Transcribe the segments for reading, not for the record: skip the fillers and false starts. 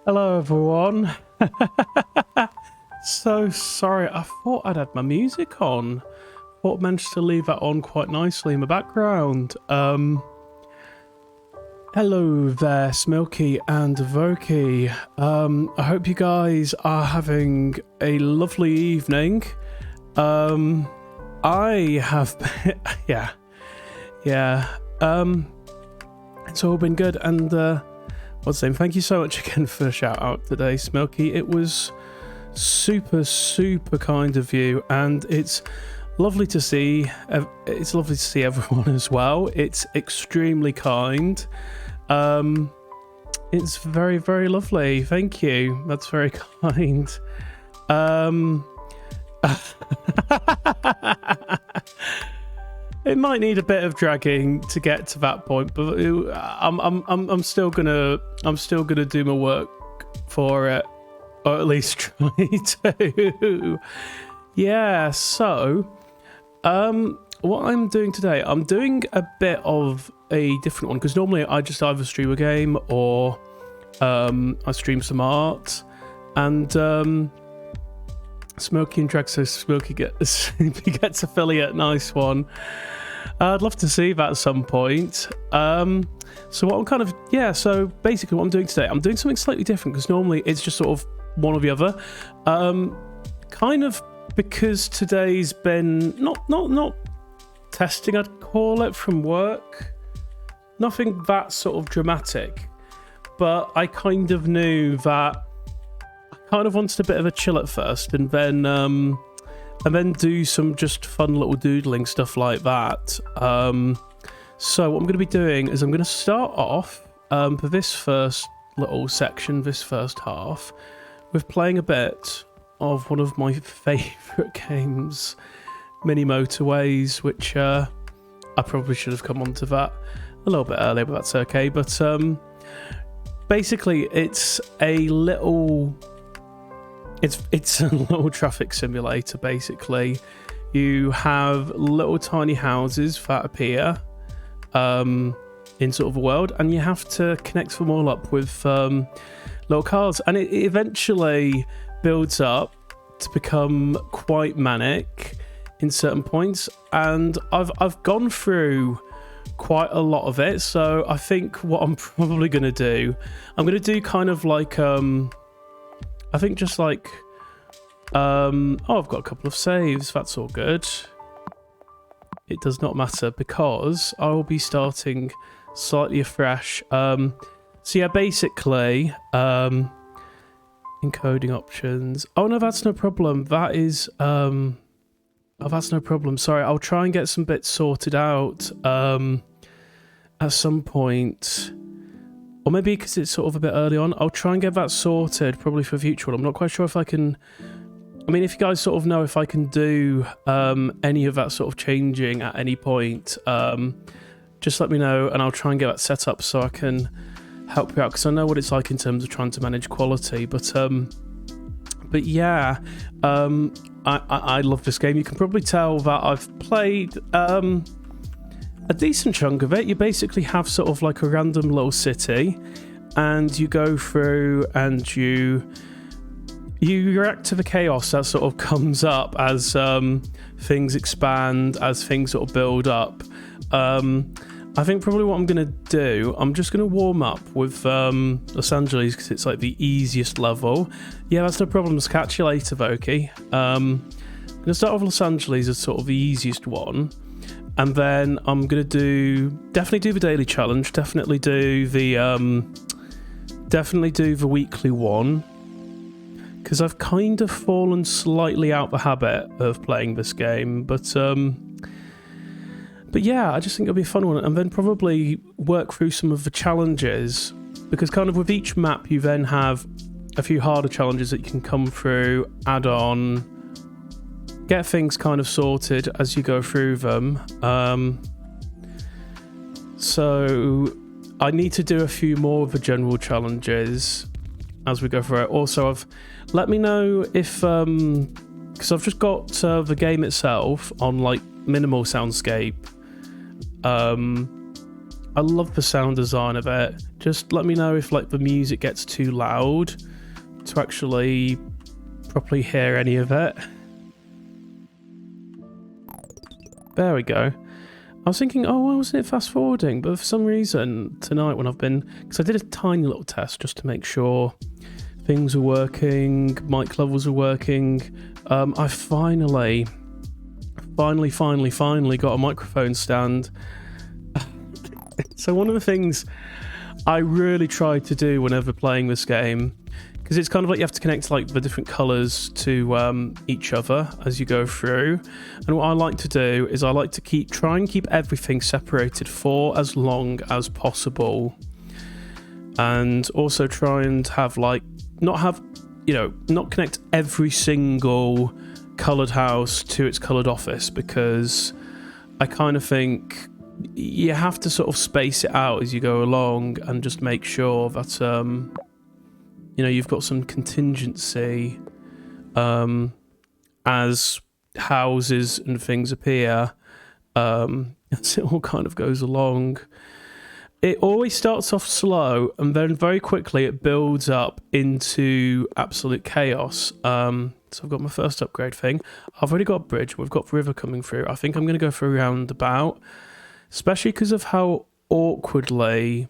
Hello everyone. So sorry, I thought I'd had my music on. Thought I managed to leave that on quite nicely in the background. Hello there, Smilky and Voki. I hope you guys are having a lovely evening. I have been, yeah. It's all been good, and what's the name? Thank you so much again for the shout out today, Smilky. It was super kind of you, and it's lovely to see. It's lovely to see everyone as well. It's extremely kind. It's very lovely. Thank you. That's very kind. It might need a bit of dragging to get to that point, but I'm still gonna do my work for it, or at least try to. Yeah. So, what I'm doing today, I'm doing a bit of a different one, because normally I just either stream a game or I stream some art, and Smokey and Drag, so Smokey gets affiliate. Nice one. I'd love to see that at some point. So what I'm kind of, so basically what I'm doing today, I'm doing something slightly different, because normally it's just sort of one or the other. Kind of because today's been not testing, I'd call it, from work. Nothing that sort of dramatic, but I kind of knew that I kind of wanted a bit of a chill at first, and then do some just fun little doodling stuff like that. So what I'm going to be doing is I'm going to start off for this first little section, this first half, with playing a bit of one of my favourite games, Mini Motorways, which I probably should have come onto that a little bit earlier, but that's okay. But basically it's a little traffic simulator. Basically, you have little tiny houses that appear in sort of a world, and you have to connect them all up with little cars, and it eventually builds up to become quite manic in certain points, and I've gone through quite a lot of it. So I think what I'm probably going to do, I'm going to do kind of like I think just like I've got a couple of saves, that's all good. It does not matter, because I will be starting slightly afresh. So yeah, basically encoding options. Oh no, that's no problem. That is oh, that's no problem. Sorry, I'll try and get some bits sorted out at some point. Or maybe because it's sort of a bit early on, I'll try and get that sorted probably for a future one. I'm not quite sure if I can. I mean, if you guys sort of know if I can do any of that sort of changing at any point, just let me know, and I'll try and get that set up so I can help you out, because I know what it's like in terms of trying to manage quality. But yeah, I love this game. You can probably tell that I've played a decent chunk of it. You basically have sort of like a random little city, and you go through and you react to the chaos that sort of comes up as things expand, as things sort of build up. I think probably what I'm going to do, I'm just going to warm up with Los Angeles, because it's like the easiest level. Yeah, that's no problem. Catch you later, Voki. I'm going to start with Los Angeles as sort of the easiest one. And then I'm going to definitely do the daily challenge, definitely do the weekly one, because I've kind of fallen slightly out the habit of playing this game, but yeah, I just think it'll be a fun one. And then probably work through some of the challenges, because kind of with each map you then have a few harder challenges that you can come through, add on, get things kind of sorted as you go through them. So I need to do a few more of the general challenges as we go through it. Also, let me know if because I've just got the game itself on like minimal soundscape. I love the sound design of it. Just let me know if like the music gets too loud to actually properly hear any of it. There we go. I was thinking, oh, why wasn't it fast forwarding? But for some reason tonight when I've been, because I did a tiny little test just to make sure things are working, mic levels are working. I finally got a microphone stand. So one of the things I really try to do whenever playing this game, because it's kind of like you have to connect like the different colours to each other as you go through. And what I like to do is I like to try and keep everything separated for as long as possible. And also try and have like, not connect every single coloured house to its coloured office, because I kind of think you have to sort of space it out as you go along and just make sure that you've got some contingency as houses and things appear as it all kind of goes along. It always starts off slow and then very quickly it builds up into absolute chaos. So I've got my first upgrade thing. I've already got a bridge. We've got the river coming through. I think I'm going to go for a roundabout, especially because of how awkwardly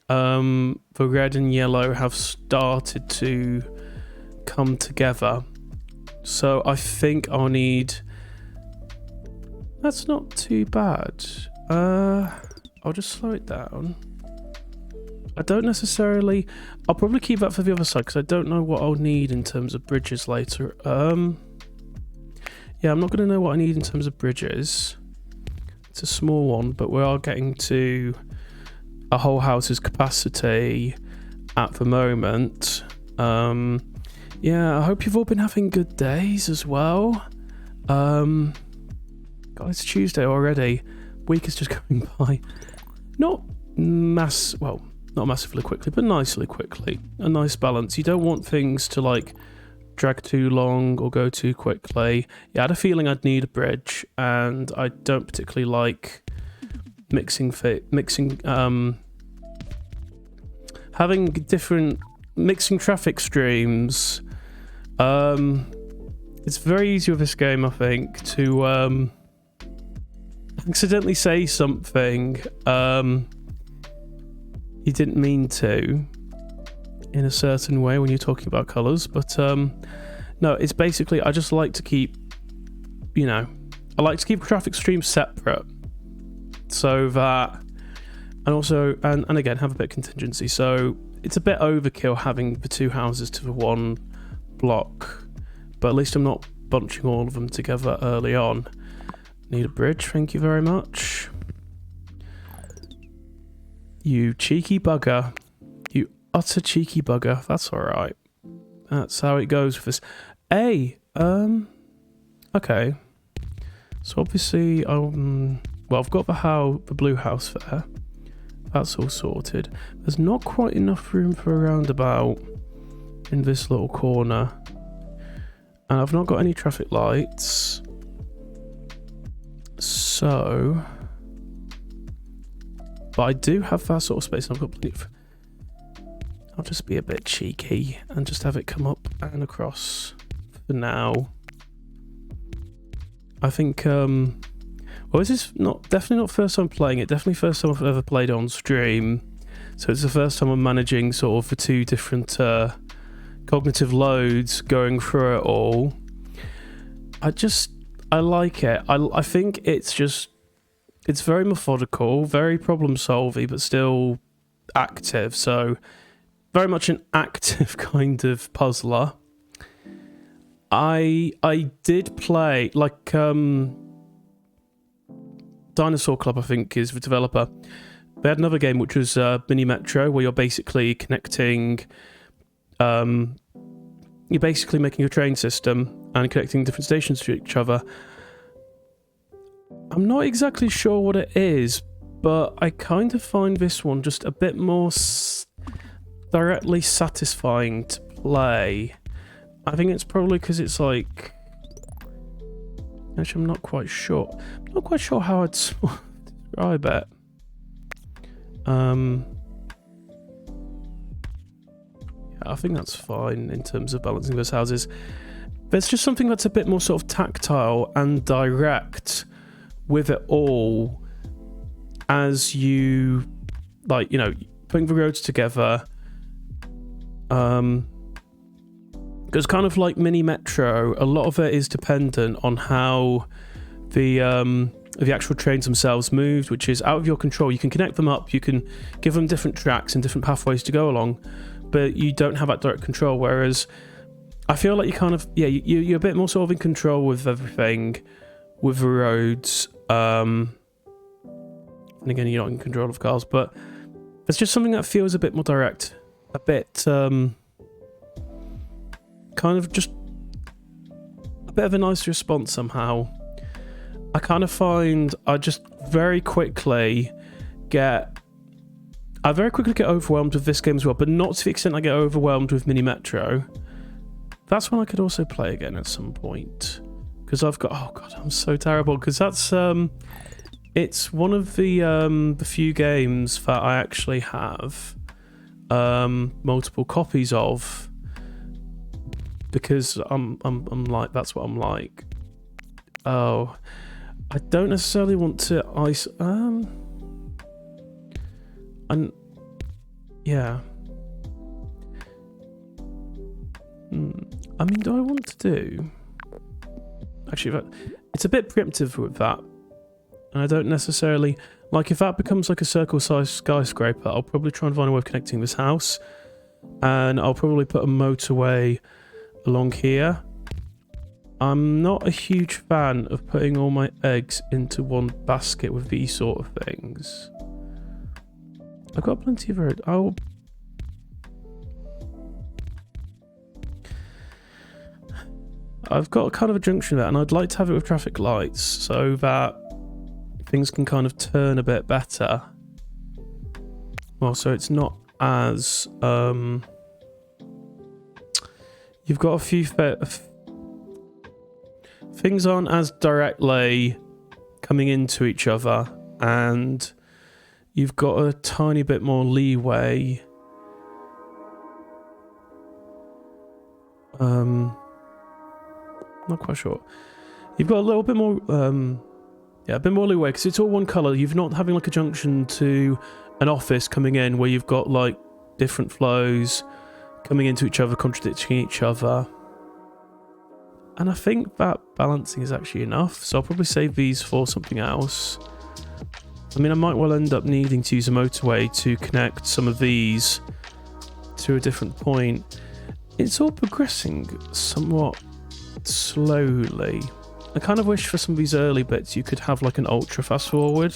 the red and yellow have started to come together. So I think I'll need... That's not too bad. I'll just slow it down. I don't necessarily... I'll probably keep that for the other side because I don't know what I'll need in terms of bridges later. Yeah, I'm not going to know what I need in terms of bridges. It's a small one, but we are getting to a whole house's capacity at the moment. Yeah, I hope you've all been having good days as well. God, it's Tuesday already. Week is just going by. Not massively quickly, but nicely quickly. A nice balance. You don't want things to like drag too long or go too quickly. Yeah, I had a feeling I'd need a bridge, and I don't particularly like having different traffic streams. It's very easy with this game, I think, to accidentally say something you didn't mean to in a certain way when you're talking about colours, but no, it's basically I just like to keep, I like to keep traffic streams separate so that, and also and again have a bit of contingency. So it's a bit overkill having the two houses to the one block, but at least I'm not bunching all of them together early on. Need a bridge, thank you very much. You cheeky bugger. You utter cheeky bugger. That's alright. That's how it goes with this. Hey, okay. So obviously, I've got the blue house there. That's all sorted. There's not quite enough room for a roundabout in this little corner. And I've not got any traffic lights. So... But I do have that sort of space. I've got plenty of... I'll just be a bit cheeky and just have it come up and across for now. I think, well, this is definitely not first time playing it. Definitely first time I've ever played on stream. So it's the first time I'm managing sort of the two different cognitive loads going through it all. I like it. I think it's very methodical, very problem-solving, but still active. So, very much an active kind of puzzler. I did play, like, Dinosaur Club, I think, is the developer. They had another game which was Mini Metro, where you're basically connecting... you're basically making a train system and connecting different stations to each other. I'm not exactly sure what it is, but I kind of find this one just a bit more directly satisfying to play. I think it's probably because it's like... Actually, I'm not quite sure. I'm not quite sure how I'd describe it. I think that's fine in terms of balancing those houses. There's just something that's a bit more sort of tactile and direct with it all, as you, like, you know, putting the roads together. Because kind of like Mini Metro, a lot of it is dependent on how the actual trains themselves moved, which is out of your control. You can connect them up, you can give them different tracks and different pathways to go along, but you don't have that direct control. Whereas I feel like you kind of, yeah, you're a bit more sort of in control with everything, with the roads. And again, you're not in control of cars, but there's just something that feels a bit more direct, a bit kind of just a bit of a nice response somehow. I kind of find I very quickly get overwhelmed with this game as well, but not to the extent I get overwhelmed with Mini Metro. That's one I could also play again at some point, because I've got, oh god, I'm so terrible, because that's it's one of the few games that I actually have multiple copies of, because I'm like, that's what I'm like. Oh, I don't necessarily want to and yeah. I mean, do I want to do? Actually, it's a bit preemptive with that, and I don't necessarily like, if that becomes like a circle-sized skyscraper, I'll probably try and find a way of connecting this house, and I'll probably put a motorway along here. I'm not a huge fan of putting all my eggs into one basket with these sort of things. I've got plenty of road. I've got kind of a junction there, and I'd like to have it with traffic lights so that things can kind of turn a bit better. Well, so it's not as you've got a few things aren't as directly coming into each other, and you've got a tiny bit more leeway. Not quite sure. You've got a little bit more, yeah, a bit more leeway, because it's all one colour. You're not having like a junction to an office coming in where you've got like different flows coming into each other, contradicting each other. And I think that balancing is actually enough, so I'll probably save these for something else. I mean, I might well end up needing to use a motorway to connect some of these to a different point. It's all progressing somewhat slowly. I kind of wish for some of these early bits you could have like an ultra fast forward,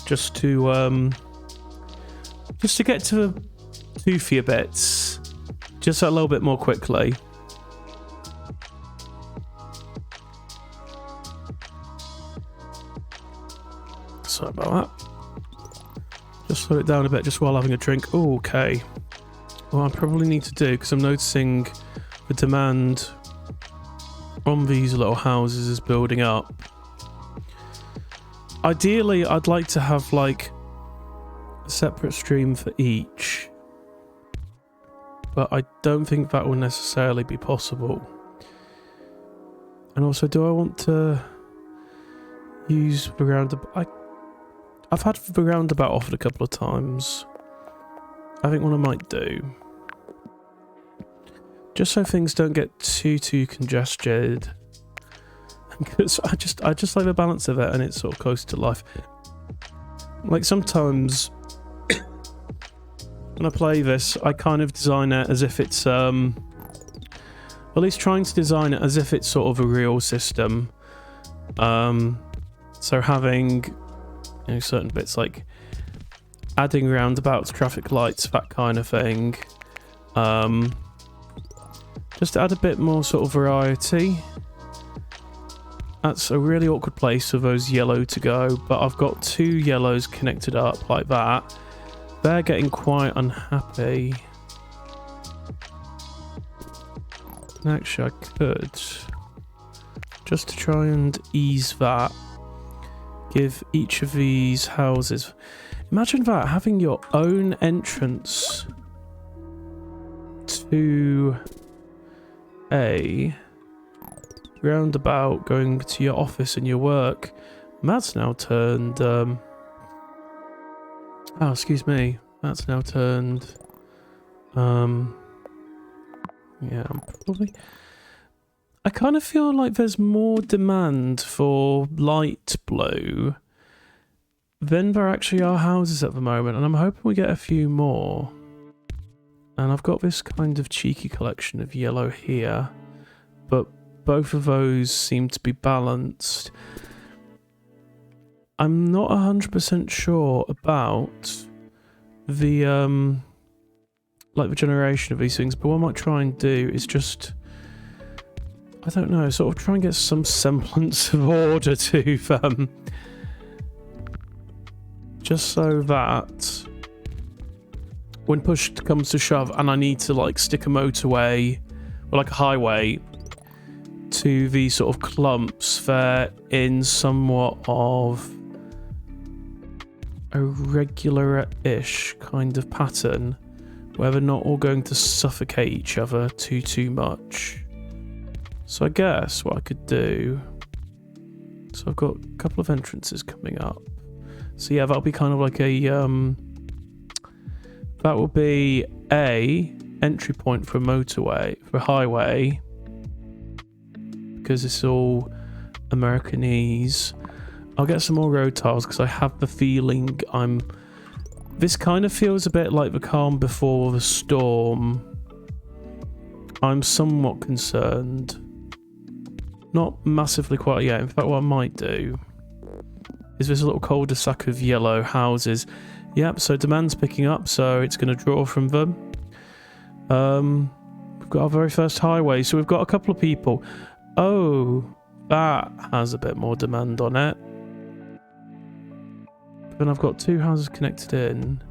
just to get to the toofier bits just a little bit more quickly. Sorry about that. Just slow it down a bit just while having a drink. Oh, okay. What I probably need to do, because I'm noticing the demand on these little houses is building up. Ideally, I'd like to have like a separate stream for each, but I don't think that will necessarily be possible. And also, do I want to use the roundabout? I've had the roundabout offered a couple of times. I think what I might do, just so things don't get too congested, because I just like the balance of it, and it's sort of close to life. Like sometimes when I play this, I kind of design it as if it's at least trying to design it as if it's sort of a real system. So having, you know, certain bits like adding roundabouts, traffic lights, that kind of thing. Just to add a bit more sort of variety. That's a really awkward place for those yellow to go, but I've got two yellows connected up like that. They're getting quite unhappy. And actually, I could, just to try and ease that, give each of these houses. Imagine that, having your own entrance to a roundabout going to your office and your work. That's now turned, oh, excuse me. That's now turned, yeah, probably... I kind of feel like there's more demand for light blue than there actually are houses at the moment, and I'm hoping we get a few more. And I've got this kind of cheeky collection of yellow here, but both of those seem to be balanced. I'm not 100% sure about the like the generation of these things, but what I might try and do is just, I don't know, sort of try and get some semblance of order to them. Just so that when push comes to shove and I need to like stick a motorway or like a highway to these sort of clumps, they're in somewhat of a regular-ish kind of pattern where they're not all going to suffocate each other too much. So I guess what I could do, so I've got a couple of entrances coming up. So yeah, that'll be kind of like a, that will be a entry point for a motorway, for a highway, because it's all Americanese. I'll get some more road tiles because I have the feeling this kind of feels a bit like the calm before the storm. I'm somewhat concerned. Not massively quite yet. In fact, what I might do is this little cul-de-sac of yellow houses. Yep, so demand's picking up, so it's going to draw from them. We've got our very first highway, so we've got a couple of people. Oh, that has a bit more demand on it. Then I've got two houses connected in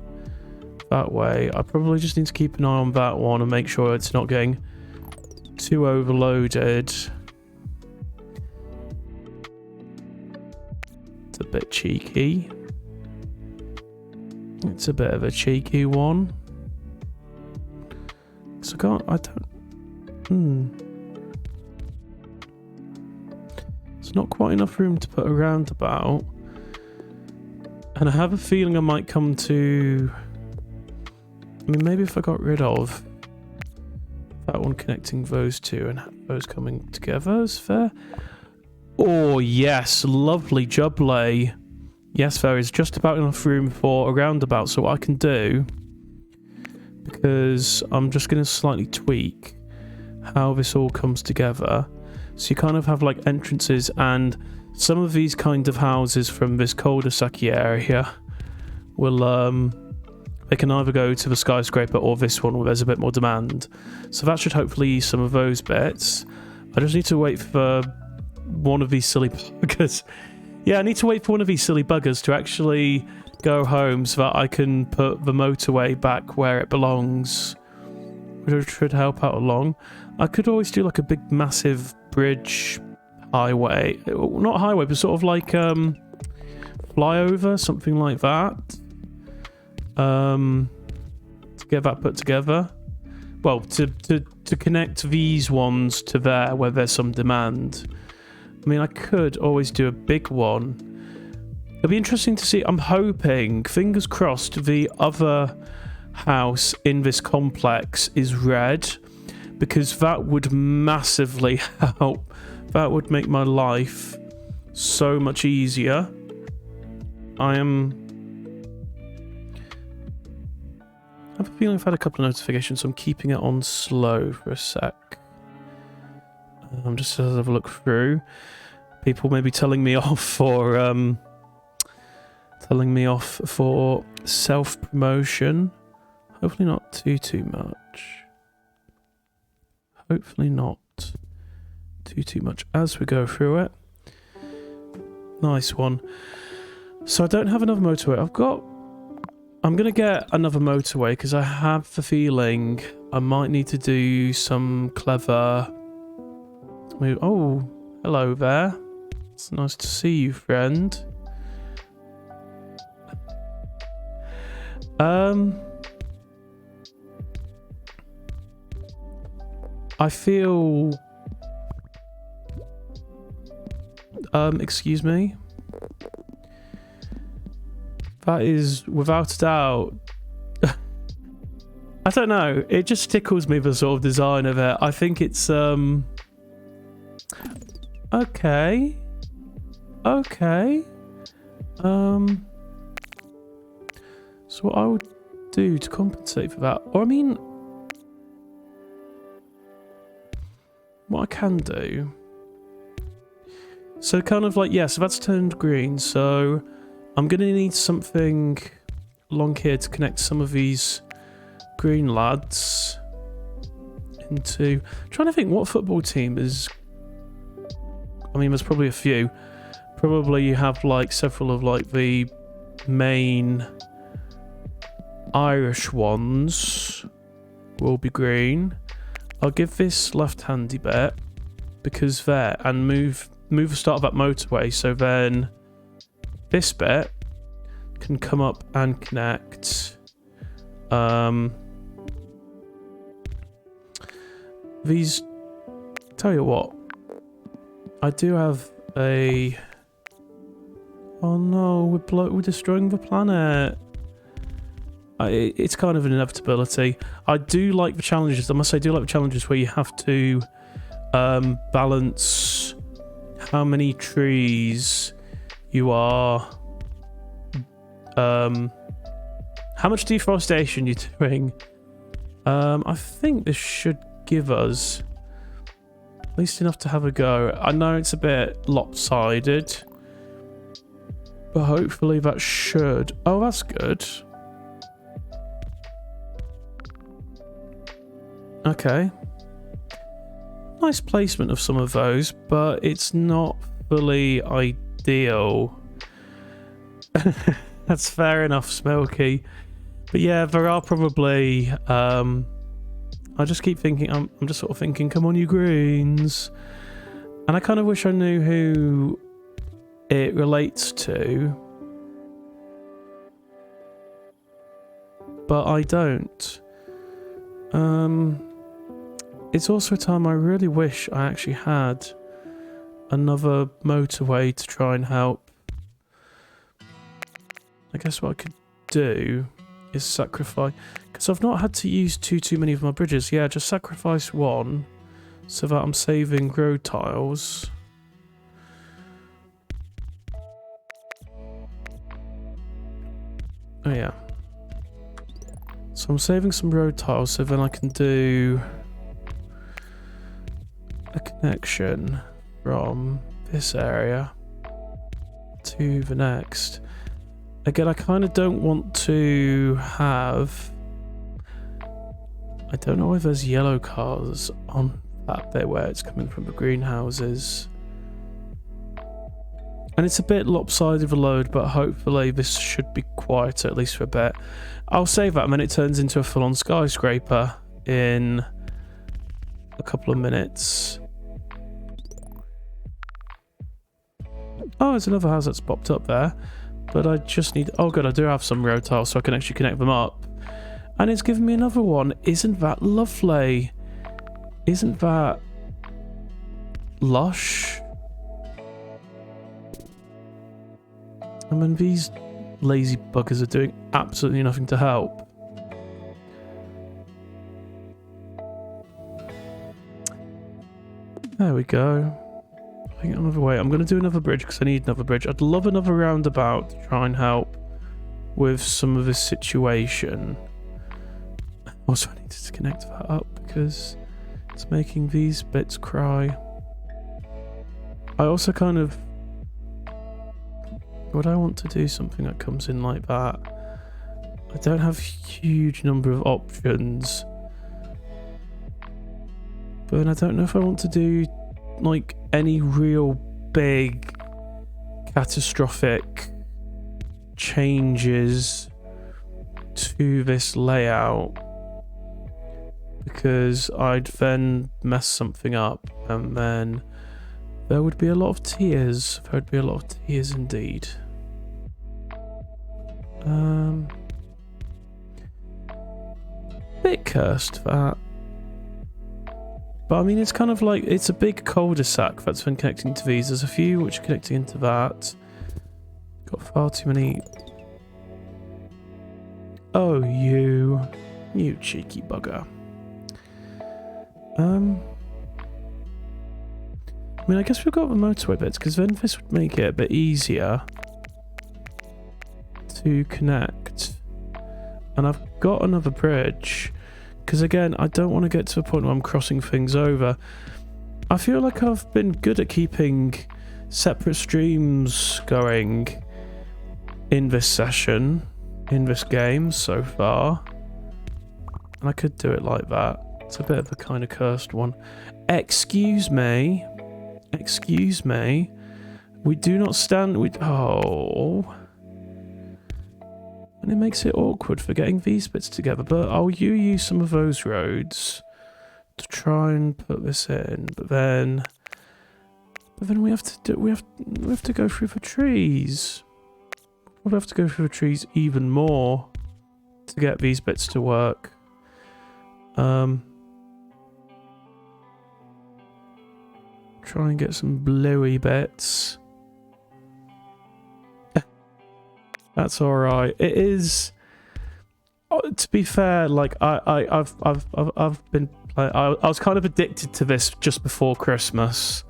that way. I probably just need to keep an eye on that one and make sure it's not getting too overloaded. It's a bit cheeky. It's a bit of a cheeky one. So It's not quite enough room to put a roundabout. And I have a feeling I might come to... I mean, maybe if I got rid of that one connecting those two and those coming together is fair. Oh, yes. Lovely jublay. Yes, there is just about enough room for a roundabout. So what I can do, because I'm just going to slightly tweak how this all comes together. So you kind of have like entrances, and some of these kind of houses from this cul-de-sac area will, they can either go to the skyscraper or this one where there's a bit more demand. So that should hopefully ease some of those bits. I just need to wait for one of these silly buggers. Yeah, I need to wait for one of these silly buggers to actually go home so that I can put the motorway back where it belongs, which should help out along. I could always do like a big massive bridge highway, not highway, but sort of like flyover, something like that, to get that put together. Well, to connect these ones to there where there's some demand. I mean, I could always do a big one. It'll be interesting to see. I'm hoping, fingers crossed, the other house in this complex is red, because that would massively help. That would make my life so much easier. I have a feeling I've had a couple of notifications, so I'm keeping it on slow for a sec. I'm just to have a look through. People may be telling me off for self-promotion. Hopefully not too much. Hopefully not too much as we go through it. Nice one. So I don't have another motorway. I'm gonna get another motorway because I have the feeling I might need to do some clever move. Oh, hello there. It's nice to see you, friend. I feel... excuse me? That is, without a doubt... I don't know. It just tickles me, the sort of design of it. I think it's, okay. Okay. So what I would do to compensate for that... Or, I mean... What I can do... So kind of like, yeah, so that's turned green. So I'm going to need something along here to connect some of these green lads into... I'm trying to think what football team is... I mean, there's probably a few. Probably you have like several of like the main Irish ones will be green. I'll give this left-handy bit because there, and move the start of that motorway, so then this bit can come up and connect these. Tell you what, I do have a... Oh no, we're destroying the planet. It's kind of an inevitability. I do like the challenges. I must say, I do like the challenges where you have to balance how many trees you are, how much deforestation you're doing. I think this should give us at least enough to have a go. I know it's a bit lopsided, but hopefully that should... Oh, that's good. Okay. Nice placement of some of those, but it's not fully ideal. That's fair enough, Smoky. But yeah, there are probably... I just keep thinking... I'm just sort of thinking, come on, you greens. And I kind of wish I knew who it relates to. But I don't. It's also a time I really wish I actually had another motorway to try and help. I guess what I could do is sacrifice, because I've not had to use too many of my bridges. Yeah, just sacrifice one so that I'm saving road tiles. Oh yeah. So I'm saving some road tiles so then I can do a connection from this area to the next. Again, I kind of don't want to have... I don't know if there's yellow cars on that bit where it's coming from the greenhouses. And it's a bit lopsided of a load, but hopefully this should be quieter, at least for a bit. I'll save that and then it turns into a full-on skyscraper in a couple of minutes. Oh, there's another house that's popped up there. But I just need... Oh good, I do have some road tiles so I can actually connect them up. And it's given me another one. Isn't that lovely? Isn't that lush? I mean, these lazy buggers are doing absolutely nothing to help. There we go. I think another way. I'm going to do another bridge because I need another bridge. I'd love another roundabout to try and help with some of this situation. Also, I need to connect that up because it's making these bits cry. I also kind of... Would I want to do something that comes in like that? I don't have a huge number of options. But I don't know if I want to do like any real big catastrophic changes to this layout, because I'd then mess something up and then there would be a lot of tears. There would be a lot of tears indeed. bit cursed, that. But I mean, it's kind of like, it's a big cul-de-sac that's been connecting to these. There's a few which are connecting into that. Got far too many. Oh, you cheeky bugger. I mean, I guess we've got the motorway bits, because then this would make it a bit easier to connect. And I've got another bridge, because again, I don't want to get to the point where I'm crossing things over. I feel like I've been good at keeping separate streams going in this session, in this game so far. And I could do it like that. It's a bit of a kind of cursed one. Excuse me. Excuse me. We do not stand... Oh... And it makes it awkward for getting these bits together, but I'll use some of those roads to try and put this in. But then we have to go through the trees. We'll have to go through the trees even more to get these bits to work. Try and get some bluey bits. That's all right. It is. To be fair, like I've been. I was kind of addicted to this just before Christmas,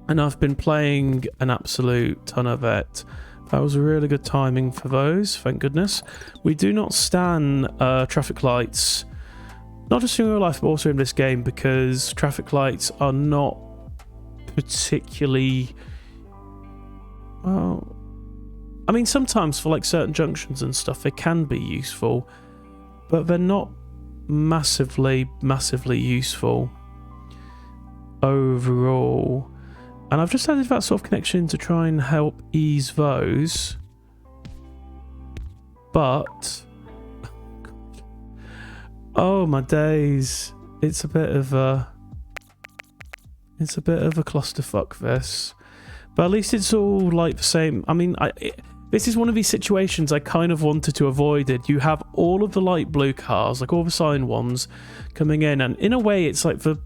and I've been playing an absolute ton of it. That was a really good timing for those. Thank goodness. We do not stand traffic lights, not just in real life, but also in this game, because traffic lights are not particularly. Well, I mean, sometimes for like certain junctions and stuff, they can be useful, but they're not massively useful overall. And I've just added that sort of connection to try and help ease those. But oh my days, it's a bit of a clusterfuck, this. But at least it's all like the same. I mean, this is one of these situations I kind of wanted to avoid it. You have all of the light blue cars, like all the sign ones, coming in, and in a way it's like the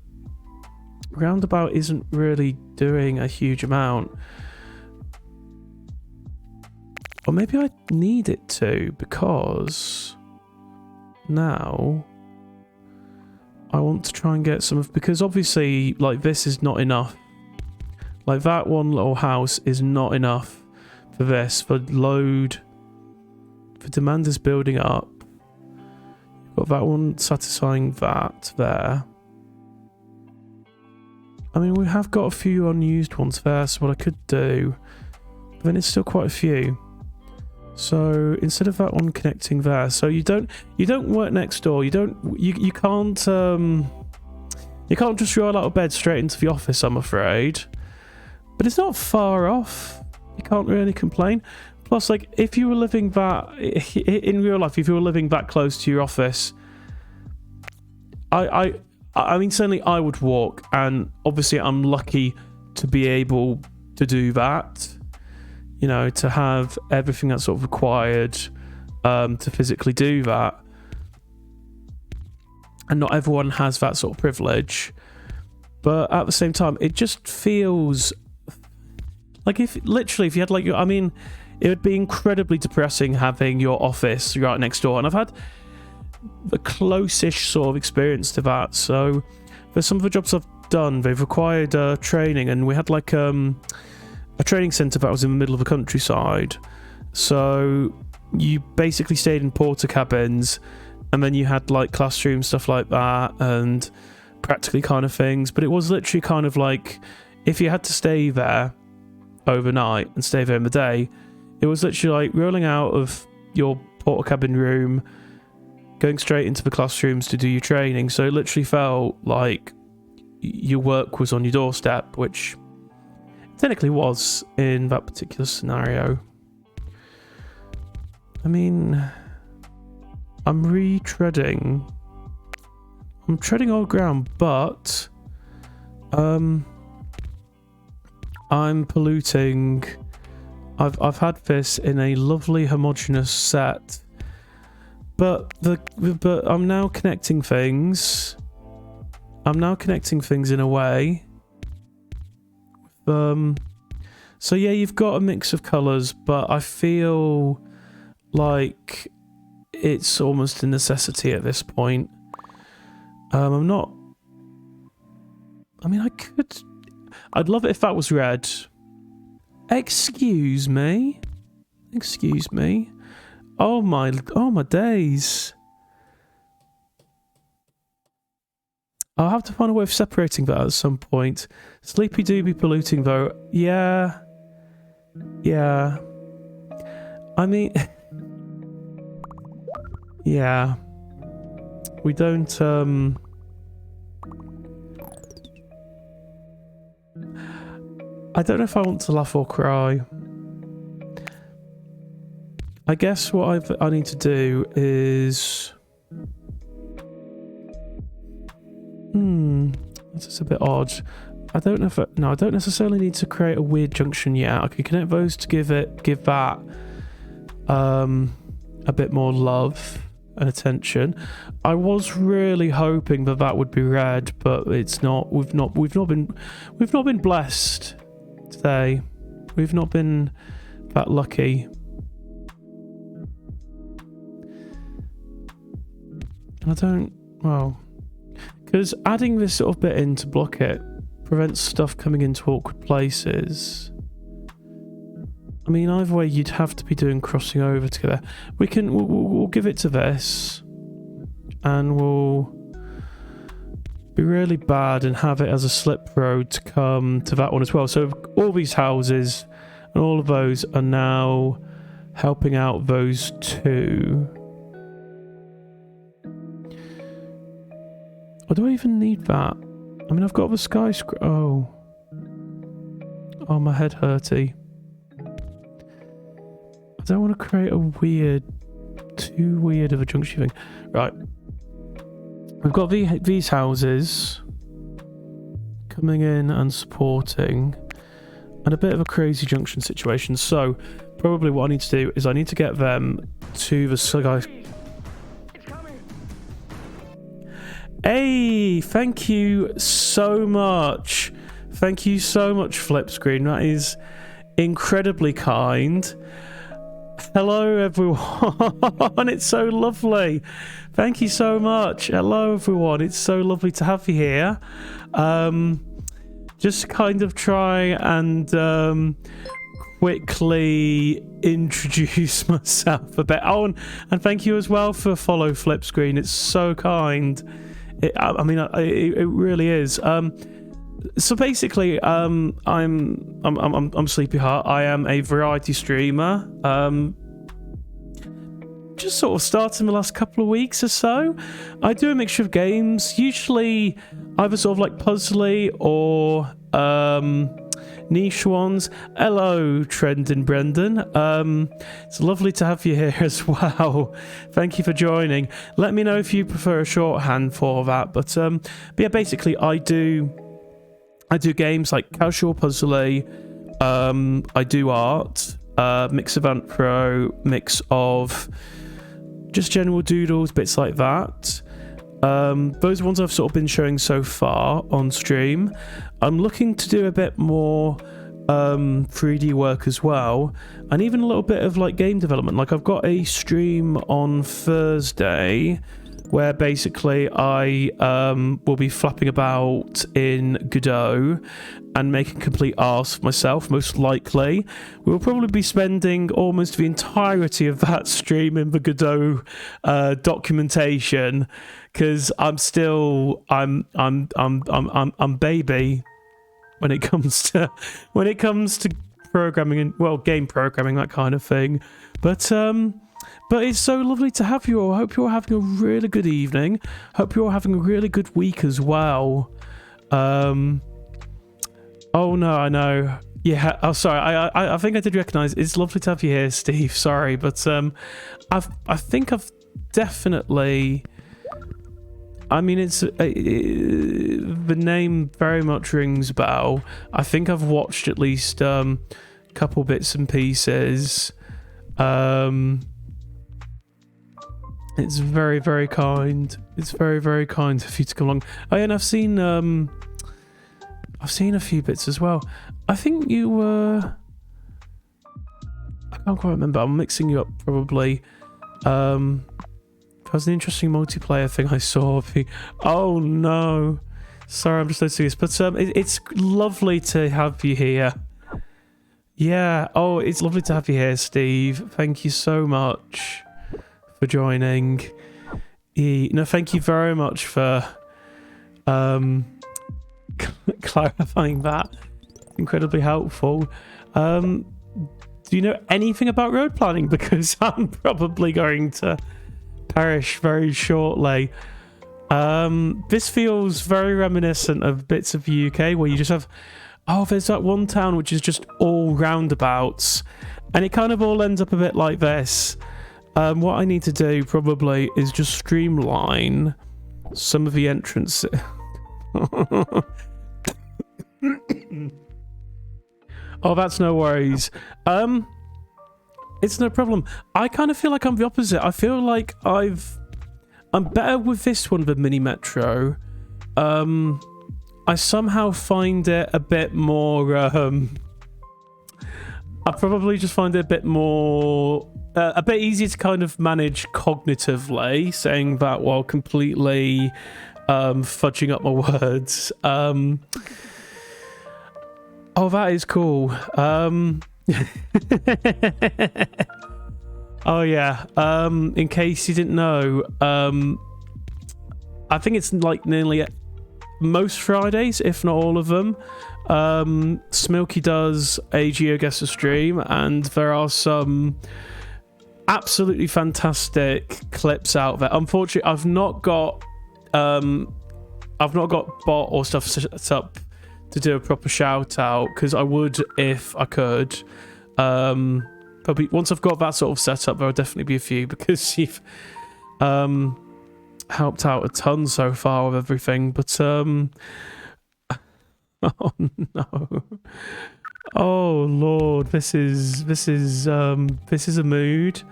roundabout isn't really doing a huge amount. Or maybe I need it to, because now I want to try and get some of, because obviously like this is not enough. Like that one little house is not enough for this, for load. The demand is building up. Got that one satisfying that there. I mean, we have got a few unused ones there, so what I could do, but then it's still quite a few. So instead of that one connecting there, so you don't work next door. You can't just roll out of bed straight into the office, I'm afraid. But it's not far off. You can't really complain. Plus, like, if you were living that in real life, if you were living that close to your office, I mean, certainly I would walk, and obviously I'm lucky to be able to do that. You know, to have everything that's sort of required to physically do that. And not everyone has that sort of privilege. But at the same time, it just feels like if you had like I mean, it would be incredibly depressing having your office right next door. And I've had the close-ish sort of experience to that. So for some of the jobs I've done, they've required training, and we had like a training centre that was in the middle of the countryside. So you basically stayed in porter cabins, and then you had like classrooms, stuff like that, and practically kind of things. But it was literally kind of like, if you had to stay there overnight and stay there in the day, it was literally like rolling out of your porter cabin room, going straight into the classrooms to do your training. So it literally felt like your work was on your doorstep, which technically was in that particular scenario. I mean, I'm treading old ground, but I'm polluting. I've had this in a lovely homogeneous set but I'm now connecting things. I'm now connecting things in a way. So yeah, you've got a mix of colours, but I feel like it's almost a necessity at this point. I'm not... I mean, I'd love it if that was red. Excuse me? Excuse me? Oh my days. I'll have to find a way of separating that at some point. Sleepy do be polluting though. Yeah. Yeah. I mean... yeah. We don't, I don't know if I want to laugh or cry. I guess what I need to do is... this is a bit odd. I don't know if I don't necessarily need to create a weird junction yet. I can connect those to give that a bit more love and attention. I was really hoping that would be red, but it's not. We've not been blessed today. We've not been that lucky. And I don't, well, because adding this sort of bit in to block it prevents stuff coming into awkward places. I mean, either way, you'd have to be doing crossing over together. We'll give it to this, and we'll be really bad and have it as a slip road to come to that one as well. So all these houses and all of those are now helping out those two. Or do I even need that? I mean, I've got the skyscraper. Oh, my head hurty. I don't want to create a too weird of a junction thing. Right. We've got these houses coming in and supporting, and a bit of a crazy junction situation. So probably what I need to do is I need to get them to the sky. Hey, thank you so much. Thank you so much, Flipscreen. That is incredibly kind. Hello, everyone. It's so lovely. Thank you so much. Hello, everyone. It's so lovely to have you here. Just kind of try and quickly introduce myself a bit. Oh, and thank you as well for follow Flipscreen. It's so kind. It really is. So basically, I'm SleepyHart. I am a variety streamer. Just sort of starting the last couple of weeks or so. I do a mixture of games, usually either sort of like puzzly or niche ones. Hello, Trent and Brendan. It's lovely to have you here as well. Thank you for joining. Let me know if you prefer a shorthand for that. But yeah, basically, I do games like casual puzzly. I do art, mix of Ant Pro, mix of just general doodles, bits like that. Those ones I've sort of been showing so far on stream. I'm looking to do a bit more 3D work as well, and even a little bit of like game development. Like I've got a stream on Thursday where basically I will be flapping about in Godot and making complete arse of myself, most likely. We'll probably be spending almost the entirety of that stream in the Godot documentation, because I'm baby when it comes to programming and, well, game programming, that kind of thing. But it's so lovely to have you all. I hope you're having a really good evening. Hope you're having a really good week as well. Oh no, I know. Yeah, oh sorry. I think I did recognise. It's lovely to have you here, Steve. Sorry, but I think I've definitely. I mean, it's the name very much rings a bell. I think I've watched at least a couple bits and pieces. It's very, very kind. It's very, very kind of you to come along. Oh, yeah, and I've seen a few bits as well. I think you were... I can't quite remember. I'm mixing you up probably. That was an interesting multiplayer thing I saw. Oh no. Sorry, I'm just so serious. But it's lovely to have you here. Yeah. Oh, it's lovely to have you here, Steve. Thank you so much for joining. No, thank you very much for clarifying that. Incredibly helpful. Do you know anything about road planning? Because I'm probably going to perish very shortly. This feels very reminiscent of bits of the UK where you just have... Oh, there's that one town which is just all roundabouts. And it kind of all ends up a bit like this. What I need to do probably is just streamline some of the entrances. Oh, that's no worries. It's no problem. I kind of feel like I'm the opposite. I feel like I'm better with this one than Mini Metro. I somehow find it a bit more... I probably just find it a bit more... a bit easier to kind of manage cognitively, saying that while completely fudging up my words. Oh, that is cool. Oh, yeah. In case you didn't know, I think it's like nearly most Fridays, if not all of them. Smilky does a GeoGuessr stream, and there are some absolutely fantastic clips out there. Unfortunately, I've not got bot or stuff set up to do a proper shout out, because I would if I could. Probably once I've got that sort of set up, there'll definitely be a few, because you've helped out a ton so far with everything. But oh no, oh Lord, this is a mood.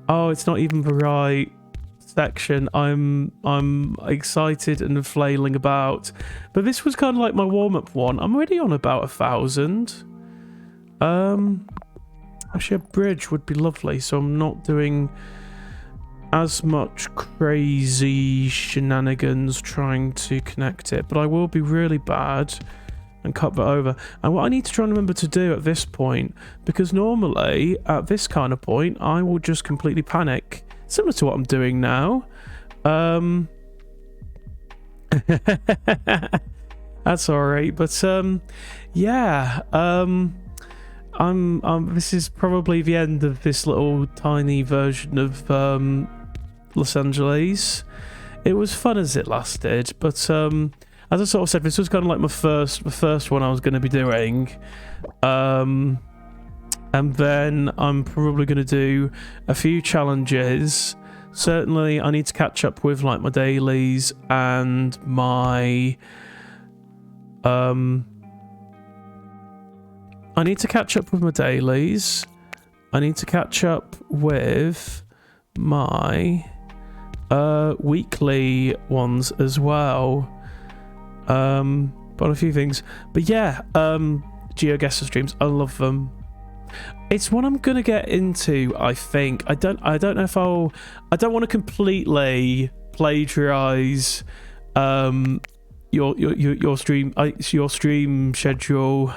Oh, it's not even the right section. I'm excited and flailing about, but this was kind of like my warm-up one. I'm already on about 1,000. Actually, a bridge would be lovely, so I'm not doing as much crazy shenanigans trying to connect it, but I will be really bad and cut that over. And what I need to try and remember to do at this point, because normally at this kind of point I will just completely panic, similar to what I'm doing now. That's all right, but yeah, this is probably the end of this little tiny version of Los Angeles. It was fun as it lasted, but as I sort of said, this was kind of like the first one I was going to be doing, and then I'm probably going to do a few challenges. Certainly I need to catch up with like my dailies and my I need to catch up with my dailies. I need to catch up with my weekly ones as well. But a few things. But yeah, GeoGuessr streams, I love them. It's one I'm gonna get into, I think. I don't know if I don't want to completely plagiarize your stream schedule,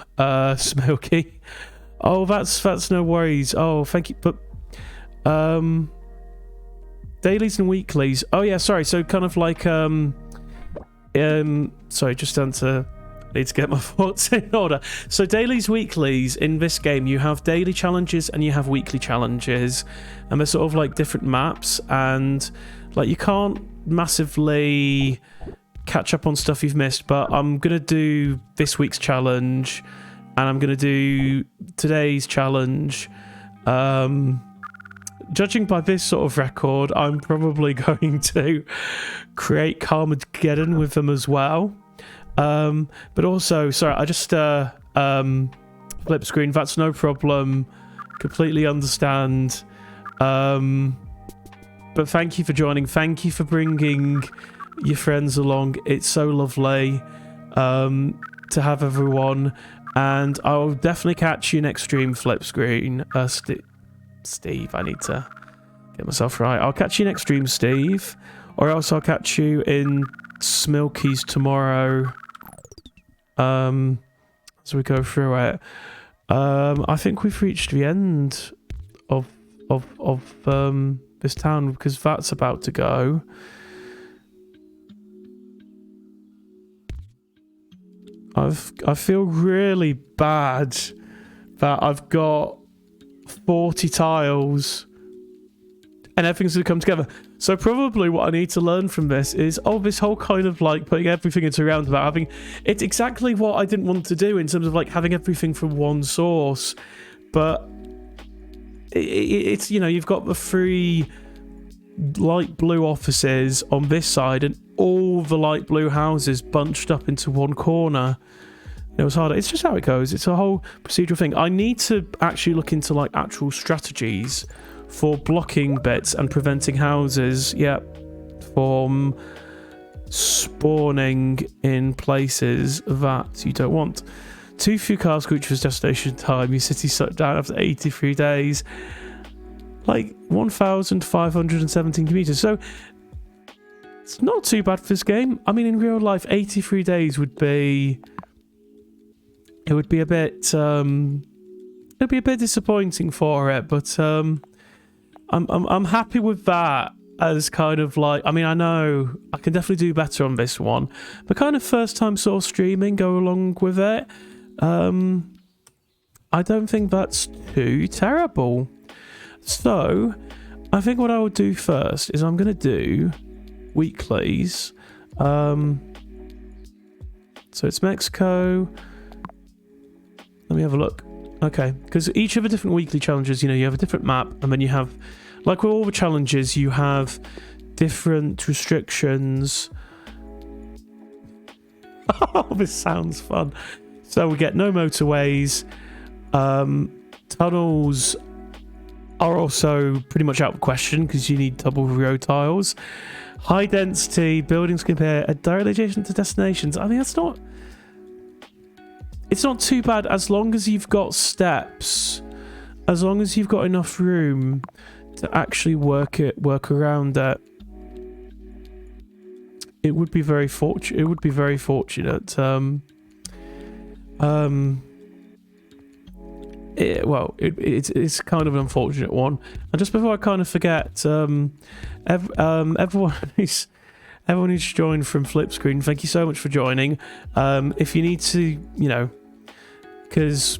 Smokey. Oh, that's no worries. Oh, thank you. But dailies and weeklies. Oh yeah, sorry. So kind of like sorry, just down to need to get my thoughts in order. So dailies, weeklies, in this game you have daily challenges and you have weekly challenges, and they're sort of like different maps, and like you can't massively catch up on stuff you've missed. But I'm gonna do this week's challenge and I'm gonna do today's challenge. Judging by this sort of record, I'm probably going to create Carmageddon with them as well. But also, sorry, I just flip screen. That's no problem. Completely understand. But But thank you for joining. Thank you for bringing your friends along. It's so lovely to have everyone. And I'll definitely catch you next stream, Flip Screen. Steve, I need to get myself right. I'll catch you next stream, Steve. Or else I'll catch you in Smilky's tomorrow. As we go through it. I think we've reached the end of this town because that's about to go. I feel really bad that I've got 40 tiles and everything's gonna come together. So probably what I need to learn from this is, this whole kind of like putting everything into a roundabout, having, it's exactly what I didn't want to do in terms of like having everything from one source. But it's, you know, you've got the 3 light blue offices on this side and all the light blue houses bunched up into one corner. It was harder. It's just how it goes. It's a whole procedural thing. I need to actually look into like actual strategies for blocking bits and preventing houses, from spawning in places that you don't want. Too few car scoochers destination time. Your city shut down after 83 days. Like 1,517 commuters. So it's not too bad for this game. I mean, in real life, 83 days would be... It would be a bit... it'd be a bit disappointing for it, but I'm happy with that as kind of like... I mean, I know I can definitely do better on this one, but kind of first time sort of streaming, go along with it. I don't think that's too terrible. So, I think what I will do first is I'm going to do weeklies. So it's Mexico. Let me have a look. Okay, because each of the different weekly challenges, you know, you have a different map, and then you have, like with all the challenges, you have different restrictions. Oh, this sounds fun. So we get no motorways. Tunnels are also pretty much out of the question because you need double road tiles. High density buildings compare directly adjacent to destinations. I mean, that's not... It's not too bad as long as you've got steps. As long as you've got enough room to actually work around it. It would be very fortunate. It would be very fortunate. It's kind of an unfortunate one. And just before I kind of forget, everyone who's joined from Flip Screen, thank you so much for joining. If you need to, you know, because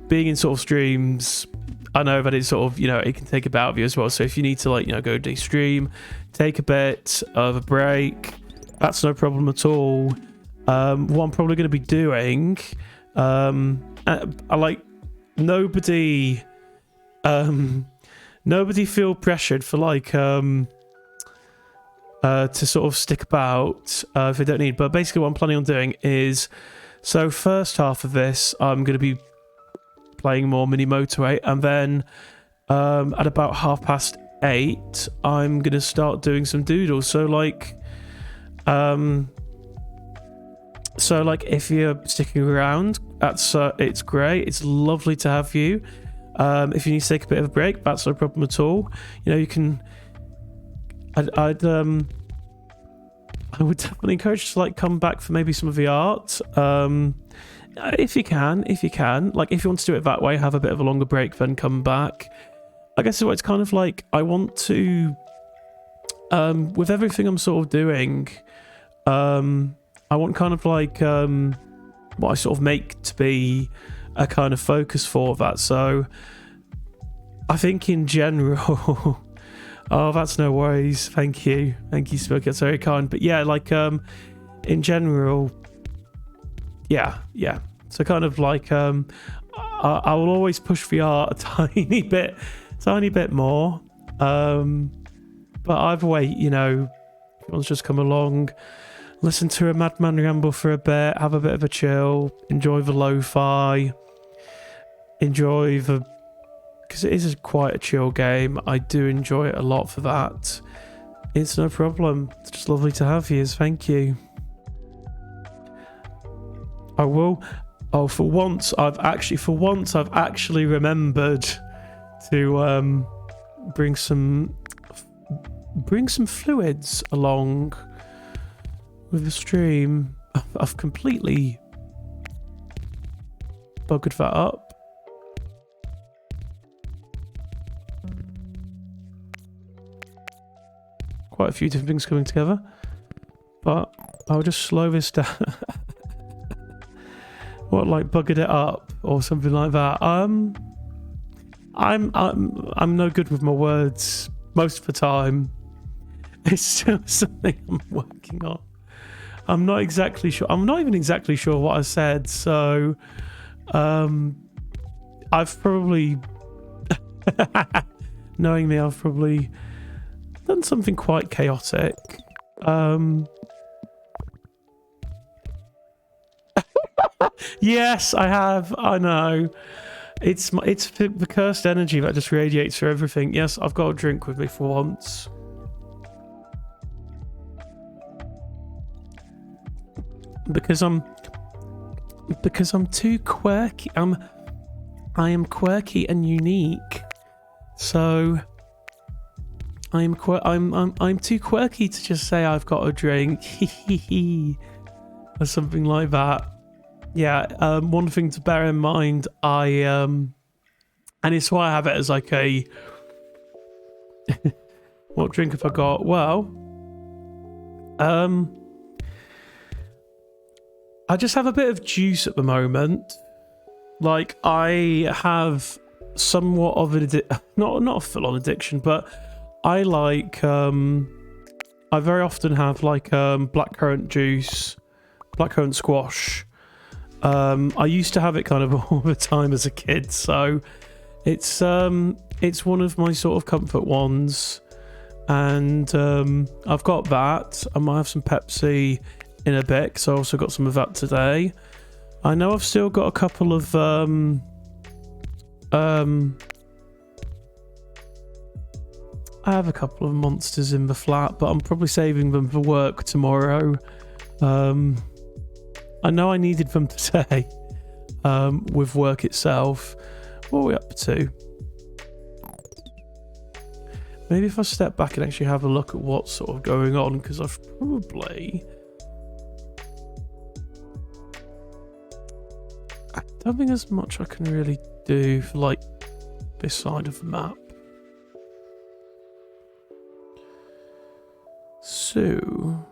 being in sort of streams, I know that it's sort of, you know, it can take a bit out of you as well. So if you need to, like, you know, go de-stream, take a bit of a break, that's no problem at all. What I'm probably going to be doing, I like nobody feel pressured for like to sort of stick about if they don't need. But basically, what I'm planning on doing is, so first half of this, I'm going to be playing more Mini Motorway, and then at about 8:30, I'm going to start doing some doodles. So like, if you're sticking around, that's it's great. It's lovely to have you. If you need to take a bit of a break, that's no problem at all. You know, you can. I would definitely encourage you to like come back for maybe some of the art. If you can. Like, if you want to do it that way, have a bit of a longer break, then come back. I guess it's kind of like, I want to, with everything I'm sort of doing, I want kind of like, what I sort of make to be a kind of focus for that. So, I think in general... Oh, that's no worries. Thank you, Smokey. That's very kind. But yeah, like in general, yeah. So kind of like I will always push the art a tiny bit more. But either way, you know, if you want to just come along, listen to a madman ramble for a bit, have a bit of a chill, enjoy the lo-fi, because it is quite a chill game. I do enjoy it a lot for that. It's no problem. It's just lovely to have you. Thank you. I will. Oh, for once I've actually remembered to bring some fluids along with the stream. I've completely buggered that up. Quite a few different things coming together, but I'll just slow this down. What, like buggered it up or something like that? I'm no good with my words most of the time. It's still something I'm working on. I'm not exactly sure. I'm not even exactly sure what I said. So, I've probably, knowing me, I've probably done something quite chaotic. Yes, I have. I know. It's the cursed energy that just radiates through everything. Yes, I've got a drink with me for once. Because I'm too quirky. I am quirky and unique. So I'm too quirky to just say I've got a drink. Or something like that. Yeah, one thing to bear in mind, and it's why I have it as like a what drink have I got? Well, I just have a bit of juice at the moment. Like, I have somewhat of an not a full-on addiction, but I like I very often have like blackcurrant juice, blackcurrant squash. I used to have it kind of all the time as a kid, so it's one of my sort of comfort ones, and I've got that. I might have some Pepsi in a bit, because I also got some of that today. I know I've still got a couple of I have a couple of monsters in the flat, but I'm probably saving them for work tomorrow. I know I needed them today with work itself. What are we up to? Maybe if I step back and actually have a look at what's sort of going on, because I've probably... I don't think there's much I can really do for like this side of the map. So...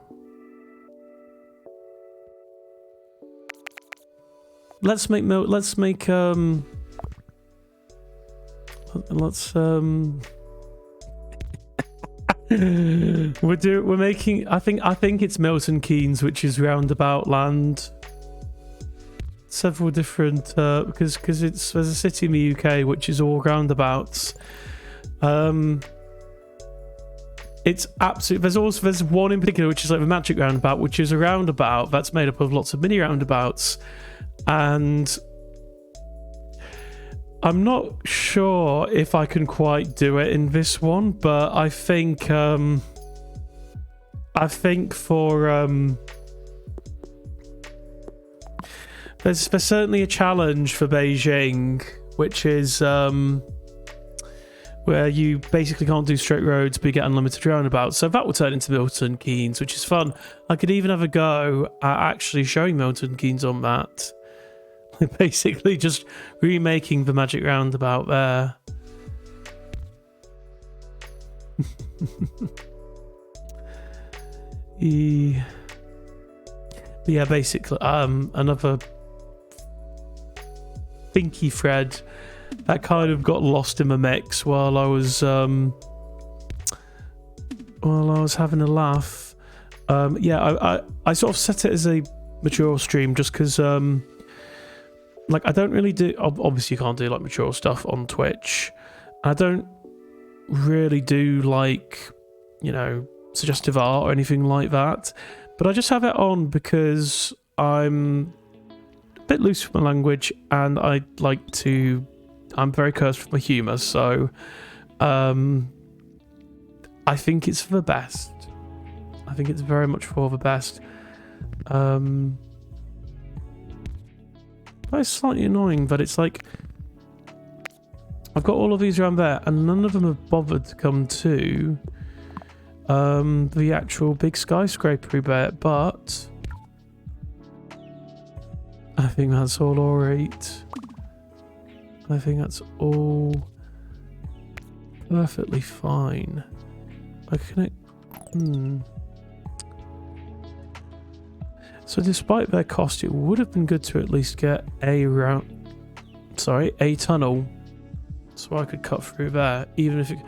Let's make we're making I think it's Milton Keynes, which is roundabout land. Several different because there's a city in the UK which is all roundabouts. It's absolutely there's one in particular which is like the Magic Roundabout, which is a roundabout that's made up of lots of mini roundabouts. And I'm not sure if I can quite do it in this one, but I think for there's certainly a challenge for Beijing, which is where you basically can't do straight roads, but you get unlimited roundabouts. So that will turn into Milton Keynes, which is fun. I could even have a go at actually showing Milton Keynes on that. Basically just remaking the Magic Roundabout there. Yeah, basically another thinky thread that kind of got lost in the mix while I was having a laugh. I sort of set it as a mature stream just because like I don't really do, obviously you can't do like mature stuff on Twitch. I don't really do like, you know, suggestive art or anything like that, but I just have it on because I'm a bit loose with my language and I'm very cursed with my humour, so I think it's for the best. I think it's very much for the best. But it's slightly annoying that it's like I've got all of these around there and none of them have bothered to come to the actual big skyscraper bit, but I think that's all alright. I think that's all perfectly fine. So despite their cost, it would have been good to at least get a tunnel, so I could cut through there, even if it...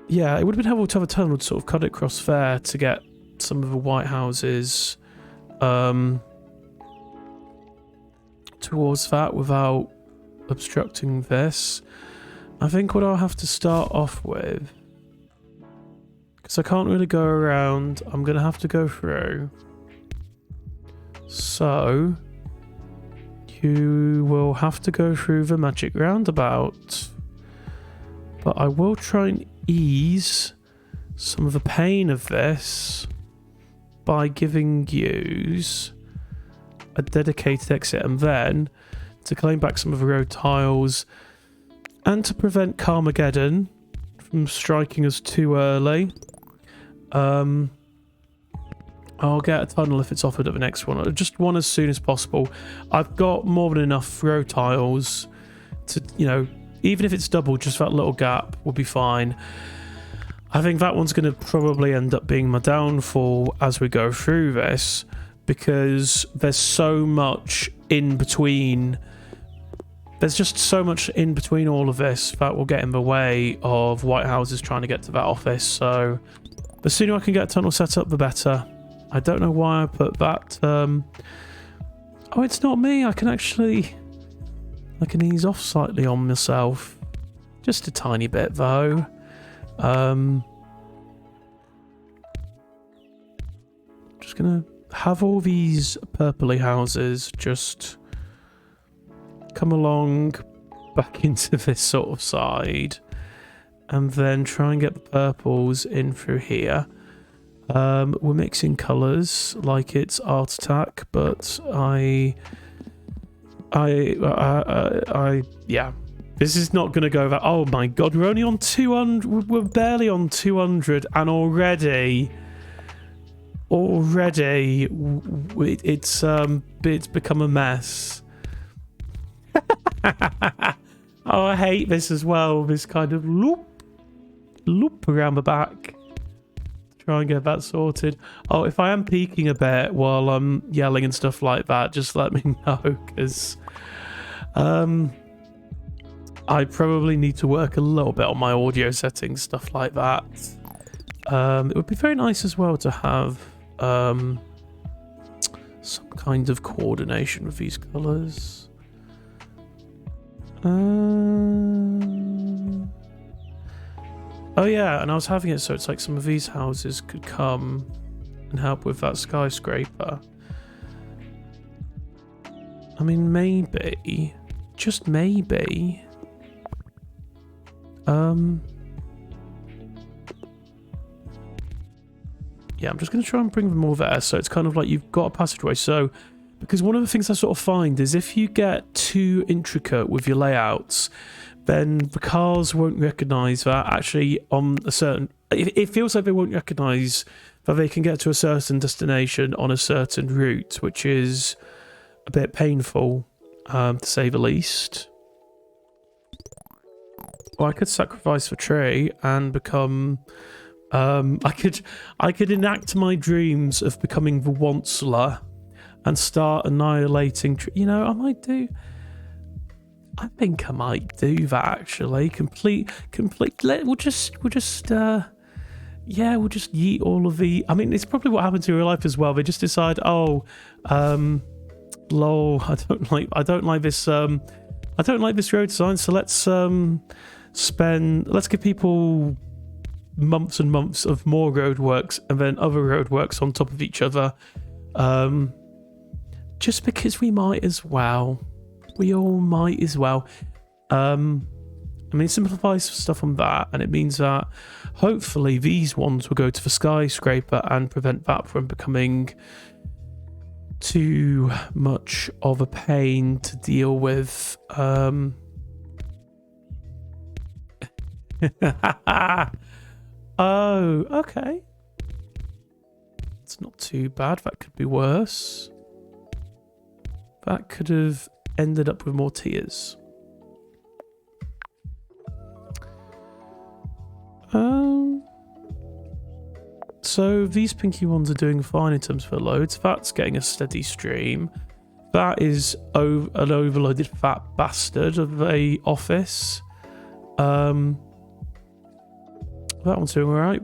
Yeah, it would have been helpful to have a tunnel to sort of cut it across there to get some of the white houses towards that without obstructing this. I think what I'll have to start off with, because I can't really go around, I'm going to have to go through. So you will have to go through the magic roundabout. But I will try and ease some of the pain of this by giving yous a dedicated exit, and then to claim back some of the road tiles and to prevent Carmageddon from striking us too early. I'll get a tunnel if it's offered at the next one. I just one as soon as possible. I've got more than enough road tiles to, you know, even if it's double, just that little gap will be fine. I think that one's going to probably end up being my downfall as we go through this, because there's so much in between. There's just so much in between all of this that will get in the way of White Houses trying to get to that office. So the sooner I can get a tunnel set up, the better. I don't know why I put that. Oh, it's not me. I can ease off slightly on myself. Just a tiny bit, though. Just gonna have all these purpley houses just come along back into this sort of side, and then try and get the purples in through here. We're mixing colours like it's Art Attack, but yeah, this is not going to go that. Oh my god, we're only on 200. We're barely on 200, and already it's become a mess. Oh, I hate this as well. This kind of loop around the back. Try and get that sorted. Oh, if I am peeking a bit while I'm yelling and stuff like that, just let me know, because I probably need to work a little bit on my audio settings, stuff like that. It would be very nice as well to have some kind of coordination with these colours. Oh yeah, and I was having it so it's like some of these houses could come and help with that skyscraper. I mean, maybe, just maybe, yeah, I'm just going to try and bring them all there, so it's kind of like you've got a passageway. So, because one of the things I sort of find is if you get too intricate with your layouts, then the cars won't recognise that actually on a certain... It feels like they won't recognise that they can get to a certain destination on a certain route, which is a bit painful, to say the least. Or I could sacrifice the tree and become... I could enact my dreams of becoming the Onceler and start annihilating... You know, I think I might do that actually. We'll just yeet all of the... I mean, it's probably what happens in real life as well. They just decide, oh, lol, I don't like this road design, so let's give people months and months of more roadworks and then other roadworks on top of each other. Just because we might as well. We all might as well. I mean, it simplifies stuff on that, and it means that hopefully these ones will go to the skyscraper and prevent that from becoming too much of a pain to deal with. Oh, okay. It's not too bad. That could be worse. That could have ended up with more tears. So these pinky ones are doing fine in terms of loads. That's getting a steady stream. That is an overloaded fat bastard of a office. That one's doing alright.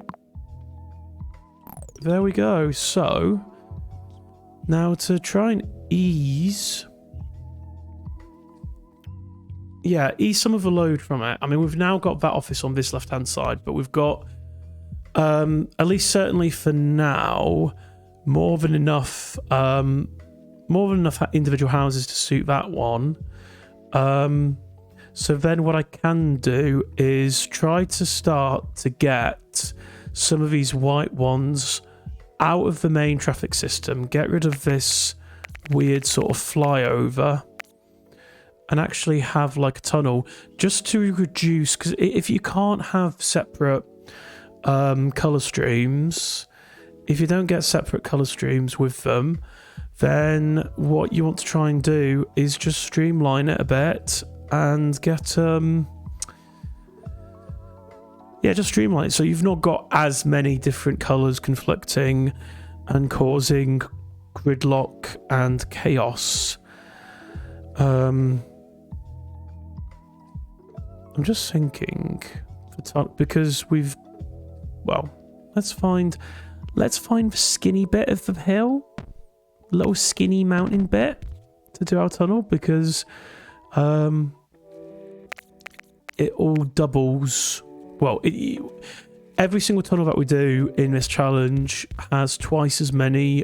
There we go. So now to try and ease some of the load from it. I mean, we've now got that office on this left hand side, but we've got at least certainly for now more than enough individual houses to suit that one. So then what I can do is try to start to get some of these white ones out of the main traffic system, get rid of this weird sort of flyover, and actually have like a tunnel just to reduce, because if you can't have separate color streams, if you don't get separate color streams with them, then what you want to try and do is just streamline it a bit and get just streamline it so you've not got as many different colors conflicting and causing gridlock and chaos. I'm just thinking because let's find the skinny bit of the hill, little skinny mountain bit to do our tunnel, because it all doubles. Well, every single tunnel that we do in this challenge has twice as many.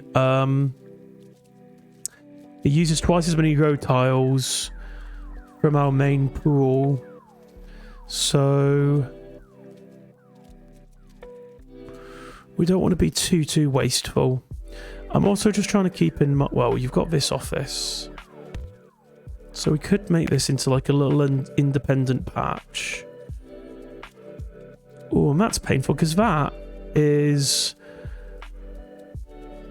It uses twice as many road tiles from our main pool. So we don't want to be too wasteful. I'm also just trying to keep in mind, well, you've got this office, so we could make this into like a little independent patch. Oh, and that's painful because that is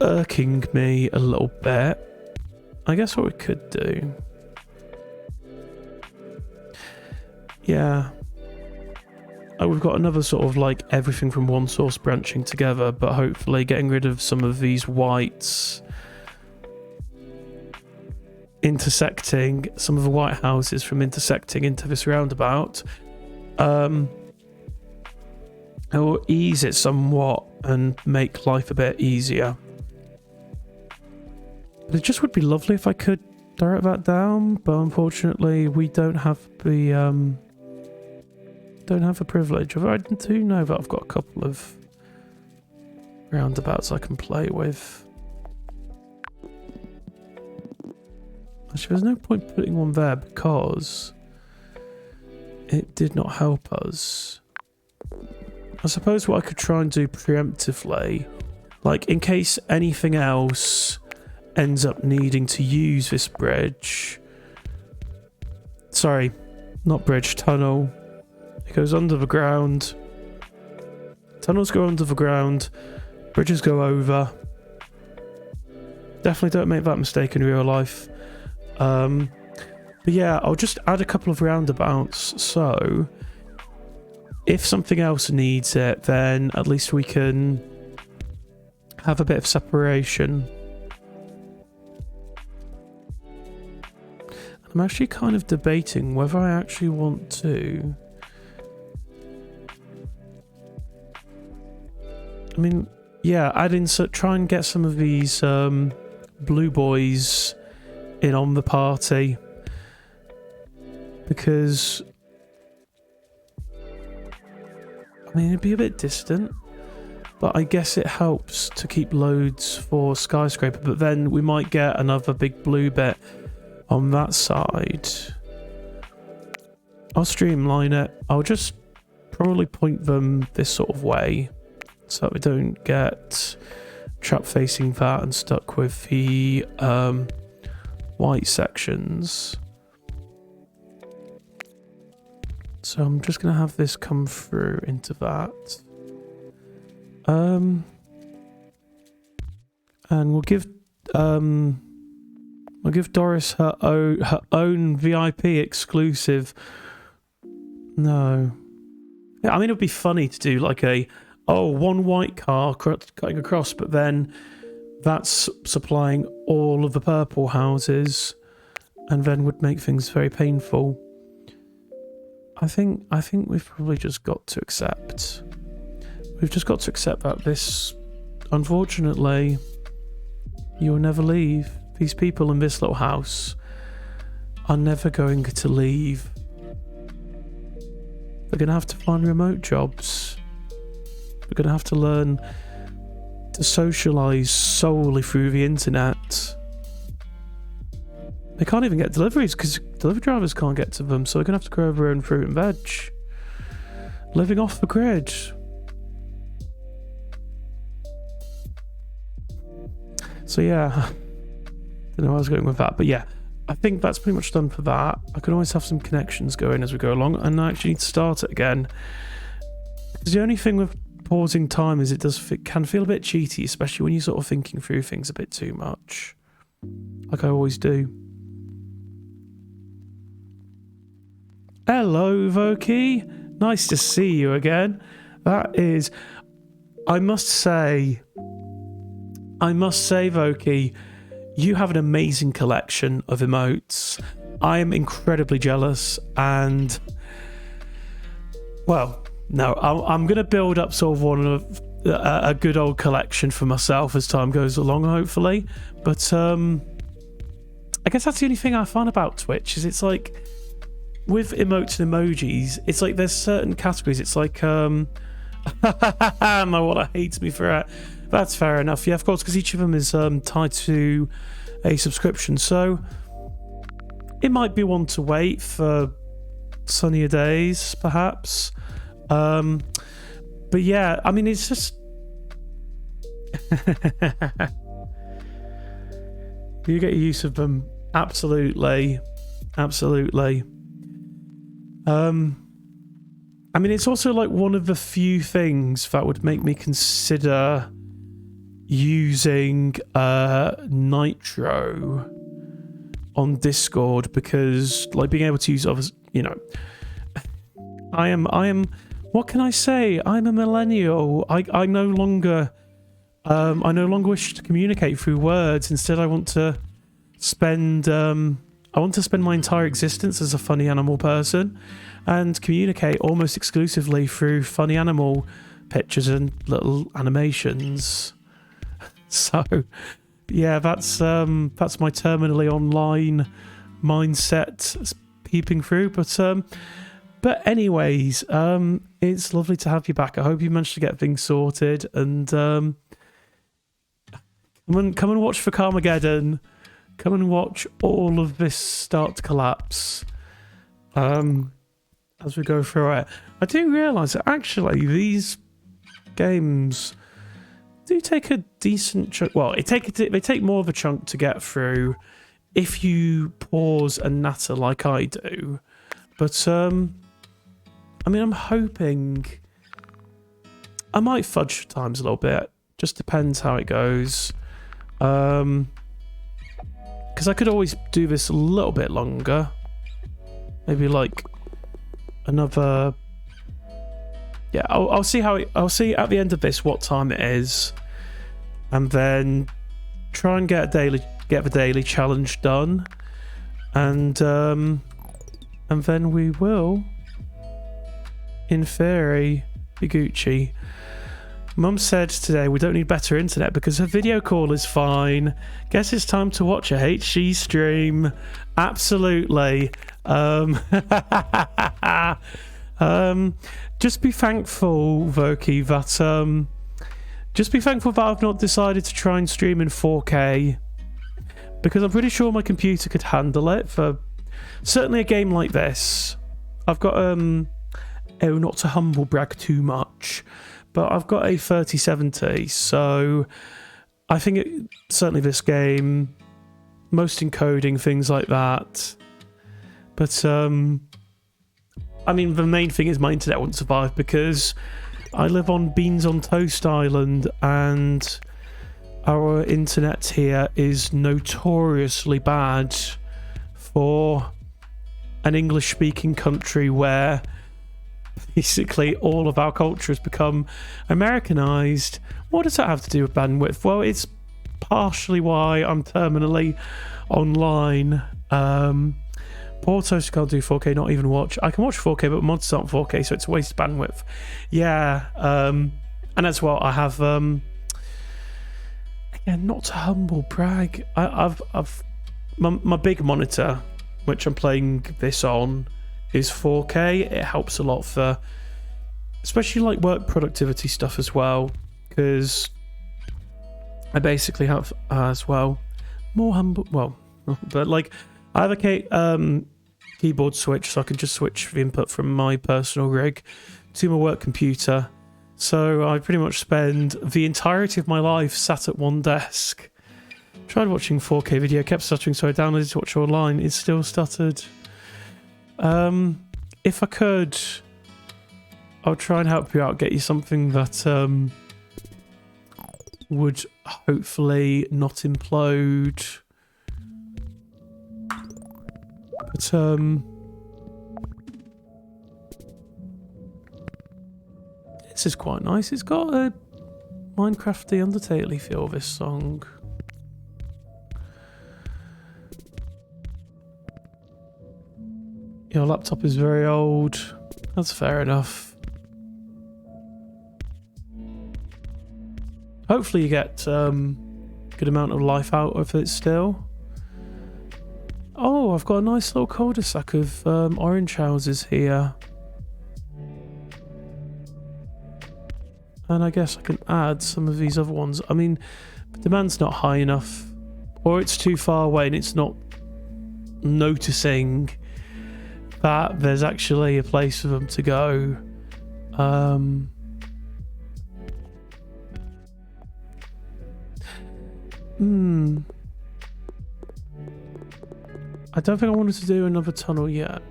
irking me a little bit. I guess what we could do, we've got another sort of like everything from one source branching together, but hopefully getting rid of some of these whites intersecting, some of the white houses from intersecting into this roundabout. It will ease it somewhat and make life a bit easier. But it just would be lovely if I could direct that down, but unfortunately we don't have the privilege. I do know that I've got a couple of roundabouts I can play with. Actually, there's no point putting one there because it did not help us. I suppose what I could try and do preemptively, like in case anything else ends up needing to use this bridge. Sorry, not bridge, tunnel. It goes under the ground. Tunnels go under the ground. Bridges go over. Definitely don't make that mistake in real life. But yeah, I'll just add a couple of roundabouts, so if something else needs it, then at least we can have a bit of separation. I'm actually kind of debating whether I actually want to. I mean, yeah, try and get some of these blue boys in on the party, because I mean, it'd be a bit distant, but I guess it helps to keep loads for skyscraper, but then we might get another big blue bit on that side. I'll streamline it. I'll just probably point them this sort of way so that we don't get trap facing that and stuck with the white sections. So I'm just going to have this come through into that. And we'll give Doris her own VIP exclusive. No. Yeah, I mean, it would be funny to do like one white car cutting across, but then that's supplying all of the purple houses, and then would make things very painful. I think we've probably just got to accept. We've just got to accept that this, unfortunately, you will never leave. These people in this little house are never going to leave. They're going to have to find remote jobs. They're going to have to learn to socialise solely through the internet. They can't even get deliveries because delivery drivers can't get to them, so they're going to have to grow their own fruit and veg. Living off the grid. So yeah, don't know where I was going with that, but yeah, I think that's pretty much done for that. I can always have some connections going as we go along, and I actually need to start it again. Because the only thing with pausing time is it can feel a bit cheaty, especially when you're sort of thinking through things a bit too much, like I always do. Hello, Voki. Nice to see you again. That is, I must say, Voki, you have an amazing collection of emotes. I am incredibly jealous, and well, no, I'm going to build up sort of one of a good old collection for myself as time goes along, hopefully. But I guess that's the only thing I find about Twitch is it's like with emotes and emojis, it's like there's certain categories. It's like my water hates me for it. That's fair enough. Yeah, of course, because each of them is tied to a subscription. So it might be one to wait for sunnier days, perhaps. But yeah, I mean, it's just... you get use of them. Absolutely. Absolutely. I mean, it's also like one of the few things that would make me consider using Nitro on Discord, because like being able to use others, you know, I am what can I say, I'm a millennial. I no longer wish to communicate through words. Instead, I want to spend my entire existence as a funny animal person and communicate almost exclusively through funny animal pictures and little animations. So, yeah, that's my terminally online mindset peeping through. But anyways, it's lovely to have you back. I hope you managed to get things sorted, and come and watch for Carmageddon. Come and watch all of this start to collapse. As we go through it, I do realise that actually these games do take a decent chunk. Well, they take more of a chunk to get through if you pause and natter like I do. But I mean, I'm hoping I might fudge times a little bit. Just depends how it goes. Because I could always do this a little bit longer. Maybe like another... Yeah, I'll see I'll see at the end of this what time it is, and then try and get the daily challenge done, and then we will, in theory, be Gucci. Mum said today we don't need better internet because her video call is fine. Guess it's time to watch a HG stream. Absolutely. Just be thankful, Voki, that I've not decided to try and stream in 4K, because I'm pretty sure my computer could handle it for certainly a game like this. I've got oh, not to humble brag too much, but I've got a 3070, so I think certainly this game, most encoding, things like that. But I mean, the main thing is my internet won't survive because I live on Beans on Toast Island, and our internet here is notoriously bad for an English-speaking country where basically all of our culture has become Americanized. What does that have to do with bandwidth? Well, it's partially why I'm terminally online. Poor Toaster can't do 4K, not even watch. I can watch 4K, but mods aren't 4K, so it's a waste of bandwidth. Yeah, and as well, I have again, not to humble brag. I've my big monitor, which I'm playing this on, is 4K. It helps a lot for, especially like work productivity stuff as well, because I basically have as well more humble. Well, but like I have a keyboard switch, so I can just switch the input from my personal rig to my work computer. So I pretty much spend the entirety of my life sat at one desk. Tried watching 4K video, kept stuttering, so I downloaded to watch online. It still stuttered. If I could, I'll try and help you out, get you something that would hopefully not implode. But this is quite nice. It's got a Minecrafty Undertale-y feel, this song. Your laptop is very old. That's fair enough. Hopefully you get good amount of life out of it still. Oh, I've got a nice little cul-de-sac of orange houses here. And I guess I can add some of these other ones. I mean, the demand's not high enough. Or it's too far away and it's not noticing that there's actually a place for them to go. I don't think I wanted to do another tunnel yet. I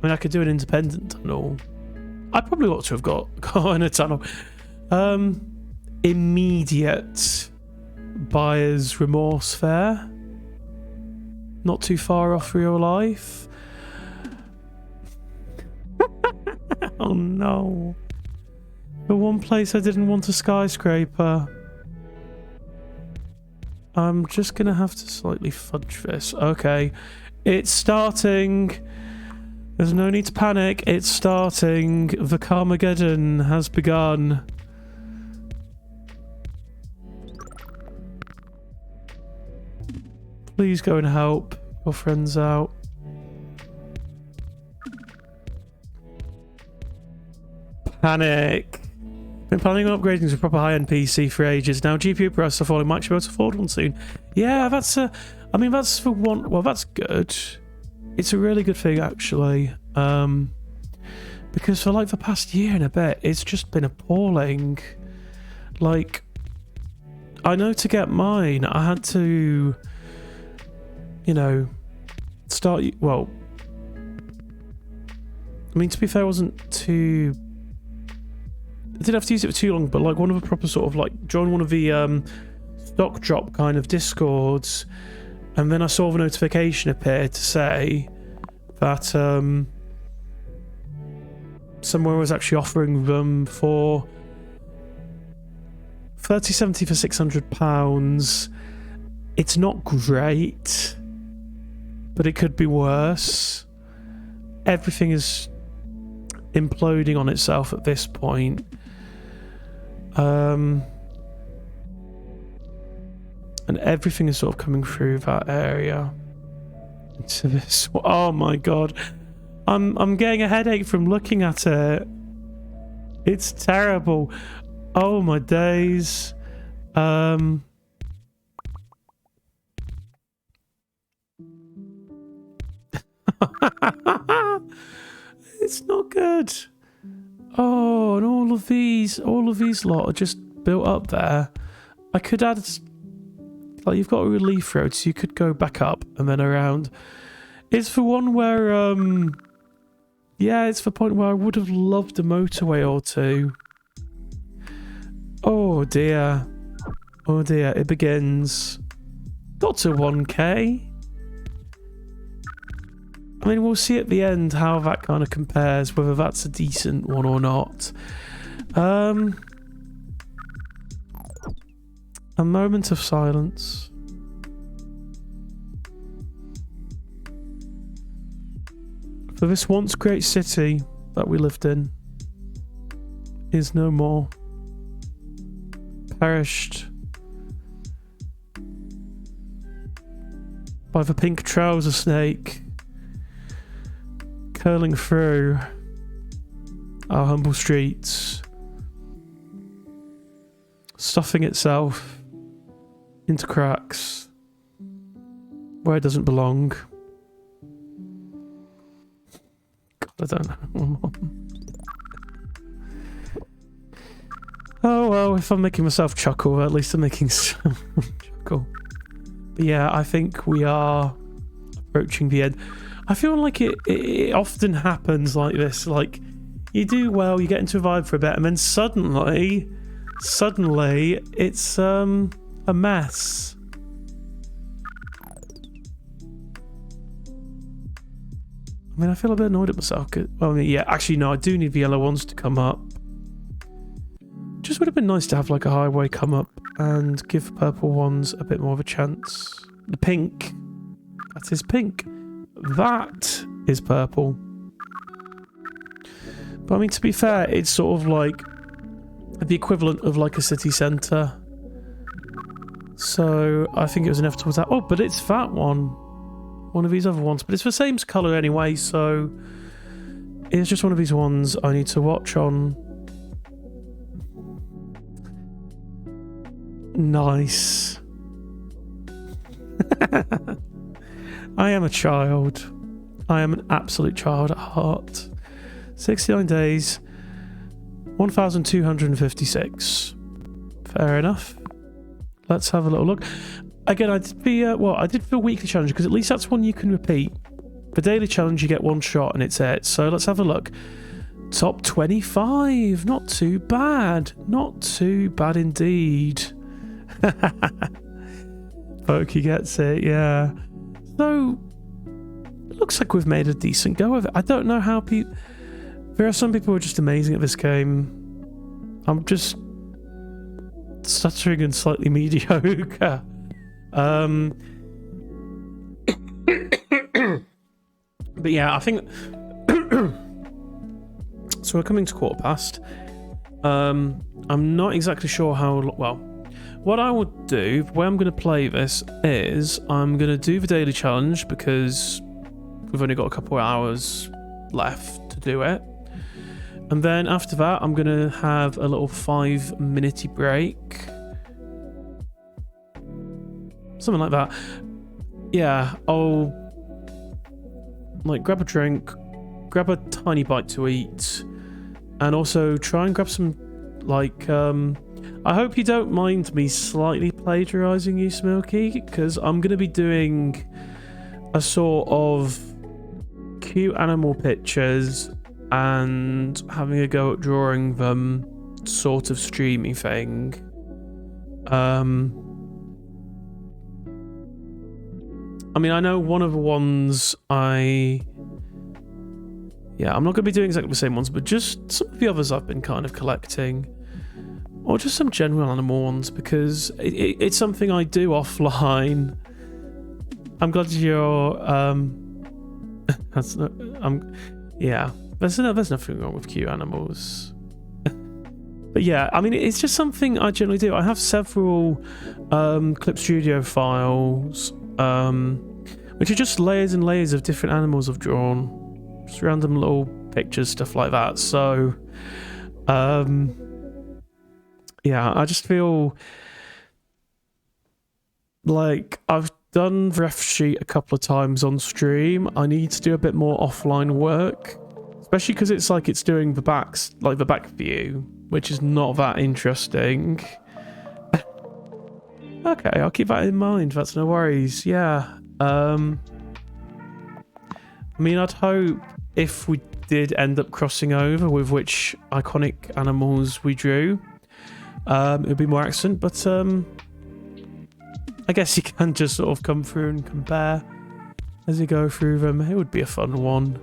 mean, I could do an independent tunnel. I probably ought to have got in a tunnel. Immediate buyer's remorse there. Not too far off real life. Oh no. The one place I didn't want a skyscraper. I'm just gonna have to slightly fudge this. Okay. It's starting. There's no need to panic. It's starting. The Carmageddon has begun. Please go and help your friends out. Panic. Been planning on upgrading to a proper high-end PC for ages. Now GPU prices are falling. Might be able to afford one soon. Yeah, that's I mean, that's for one. Well, that's good. It's a really good thing, actually. Because for like the past year and a bit, it's just been appalling. Like, I know to get mine, I had to, you know, start. Well, I mean, to be fair, I wasn't too. I didn't have to use it for too long, but like one of the proper sort of like join one of the stock drop kind of discords, and then I saw the notification appear to say that somewhere was actually offering them for 3070 for £600. It's not great, but it could be worse. Everything is imploding on itself at this point. And everything is sort of coming through that area into this. Oh my god, I'm getting a headache from looking at it. It's terrible. Oh my days. it's not good. Oh, and all of these lot are just built up there. I could add, like, you've got a relief road, so you could go back up and then around. It's for one where, yeah, it's the point where I would have loved a motorway or two. Oh dear. Oh dear, it begins. Got to 1k. I mean, we'll see at the end how that kind of compares, whether that's a decent one or not. A moment of silence. For this once great city that we lived in is no more. Perished by the pink trouser snake curling through our humble streets, stuffing itself into cracks where it doesn't belong. God, I don't know. Oh well, if I'm making myself chuckle, at least I'm making someone chuckle. But yeah, I think we are approaching the end. I feel like it often happens like this. Like, you do well, you get into a vibe for a bit, and then suddenly, it's a mess. I mean, I feel a bit annoyed at myself. Well, I mean, yeah, actually, no, I do need the yellow ones to come up. Just would have been nice to have like a highway come up and give the purple ones a bit more of a chance. The pink, that is pink. That is purple. But I mean, to be fair, it's sort of like the equivalent of like a city centre. So I think it was inevitable that. Oh, but it's that one. One of these other ones. But it's the same colour anyway, so it's just one of these ones I need to watch on. Nice. I am a child. I am an absolute child at heart. 69 days. 1,256. Fair enough. Let's have a little look. Again, I did the weekly challenge because at least that's one you can repeat. The daily challenge, you get one shot and it's it. So let's have a look. Top 25. Not too bad. Not too bad indeed. Pokey gets it, yeah. So, it looks like we've made a decent go of it. I don't know how people... There are some people who are just amazing at this game. I'm just stuttering and slightly mediocre. But yeah, I think... So we're coming to past. I'm not exactly sure how... Well... What I would do, the way I'm going to play this is I'm going to do the daily challenge because we've only got a couple of hours left to do it. And then after that, I'm going to have a little 5-minute break. Something like that. Yeah, I'll like grab a drink, grab a tiny bite to eat, and also try and grab some like I hope you don't mind me slightly plagiarizing you, Smilky, because I'm going to be doing a sort of cute animal pictures and having a go at drawing them sort of streamy thing. I mean, I know one of the ones I'm not going to be doing exactly the same ones, but just some of the others I've been kind of collecting. Or just some general animal ones, because it's something I do offline. I'm glad you're... yeah, there's nothing wrong with cute animals. But yeah, I mean, it's just something I generally do. I have several Clip Studio files, which are just layers and layers of different animals I've drawn. Just random little pictures, stuff like that. So... yeah, I just feel like I've done the ref sheet a couple of times on stream. I need to do a bit more offline work, Especially because it's like it's doing the backs, like the back view, which is not that interesting. Okay, I'll keep that in mind. That's no worries. Yeah. I mean, I'd hope if we did end up crossing over with which iconic animals we drew, it would be more accent. But I guess you can just sort of come through and compare as you go through them. It would be a fun one.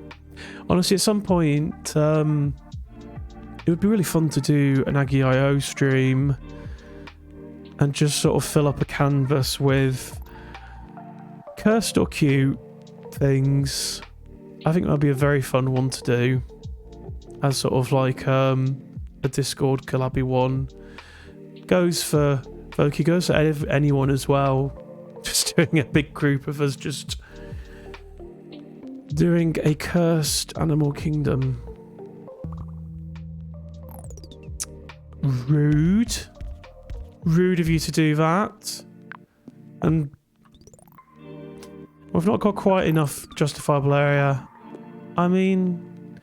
Honestly, at some point, it would be really fun to do an Aggie.io stream and just sort of fill up a canvas with cursed or cute things. I think that'd be a very fun one to do as sort of like a Discord collabby one. Goes for Voki, goes for anyone as well. Just doing a big group of us just doing a cursed animal kingdom. Rude. Rude of you to do that. And we've not got quite enough justifiable area. I mean,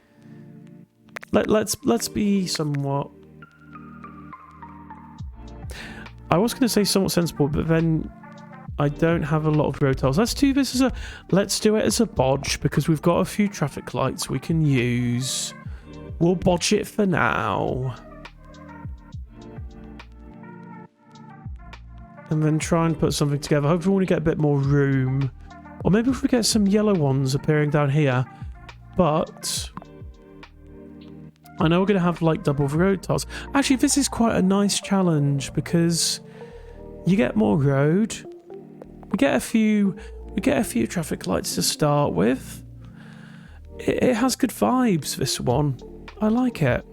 let's be somewhat. I was going to say somewhat sensible, but then I don't have a lot of road tiles. Let's do this as let's do it as a bodge because we've got a few traffic lights we can use. We'll bodge it for now. And then try and put something together. Hopefully we want to get a bit more room. Or maybe if we get some yellow ones appearing down here. But I know we're going to have like double road tiles. Actually, this is quite a nice challenge because you get more road. We get a few traffic lights to start with. It has good vibes, this one. I like it.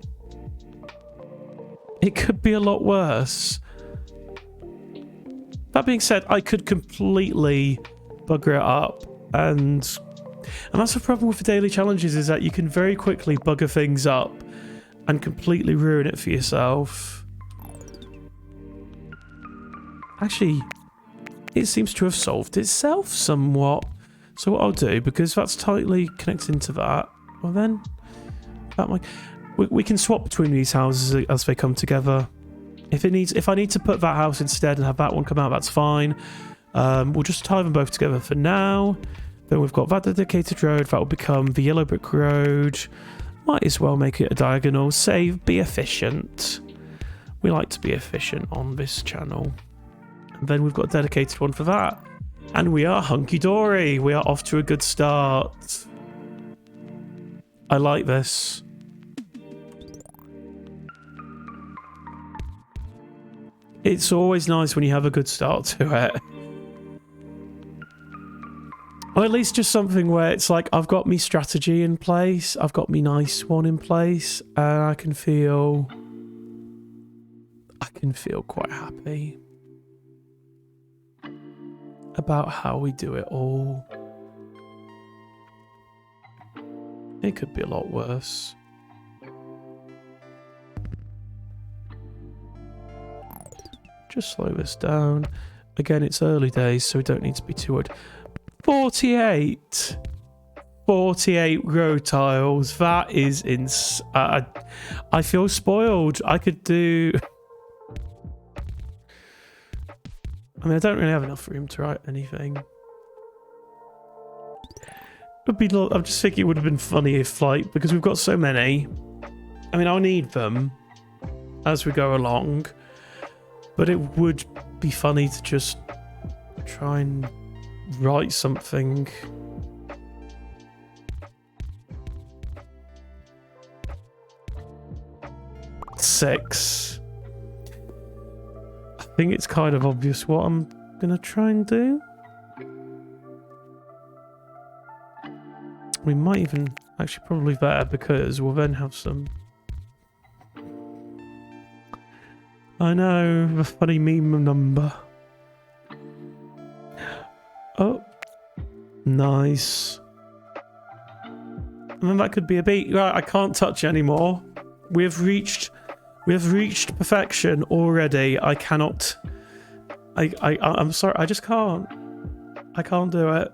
It could be a lot worse. That being said, I could completely bugger it up, and that's the problem with the daily challenges, is that you can very quickly bugger things up and completely ruin it for yourself. Actually, it seems to have solved itself somewhat. So what I'll do, because that's tightly connected into that, well then, we can swap between these houses as they come together. If I need to put that house instead and have that one come out, that's fine. We'll just tie them both together for now. Then we've got that dedicated road. That will become the yellow brick road. Might as well make it a diagonal. Save, be efficient. We like to be efficient on this channel. And then we've got a dedicated one for that. And we are hunky-dory. We are off to a good start. I like this. It's always nice when you have a good start to it. Or at least just something where it's like, I've got me strategy in place, I've got me nice one in place, and I can feel quite happy about how we do it all. It could be a lot worse. Just slow this down. Again, it's early days, so we don't need to be too worried. 48 road tiles. That is I feel spoiled. I could do. I mean, I don't really have enough room to write anything. I'm just thinking it would have been funny if, like, because we've got so many. I mean, I'll need them as we go along. But it would be funny to just try and write something. Six. I think it's kind of obvious what I'm going to try and do. We might even... Actually, probably better, because we'll then have some... I know, the funny meme number. Oh. Nice. And then that could be a beat. Right, I can't touch it anymore. We have reached perfection already. I cannot... I'm sorry, I just can't. I can't do it.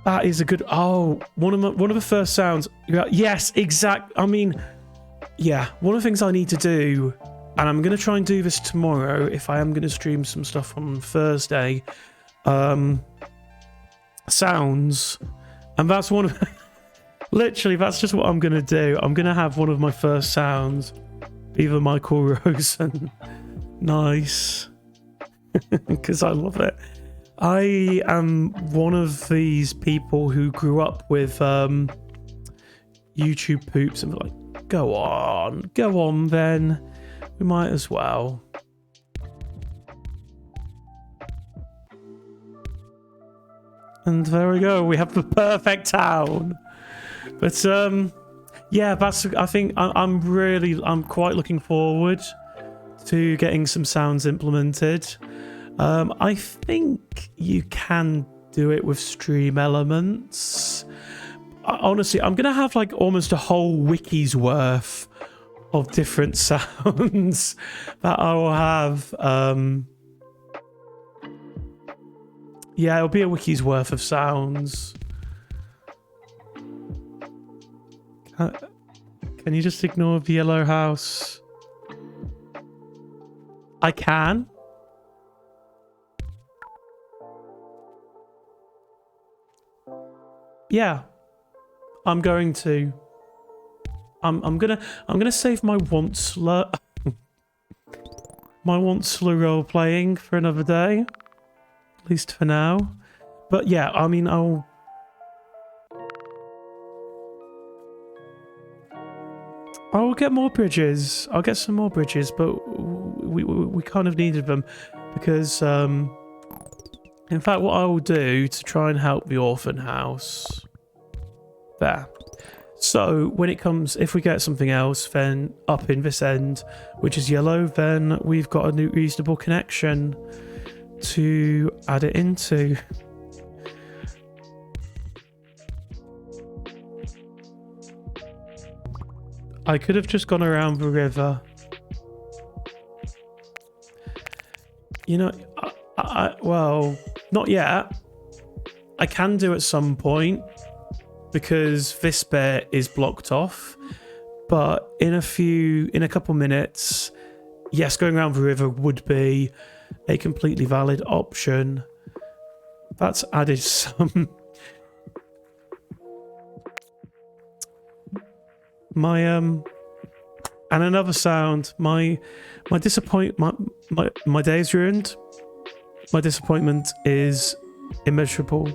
That is a good. Oh, one of the first sounds. Yes, exact. I mean, yeah. One of the things I need to do, and I'm gonna try and do this tomorrow if I am gonna stream some stuff on Thursday. Sounds, and that's one of. Literally, that's just what I'm gonna do. I'm gonna have one of my first sounds, either Michael Rosen. Nice, because I love it. I am one of these people who grew up with YouTube poops and were like, go on then. We might as well. And there we go, we have the perfect town. But yeah, that's, I think I'm quite looking forward to getting some sounds implemented. I think you can do it with stream elements. Honestly, I'm gonna have like almost a whole wiki's worth of different sounds that I will have. Yeah, it'll be a wiki's worth of sounds. Can you just ignore the yellow house? I can. Yeah, I'm going to. I'm gonna save my Wontsler role playing for another day, at least for now. But yeah, I mean, I'll get more bridges. I'll get some more bridges, but we kind of needed them because in fact, what I will do to try and help the orphan house there. So when it comes, if we get something else, then up in this end, which is yellow, then we've got a new reasonable connection to add it into. I could have just gone around the river. You know, well, not yet. I can do at some point because this bit is blocked off. But in a couple minutes, yes, going around the river would be a completely valid option. That's added some. And another sound. My day is ruined. My disappointment is immeasurable.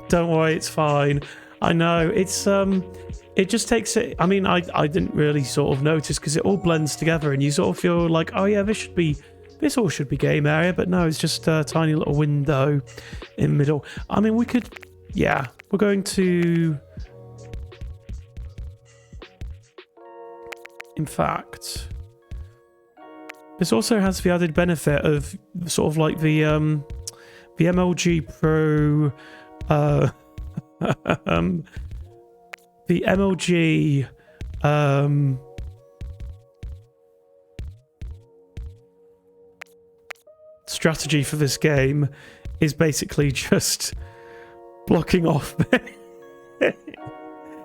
Don't worry, it's fine. I know it's it just takes it. I mean, I didn't really sort of notice because it all blends together, and you sort of feel like, oh yeah, this all should be game area, but no, it's just a tiny little window in the middle. I mean, we could, yeah, we're going to. In fact, this also has the added benefit of sort of like the MLG Pro, the MLG strategy for this game is basically just blocking off.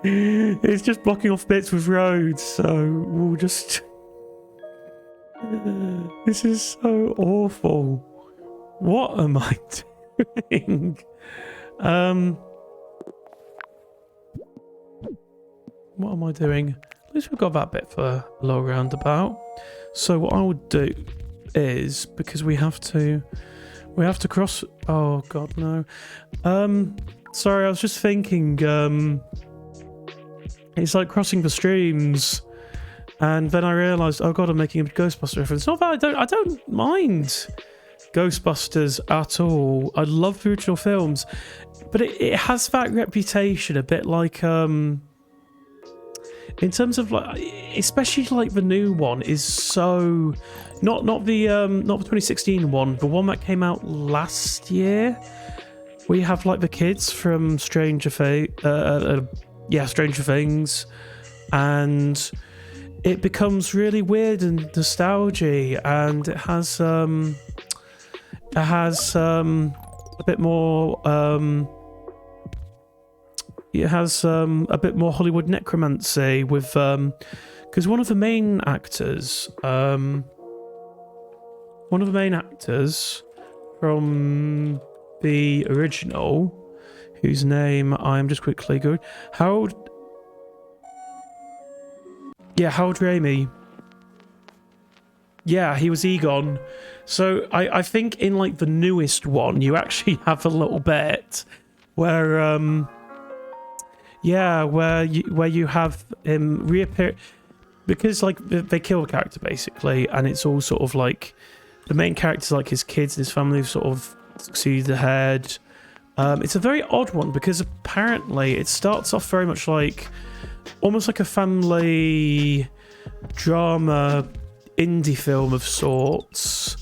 It's just blocking off bits with roads, so we'll just. This is so awful. What am I doing? What am I doing? At least we've got that bit for a low roundabout. So what I would do is, because we have to cross. Oh God, no. Sorry, I was just thinking. It's like crossing the streams, and then I realised, oh God, I'm making a Ghostbuster reference. Not that I don't mind Ghostbusters at all. I love the original films, but it has that reputation, a bit like in terms of like, especially like the new one is so not the 2016 one, the one that came out last year. We have like the kids from Stranger Things, and it becomes really weird and nostalgic, and it has a bit more. It has a bit more Hollywood necromancy with because one of the main actors from the original, whose name I'm just quickly going, Harold Ramey. Yeah, he was Egon. So I think in like the newest one, you actually have a little bit where where you have him reappear, because like they kill the character basically, and it's all sort of like the main characters, like his kids and his family, sort of succeed ahead. It's a very odd one because apparently it starts off very much like almost like a family drama indie film of sorts,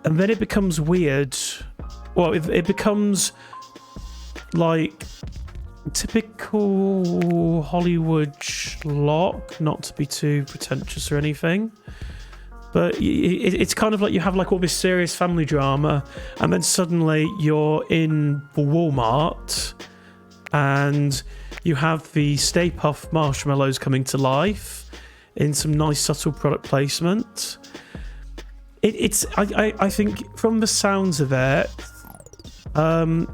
and then it becomes weird. Well, it becomes like typical Hollywood schlock, not to be too pretentious or anything, but it's kind of like you have like all this serious family drama, and then suddenly you're in the Walmart and you have the Stay Puft marshmallows coming to life in some nice subtle product placement. I think from the sounds of it,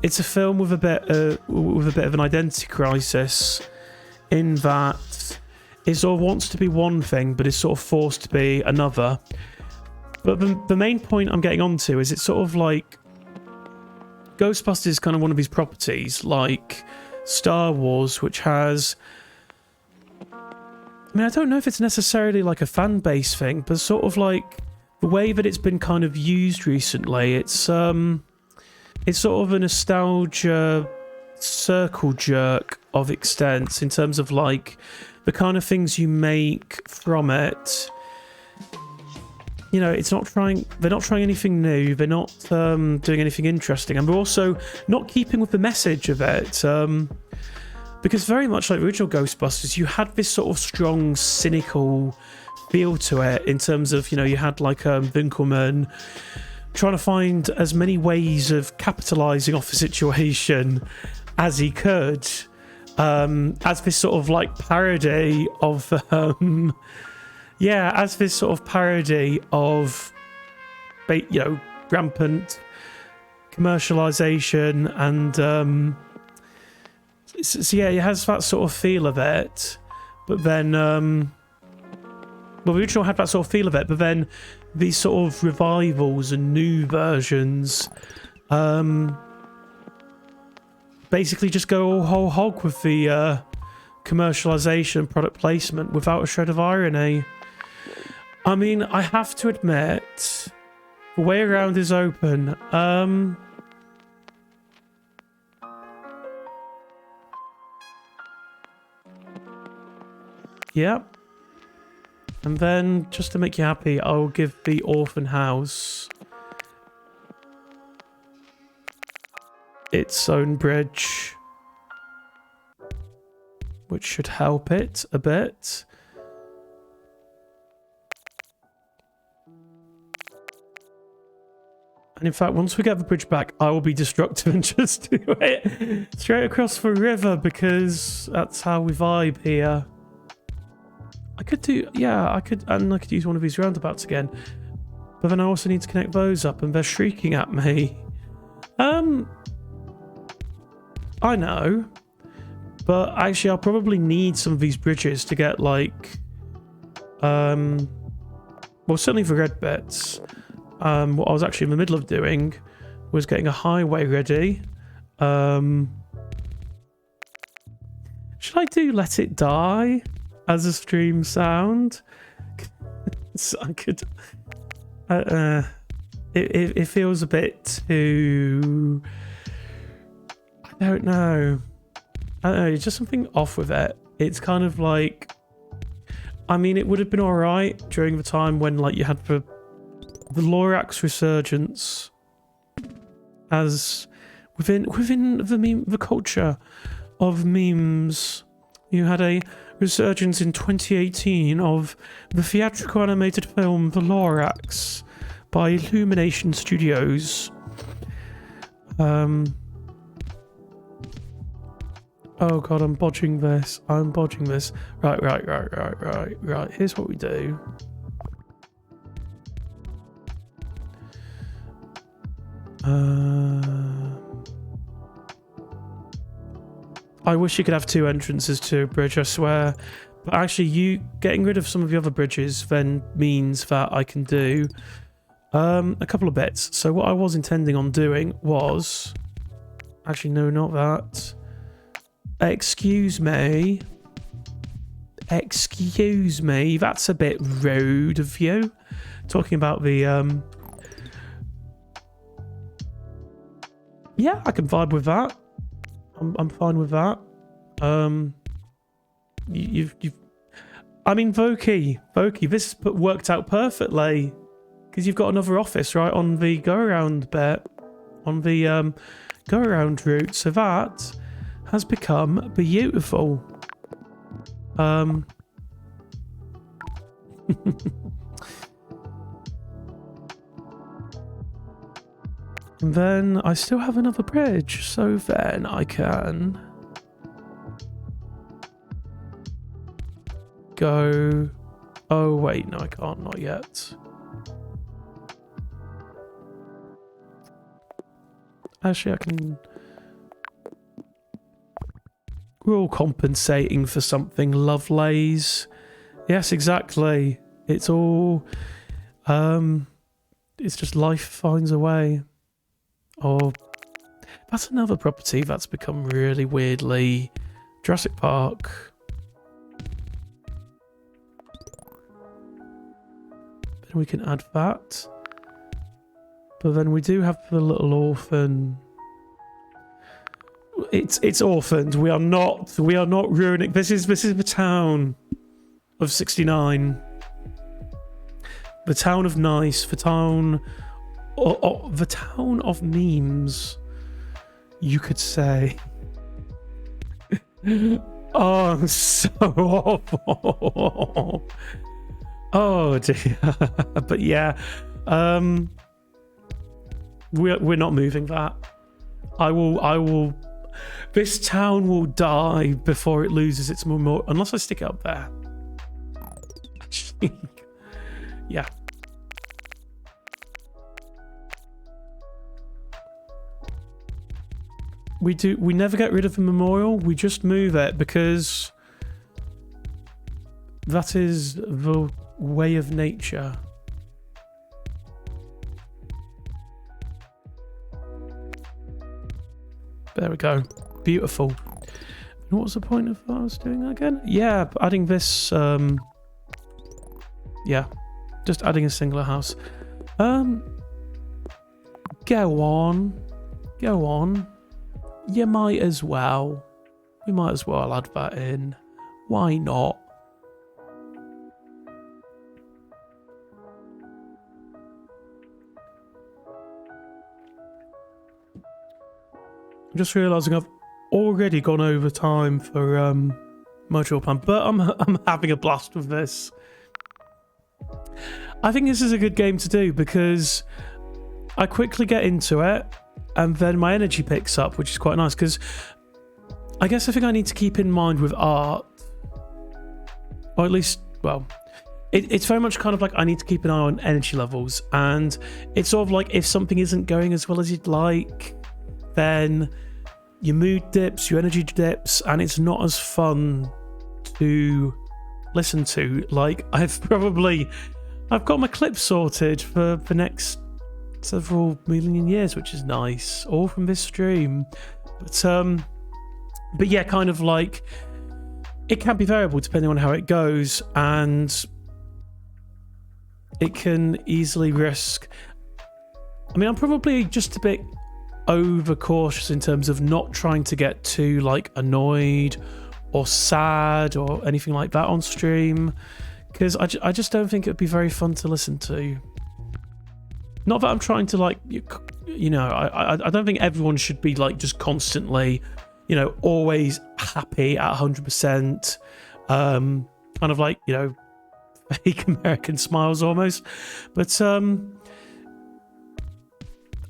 it's a film with a bit of an identity crisis, in that it sort of wants to be one thing but is sort of forced to be another. But the main point I'm getting onto is it's sort of like Ghostbusters is kind of one of these properties like Star Wars, which has, I mean, I don't know if it's necessarily like a fan base thing, but sort of like the way that it's been kind of used recently, it's sort of a nostalgia circle jerk of extent in terms of like the kind of things you make from it. You know, they're not trying anything new, they're not doing anything interesting, and they're also not keeping with the message of it. Because very much like the original Ghostbusters, you had this sort of strong, cynical feel to it in terms of, you know, you had like Winkelmann trying to find as many ways of capitalizing off the situation as he could, as this sort of like parody of as this sort of parody of, you know, rampant commercialization, and so yeah, it has that sort of feel of it. But then the original had that sort of feel of it, but then these sort of revivals and new versions basically just go all whole hog with the commercialization and product placement without a shred of irony. I mean, I have to admit, the way around is open. Yep. And then, just to make you happy, I'll give the orphan house its own bridge, which should help it a bit. And in fact, once we get the bridge back, I will be destructive and just do it straight across the river, because that's how we vibe here. I could do, yeah, I could use one of these roundabouts again. But then I also need to connect those up, and they're shrieking at me. I know. But actually, I'll probably need some of these bridges to get, like, well, certainly the red bits. What I was actually in the middle of doing was getting a highway ready. Should I do Let It Die as a stream sound? So I could... it feels a bit too... I don't know. It's just something off with it. It's kind of like... I mean, it would have been alright during the time when, like, you had the Lorax resurgence as within the culture of memes. You had a resurgence in 2018 of the theatrical animated film The Lorax by Illumination Studios. Oh god, I'm bodging this. I'm bodging this. Right. Here's what we do. I wish you could have 2 entrances to a bridge, I swear. But actually, you getting rid of some of the other bridges then means that I can do a couple of bits. So what I was intending on doing was... Actually, no, not that. Excuse me. Excuse me. That's a bit rude of you. Talking about the... Yeah, I can vibe with that. I'm fine with that. You've I mean, Voki, this worked out perfectly because you've got another office right on the go around bit, on the go around route. So that has become beautiful. And then I still have another bridge, so then I can go... Oh wait, no I can't, not yet. Actually I can... We're all compensating for something, Lovelays. Yes, exactly. It's all... it's just life finds a way. Oh, that's another property that's become really weirdly Jurassic Park. Then we can add that. But then we do have the little orphan. It's orphaned. We are not ruining. This is the town of 69. The town of nice. The town. The town of memes, you could say. Oh, so awful. Oh dear. But yeah, we're not moving that. I will. This town will die before it loses its memorial, unless I stick it up there. Actually, yeah. We never get rid of the memorial, we just move it because that is the way of nature. There we go. Beautiful. And what was the point of what I was doing again? Yeah, adding this yeah. Just adding a singular house. Go on. Go on. You might as well. We might as well add that in. Why not? I'm just realising I've already gone over time for Motorway Plan, but I'm having a blast with this. I think this is a good game to do because I quickly get into it. And then my energy picks up, which is quite nice, because I guess the thing I need to keep in mind with art, or at least, well, it's very much kind of like I need to keep an eye on energy levels, and it's sort of like if something isn't going as well as you'd like, then your mood dips, your energy dips, and it's not as fun to listen to. Like, I've got my clips sorted for the next several million years, which is nice, all from this stream. But yeah, kind of like it can be variable depending on how it goes, and it can easily risk. I mean, I'm probably just a bit overcautious in terms of not trying to get too like annoyed or sad or anything like that on stream, because I just don't think it would be very fun to listen to. Not that I'm trying to like, you know, I don't think everyone should be like just constantly, you know, always happy at 100%. Kind of like, you know, fake American smiles almost. But I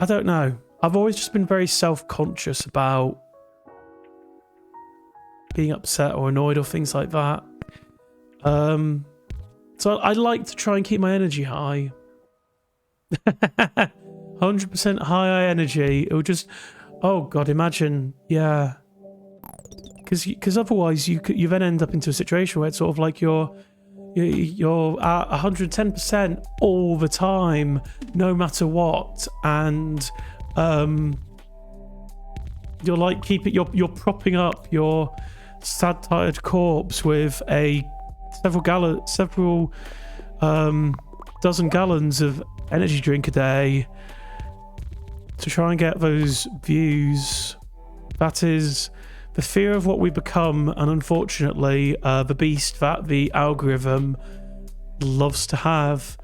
don't know. I've always just been very self-conscious about being upset or annoyed or things like that. So I like to try and keep my energy high. 100% high energy. It would just, oh god, imagine, yeah. Because otherwise you then end up into a situation where it's sort of like you're at 110% all the time, no matter what, and you're like you're propping up your sad, tired corpse with a several dozen gallons of energy drink a day to try and get those views. That is the fear of what we become, and unfortunately the beast that the algorithm loves to have.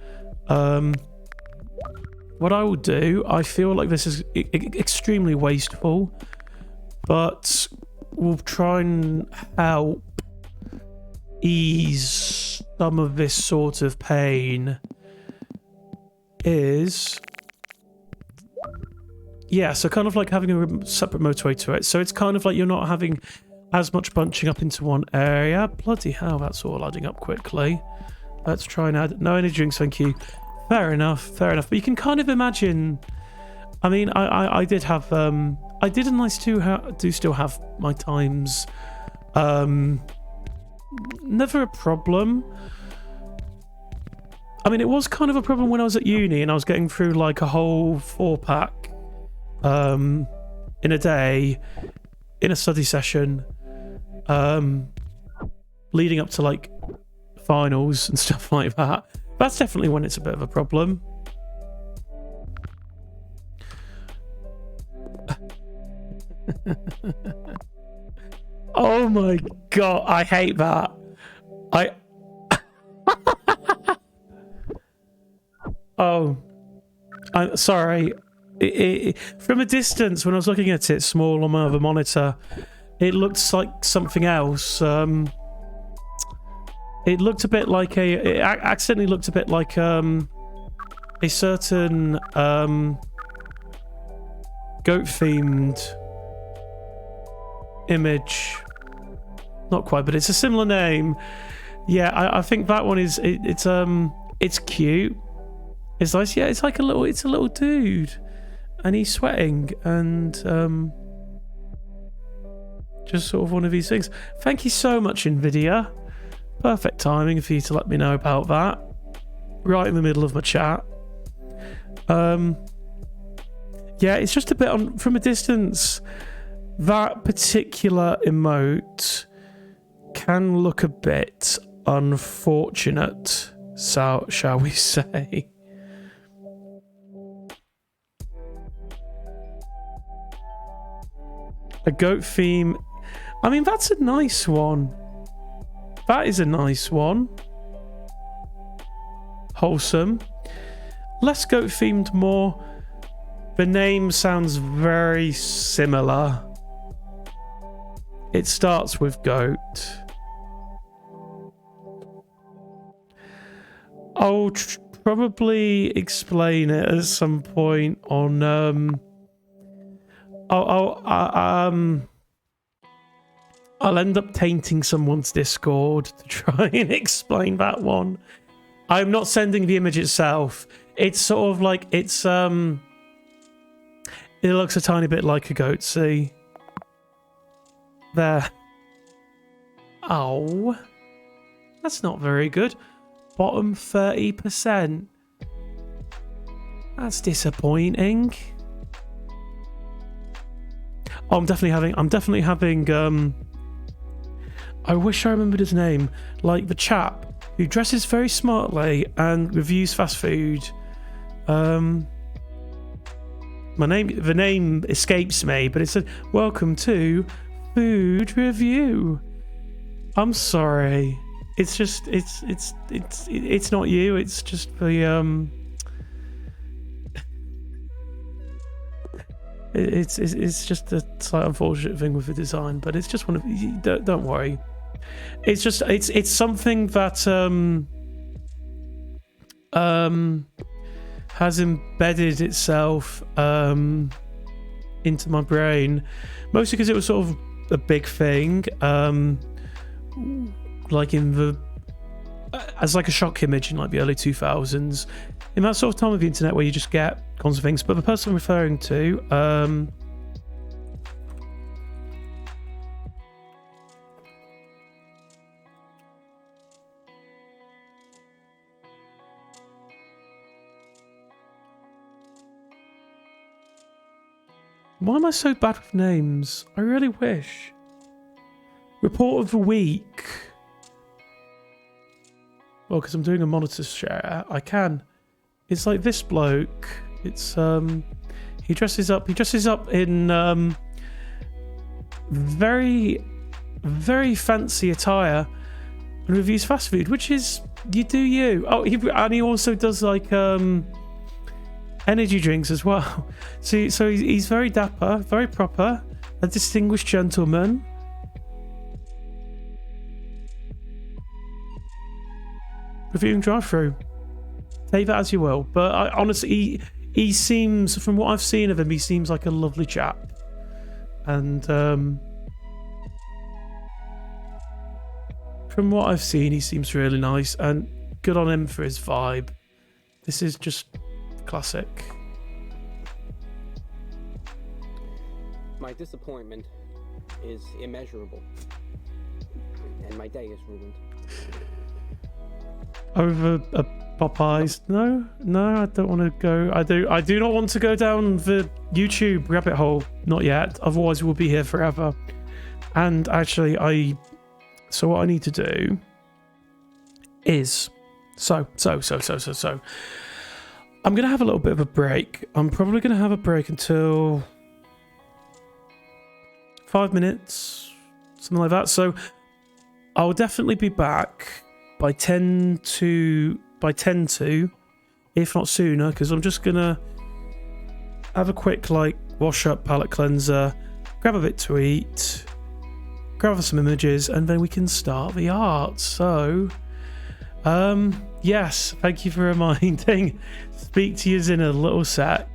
What I will do, I feel like this is extremely wasteful, but we'll try and help ease some of this sort of pain. Is, yeah, so kind of like having a separate motorway to it. So it's kind of like you're not having as much bunching up into one area. Bloody hell, that's all adding up quickly. Let's try and add... No energy drinks, thank you. Fair enough, fair enough. But you can kind of imagine... I mean, I did have... I did and I do still have my times. Never a problem. I mean, it was kind of a problem when I was at uni and I was getting through like a whole 4-pack in a day in a study session, leading up to like finals and stuff like that. That's definitely when it's a bit of a problem. Oh my god, I hate that. Oh, I'm sorry. From a distance, when I was looking at it small on my other monitor, it looked like something else. It looked a bit like it accidentally looked a bit like a certain goat-themed image. Not quite, but it's a similar name. Yeah, I think that one is it's cute. It's nice. Yeah, it's like a little dude, and he's sweating, and just sort of one of these things. Thank you so much, Nvidia. Perfect timing for you to let me know about that. Right in the middle of my chat. Yeah, it's just a bit on from a distance. That particular emote can look a bit unfortunate, so shall we say. A goat theme. I mean, that's a nice one. That is a nice one. Wholesome. Less goat themed, more. The name sounds very similar. It starts with goat. I'll probably explain it at some point on I'll end up tainting someone's Discord to try and explain that one. I'm not sending the image itself. It's sort of like it's it looks a tiny bit like a goat. See there. Oh, that's not very good. Bottom 30%. That's disappointing. Oh, I'm definitely having I wish I remembered his name. Like the chap who dresses very smartly and reviews fast food. The name escapes me, but it said, "Welcome to Food Review." I'm sorry. It's just it's not you. It's just the It's just a slight unfortunate thing with the design, but it's just one of. Don't worry. It's just it's something that has embedded itself into my brain, mostly because it was sort of a big thing, like in the as like a shock image in like the early 2000s, in that sort of time of the internet where you just get constant things. But the person I'm referring to, why am I so bad with names? I really wish. Report of the week. Well, because I'm doing a monitor share, I can. It's like this bloke. It's he dresses up in very, very fancy attire and reviews fast food, which is you do you. Oh, he also does like energy drinks as well. So he's very dapper, very proper, a distinguished gentleman. Reviewing drive-through. Take that as you will. But honestly, he seems, from what I've seen of him, he seems like a lovely chap. And from what I've seen, he seems really nice. And good on him for his vibe. This is just classic. My disappointment is immeasurable. And my day is ruined. Over a Popeyes? No, I don't want to go. I do not want to go down the YouTube rabbit hole. Not yet. Otherwise, we'll be here forever. And actually, so what I need to do is so. I'm gonna have a little bit of a break. I'm probably gonna have a break until 5 minutes, something like that. So I'll definitely be back by 10 to, if not sooner, because I'm just gonna have a quick like wash up, palette cleanser, grab a bit to eat, grab some images, and then we can start the art. So yes, thank you for reminding. Speak to you in a little sec.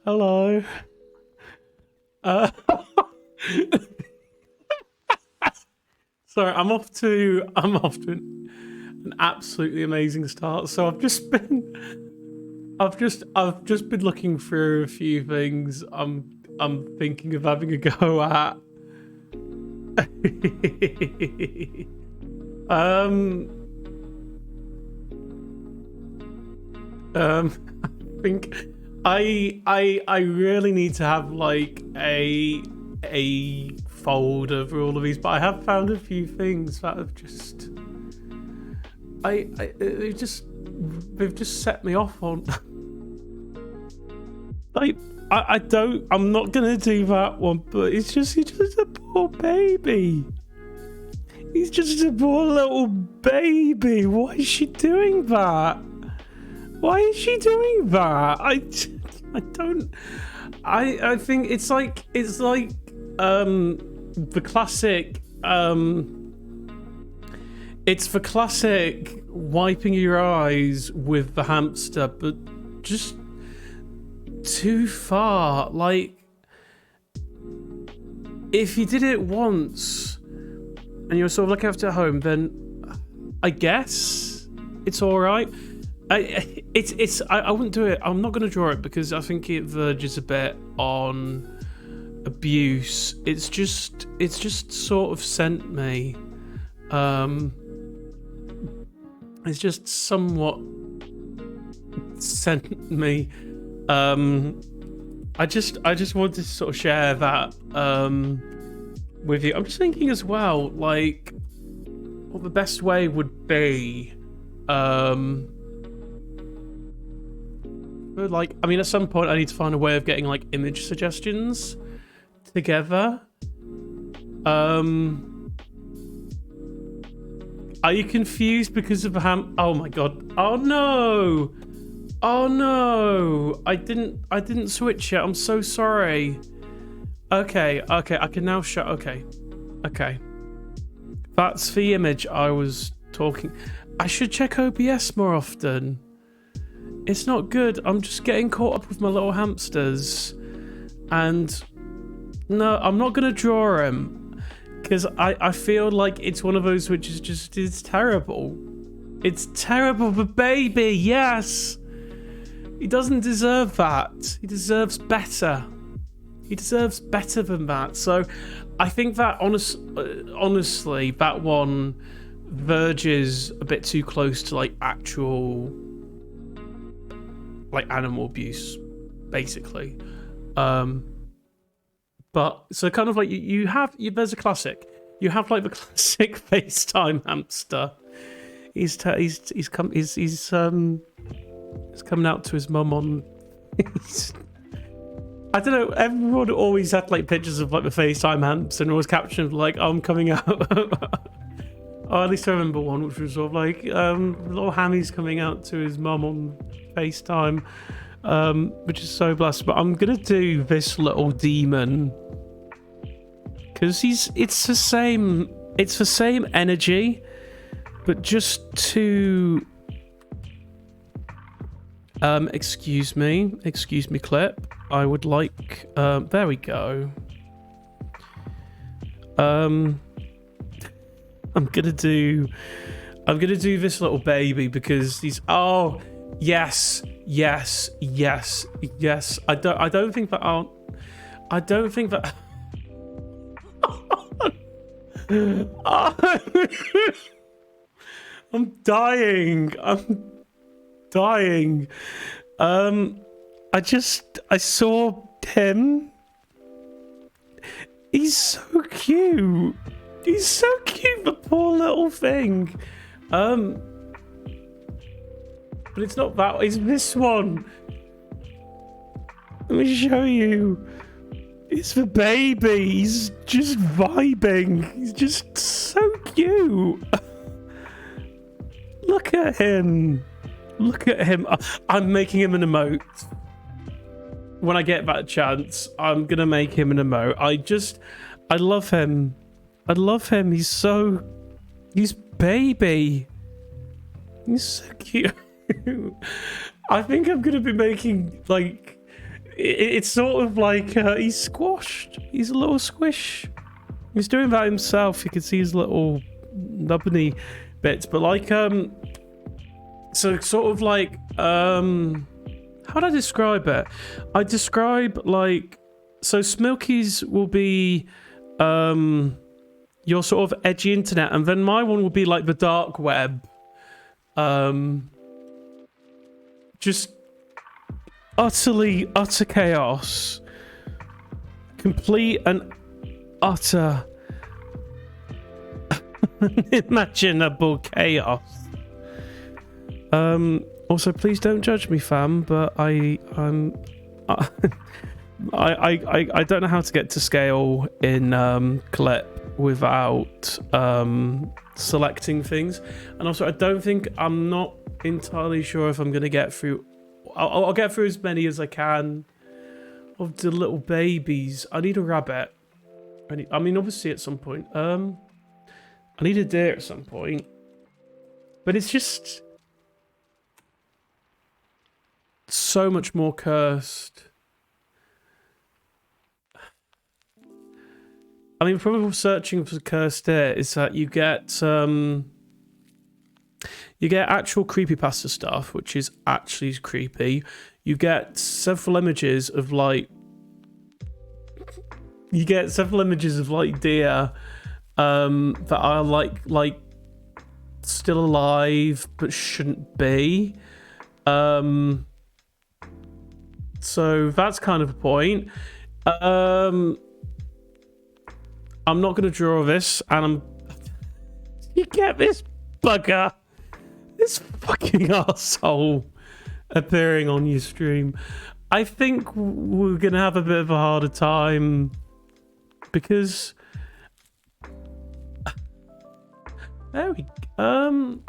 Hello. Uh, sorry, I'm off to an absolutely amazing start. So I've just been looking through a few things I'm thinking of having a go at. I think I really need to have like a folder for all of these, but I have found a few things that have just they've just set me off on. Like I'm not gonna do that one, but he's just a poor baby. He's just a poor little baby. Why is she doing that? Why is she doing that? I think it's like the classic it's the classic wiping your eyes with the hamster, but just too far. Like, if you did it once and you're sort of looking after home, then I guess it's all right. I wouldn't do it. I'm not going to draw it because I think it verges a bit on abuse. It's just sort of sent me. It's just somewhat sent me. I just wanted to sort of share that with you. I'm just thinking as well, like, what the best way would be. Like, I mean, at some point I need to find a way of getting like image suggestions together. Are you confused because of oh my god. Oh no. Oh no. I didn't switch it. I'm so sorry. Okay, I can now show. Okay. That's the image I was talking. I should check OBS more often. It's not good. I'm just getting caught up with my little hamsters. And no, I'm not going to draw him. Because I feel like it's one of those which is just, it's terrible. It's terrible. But baby, yes. He doesn't deserve that. He deserves better. He deserves better than that. So I think that honestly, that one verges a bit too close to like actual like animal abuse, basically. But so kind of like there's a classic. You have like the classic FaceTime hamster. He's coming out to his mum on. I don't know. Everyone always had like pictures of like the FaceTime hamster and always captioned like, "I'm coming out." Oh, at least I remember one, which was sort of like little Hammy's coming out to his mum on FaceTime, which is so blessed. But I'm gonna do this little demon because it's the same energy, but just to excuse me clip. I would like there we go. I'm gonna do this little baby because he's yes. I don't think that I'm dying. I saw him. He's so cute. He's so cute, the poor little thing. But it's not that. It's this one. Let me show you. It's the baby. He's just vibing. He's just so cute. Look at him. Look at him. I'm making him an emote. When I get that chance, I'm gonna make him an emote. I love him. I love him. He's baby. He's so cute. I think I'm gonna be making like It's sort of like he's squashed. He's a little squish. He's doing that himself. You can see his little nubbly bits, but like so sort of like how do I describe it? I describe like, so Smilky's will be your sort of edgy internet, and then my one will be like the dark web. Just utter chaos. Complete and utter unimaginable chaos. Also, please don't judge me, fam, but I don't know how to get to scale in clip without selecting things, and also I'm not entirely sure if I'm gonna get through. I'll get through as many as I can of the little babies. I need a rabbit. I mean, obviously at some point. I need a deer at some point, but it's just so much more cursed. I mean, probably searching for cursed deer is that you get actual creepypasta stuff, which is actually creepy. You get several images of like deer that are like still alive but shouldn't be. So that's kind of a point. I'm not going to draw this, and you get this bugger, this fucking asshole appearing on your stream. I think we're going to have a bit of a harder time because there we go.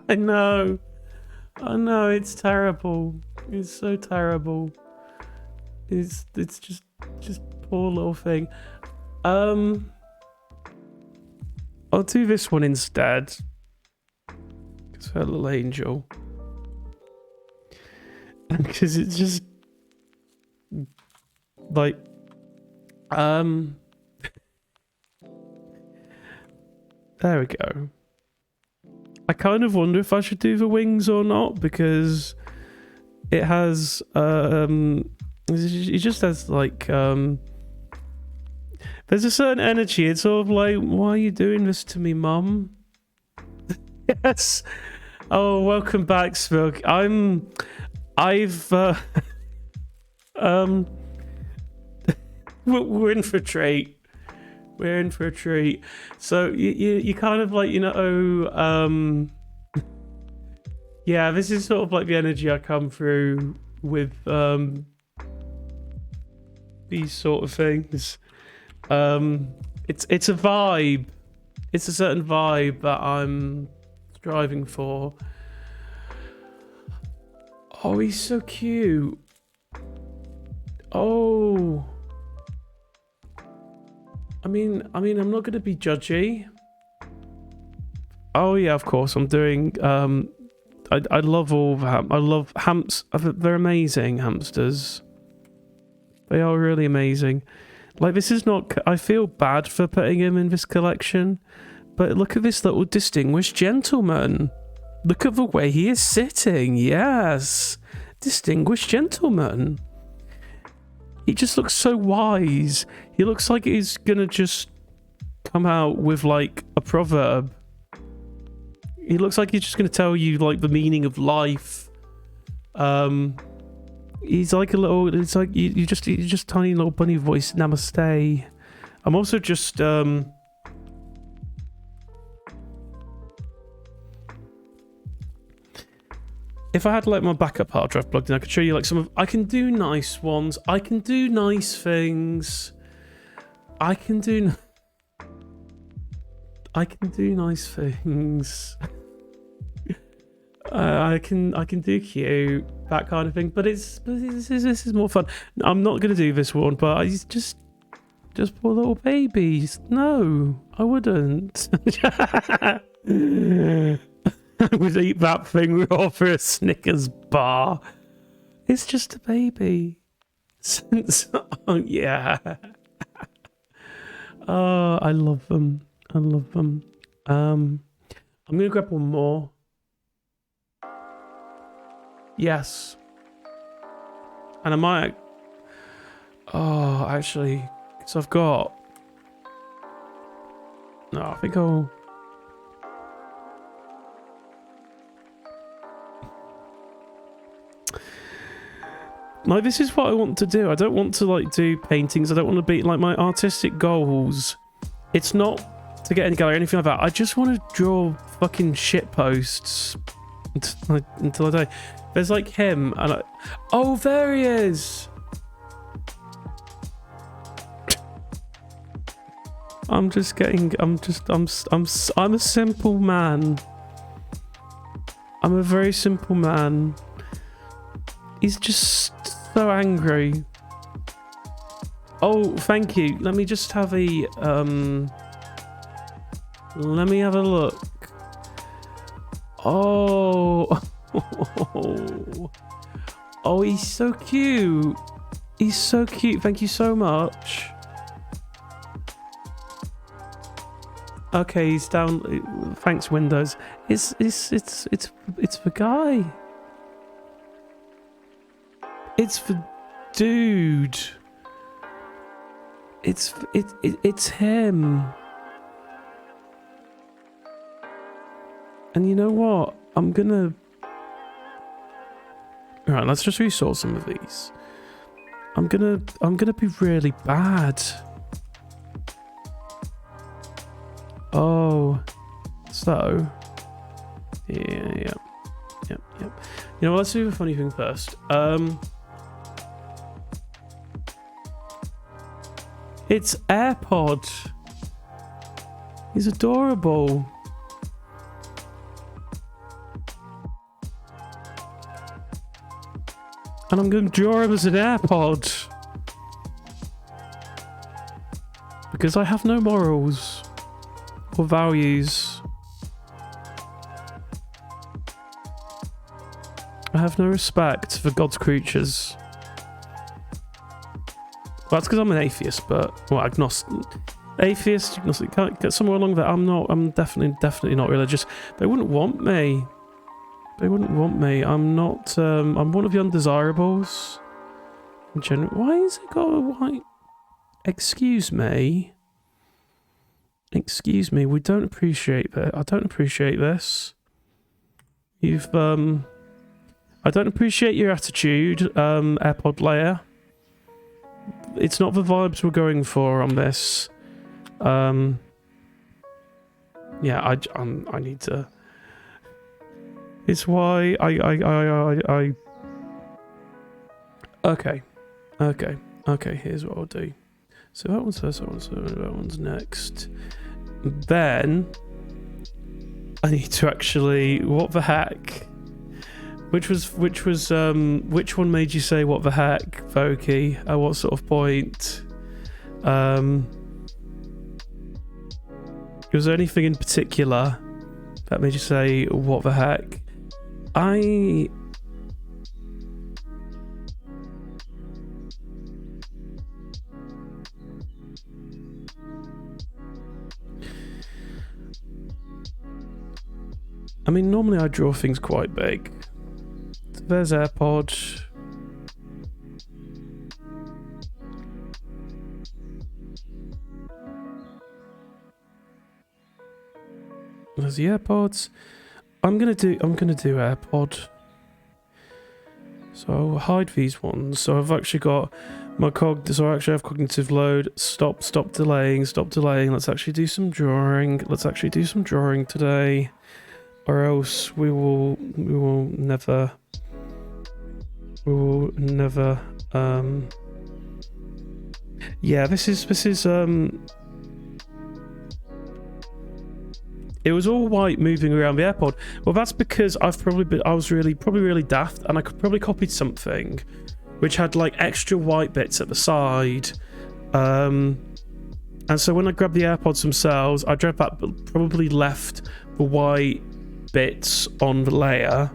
I know, it's terrible. It's so terrible. It's just poor little thing. I'll do this one instead. It's her little angel. And because it's just like there we go. I kind of wonder if I should do the wings or not, because it has it just has like there's a certain energy. It's sort of like, why are you doing this to me, mum? Yes. Oh, welcome back, Smilk. We're in for a treat. We're in for a treat. So you kind of like, yeah, this is sort of like the energy I come through with these sort of things. It's a vibe. It's a certain vibe that I'm striving for. Oh, he's so cute. Oh. I mean, I'm not going to be judgy. Oh yeah, of course. I'm doing. I love all of them. I love they're amazing hamsters. They are really amazing. Like, this is not. I feel bad for putting him in this collection, but look at this little distinguished gentleman. Look at the way he is sitting. Yes, distinguished gentleman. He just looks so wise. He looks like he's gonna just come out with like a proverb. He looks like he's just gonna tell you like the meaning of life. He's like a little. It's like you just tiny little bunny voice. Namaste. I'm also just if I had like my backup hard drive plugged in, I could show you like some of. I can do nice ones. I can do nice things. I can do nice things. I can do cute, that kind of thing. But this is more fun. I'm not gonna do this one, but I just poor little babies. No, I wouldn't. I would eat that thing raw for a Snickers bar. It's just a baby. Oh, yeah. Oh, I love them. I love them. I'm gonna grab one more. Yes. And I might... Oh, actually... So I've got... No, I think I'll... Like, this is what I want to do. I don't want to, like, do paintings. I don't want to be... Like, my artistic goals... It's not to get any gallery or anything like that. I just want to draw fucking shit posts until I die. There's, like, him, and I... Oh, there he is! I'm just getting... I'm a simple man. I'm a very simple man. He's just so angry. Oh, thank you. Let me just have a... Let me have a look. Oh... Oh, he's so cute. He's so cute. Thank you so much. Okay, he's down. Thanks, Windows. It's the guy. It's the dude. It's him. And you know what? I'm gonna... Alright, let's just resort some of these. I'm gonna be really bad. Oh. So. Yeah. Yep. You know what, let's do the funny thing first. It's AirPod. He's adorable. And I'm going to draw him as an AirPod. Because I have no morals. Or values. I have no respect for God's creatures. Well, that's because I'm an atheist, but... Well, agnostic. Atheist, agnostic. Can't get somewhere along that. I'm definitely not religious. They wouldn't want me. They wouldn't want me. I'm not... I'm one of the undesirables. In general. Why has it got a white... Excuse me. Excuse me. We don't appreciate that. I don't appreciate this. You've... I don't appreciate your attitude, AirPod layer. It's not the vibes we're going for on this. Yeah, I need to... It's why I... Okay, here's what I'll do. So that one's first, that one's next. Then... I need to actually... What the heck? Which one made you say what the heck, Voki? At what sort of point? Was there anything in particular that made you say what the heck? I mean, normally I draw things quite big. There's AirPod. There's the AirPods. I'm gonna do AirPod. So I'll hide these ones. So I've actually got my so I actually have cognitive load. Stop delaying. Let's actually do some drawing. Today. Or else we will never yeah, this is it was all white moving around the AirPod. Well, that's because I was probably really daft, and I could probably copied something which had like extra white bits at the side. And so when I grabbed the AirPods themselves, I probably left the white bits on the layer,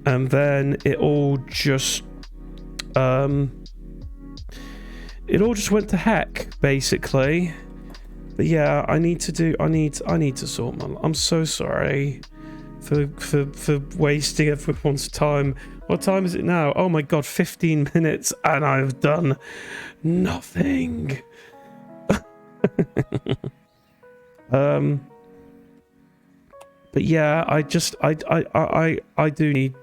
and then it all just went to heck, basically. But yeah, I need to sort my... I'm so sorry for wasting everyone's time. What time is it now? Oh my god, 15 minutes and I've done nothing. But yeah, I do need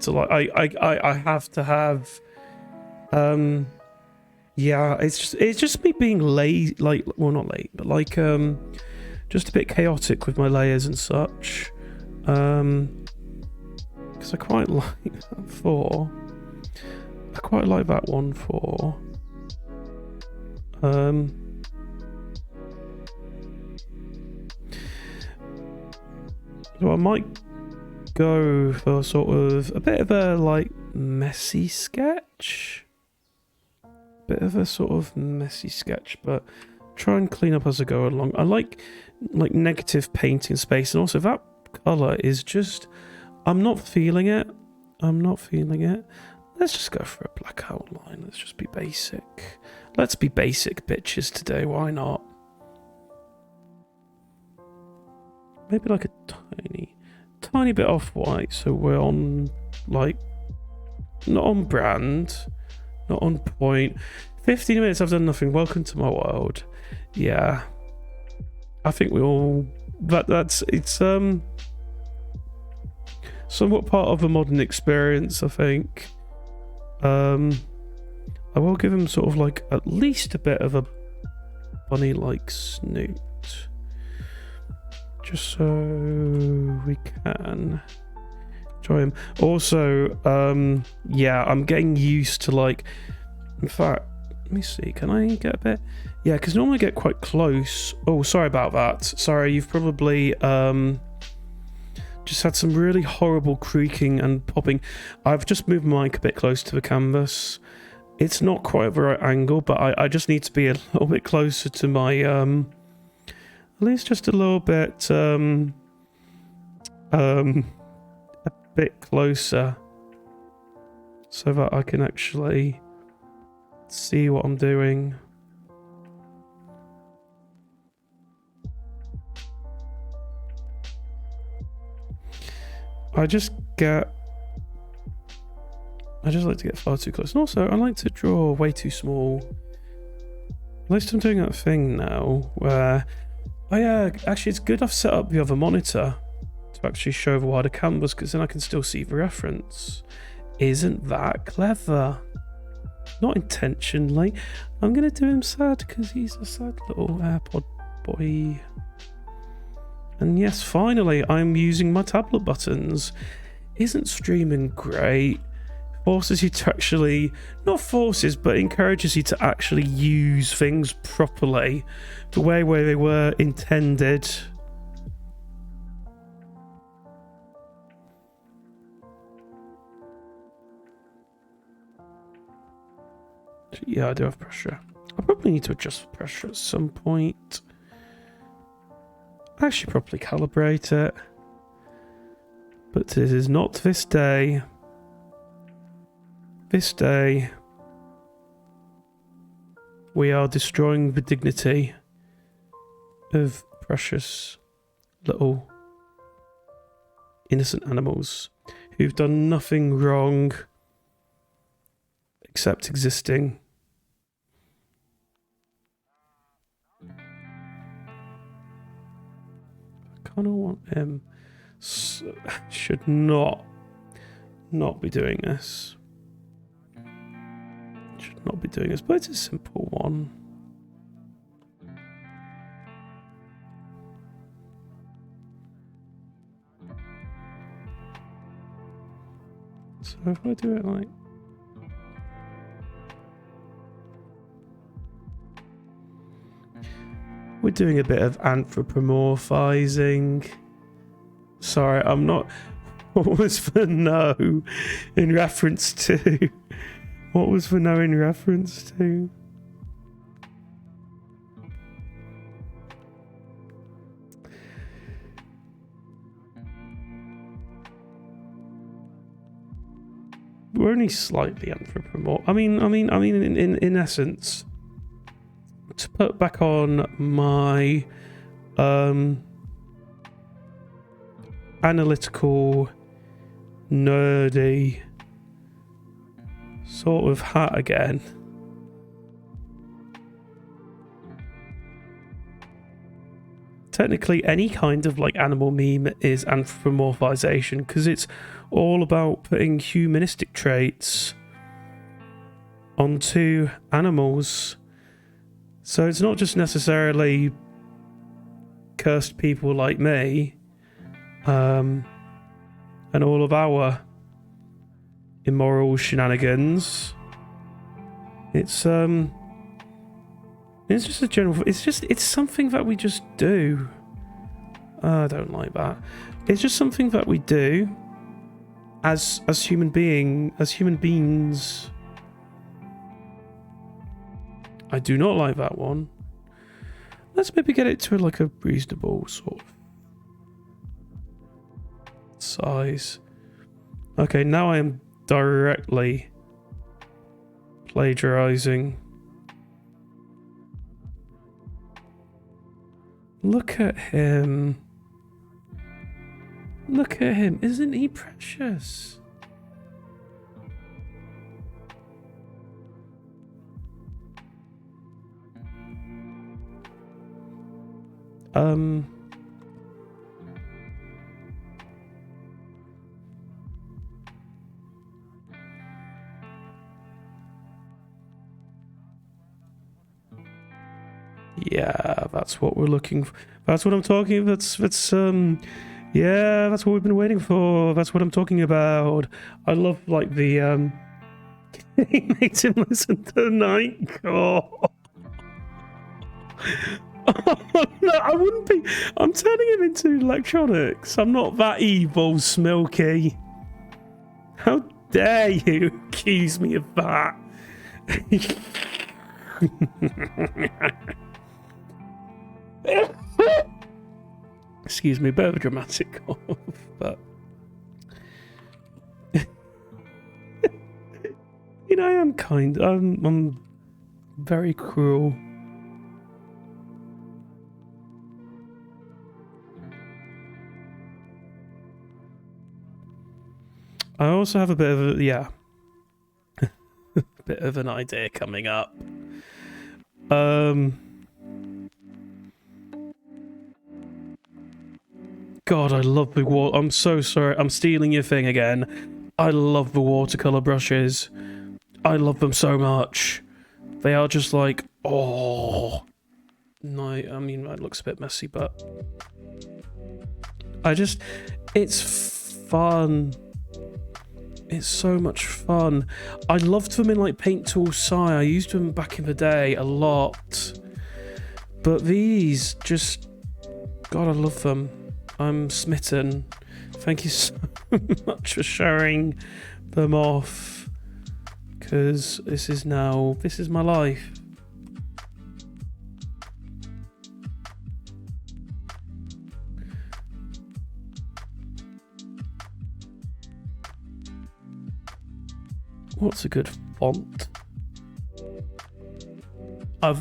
to, like, I have to have, yeah, it's just me being late, like, well, not late, but like, just a bit chaotic with my layers and such, because I quite like that 4. I quite like that 1-4. So I might go for sort of a bit of a, like, messy sketch. Bit of a sort of messy sketch, but try and clean up as I go along. I like negative painting space, and also that colour is just... I'm not feeling it. Let's just go for a black outline. Let's just be basic. Let's be basic bitches today, why not? Maybe like a tiny bit off-white, so we're on, like, not on brand, not on point. 15 minutes, I've done nothing. Welcome to my world. Yeah. I think we all... it's somewhat part of a modern experience, I think. I will give him sort of, like, at least a bit of a bunny-like snoot. Just so we can try him. Also, yeah, I'm getting used to, like, in fact, let me see, can I get a bit? Yeah, because normally I get quite close. Oh, sorry about that. Sorry, you've probably just had some really horrible creaking and popping. I've just moved my mic a bit close to the canvas. It's not quite at the right angle, but I just need to be a little bit closer to my at least just a little bit, a bit closer, so that I can actually see what I'm doing. I just like to get far too close, and also I like to draw way too small. At least I'm doing that thing now where... Oh yeah, actually it's good I've set up the other monitor to actually show the wider canvas, because then I can still see the reference. Isn't that clever? Not intentionally. I'm going to do him sad because he's a sad little AirPod boy. And yes, finally I'm using my tablet buttons. Isn't streaming great? Forces you to actually, not forces, but encourages you to actually use things properly, the way where they were intended. Yeah, I do have pressure. I probably need to adjust the pressure at some point. Actually, properly calibrate it. But it is not this day. This day, we are destroying the dignity of precious little innocent animals who've done nothing wrong except existing. I kind of want him... should not be doing this. Should not be doing this, but it's a simple one. So if I do it like... We're doing a bit of anthropomorphizing. Sorry, I'm not... What was for no in reference to? What was for no in reference to? we're only slightly anthropomorphic. I mean, in essence, to put back on my analytical, nerdy sort of hat again. Technically, any kind of like animal meme is anthropomorphization because it's all about putting humanistic traits onto animals. So it's not just necessarily cursed people like me, and all of our immoral shenanigans. It's just a general. It's something that we just do. I don't like that. It's just something that we do as human beings. I do not like that one. Let's maybe get it to like a reasonable sort of size. Okay, now I am directly plagiarizing. Look at him. Look at him. Isn't he precious? Yeah, that's what we're looking for. That's what I'm talking. Yeah, that's what we've been waiting for. That's what I'm talking about. I love like the he makes him listen to Nightcore. Oh, no, I wouldn't be. I'm turning him into electronics. I'm not that evil, Smilky. How dare you accuse me of that? Excuse me, a bit of a dramatic cough, but you know, I am kind. I'm very cruel. I also have a bit of a a bit of an idea coming up. God, I love the water. I'm so sorry. I'm stealing your thing again. I love the watercolor brushes. I love them so much. They are just like, oh. No, I mean, it looks a bit messy, but it's fun. It's so much fun. I loved them in like Paint Tool Sai. I used them back in the day a lot. But these just, God, I love them. I'm smitten. Thank you so much for showing them off. Because this is my life. What's a good font? I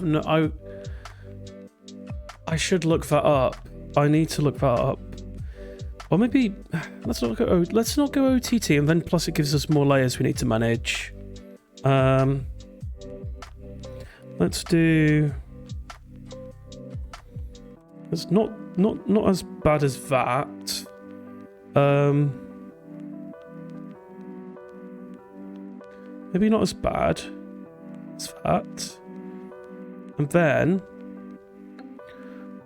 should look that up. I need to look that up. Or maybe let's not go OTT, and then plus it gives us more layers we need to manage. Let's do. It's not as bad as that. Maybe not as bad as that. And then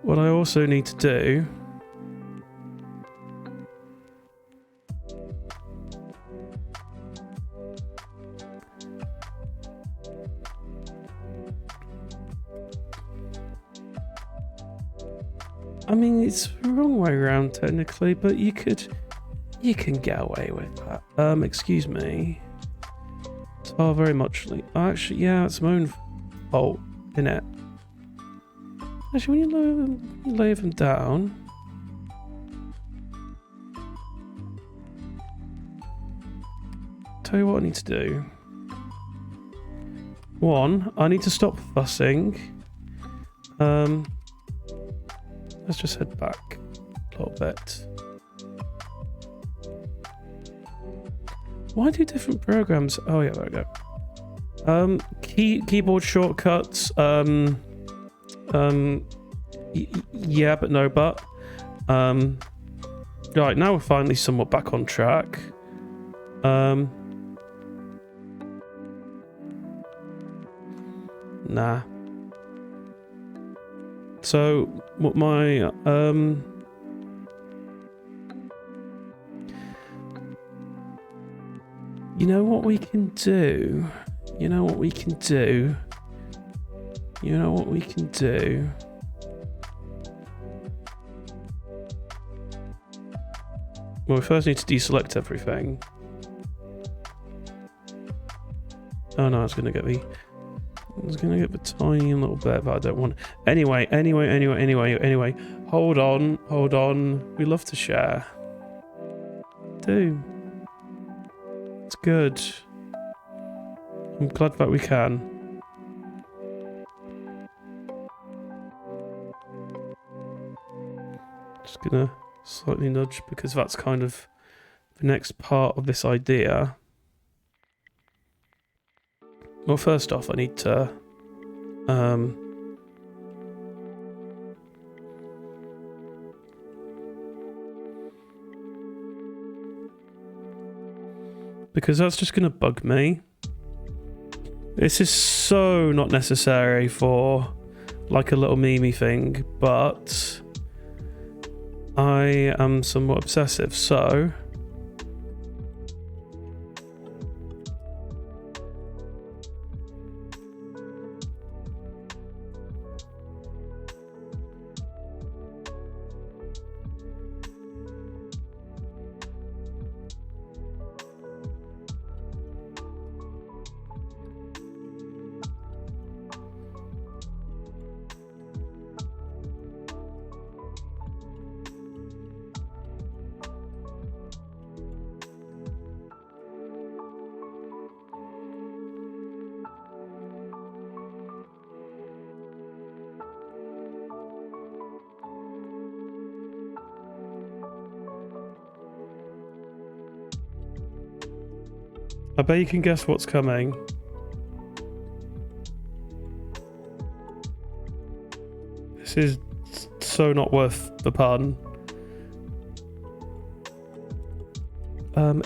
what I also need to do I mean, it's the wrong way around technically, but you can get away with that. Excuse me. Oh, very much like, actually, yeah, it's my own fault, innit? Actually, when you lay them down, tell you what I need to do. One, I need to stop fussing. Let's just head back a little bit. Why do different programs? Oh yeah, there we go. Keyboard shortcuts. Yeah, but no but. Right, now we're finally somewhat back on track. Nah. So, what my, you know what we can do? You know what we can do? You know what we can do? Well, we first need to deselect everything. Oh no, it's gonna get me. It's gonna get the tiny little bit, but I don't want. Anyway. Hold on. We love to share. Do. It's good. I'm glad that we can. Just gonna slightly nudge because that's kind of the next part of this idea. Well, first off, I need to because that's just gonna bug me. This is so not necessary for like a little meme thing, but I am somewhat obsessive, so I bet you can guess what's coming. This is so not worth the pun.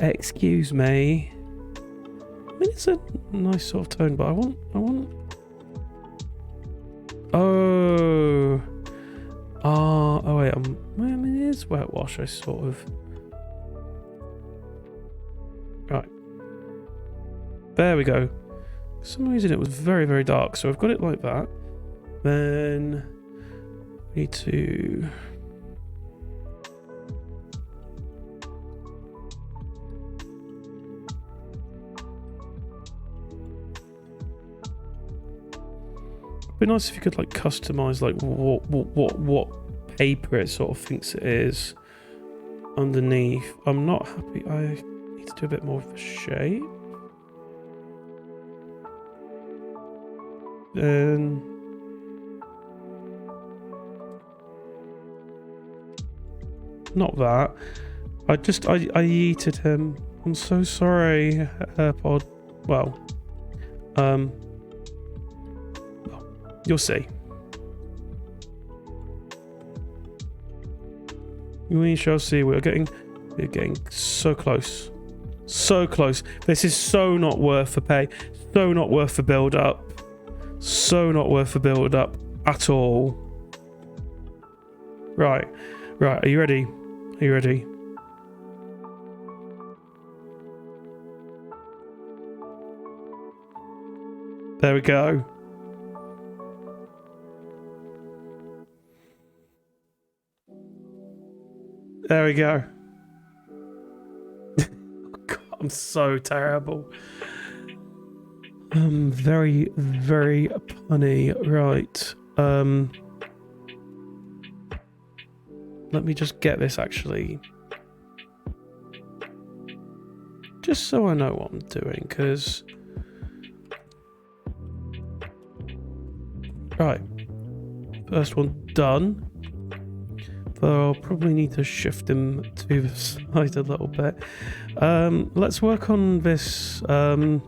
Excuse me. I mean, it's a nice sort of tone, but I want. Oh. Oh wait. I mean, it is wet wash. I sort of. Right. There we go. For some reason it was very, very dark, so I've got it like that. Then we need to it'd be nice if you could like customize like what paper it sort of thinks it is underneath. I'm not happy. I need to do a bit more of the shape. Then not that. I yeeted him. I'm so sorry, AirPod. Well, you'll see. We shall see. We're getting so close. So close. This is so not worth the pay. So not worth the build up. So not worth the build up at all. Right. Are you ready? Are you ready? There we go. There we go. God, I'm so terrible. Very, very punny. Right. Let me just get this actually. just so I know what I'm doing, because... Right. First one done. But I'll probably need to shift him to the side a little bit. Let's work on this. My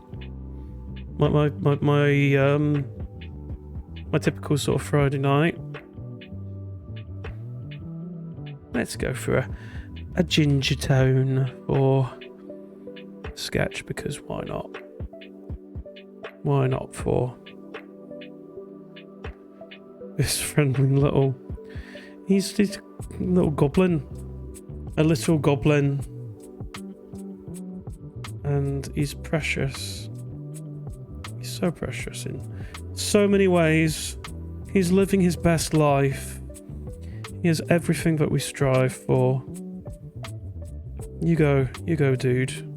typical sort of Friday night. Let's go for a ginger tone or sketch, because why not? Why not for this friendly little... He's a little goblin. A little goblin. And he's precious. He's so precious in so many ways. He's living his best life. He has everything that we strive for. You go, dude.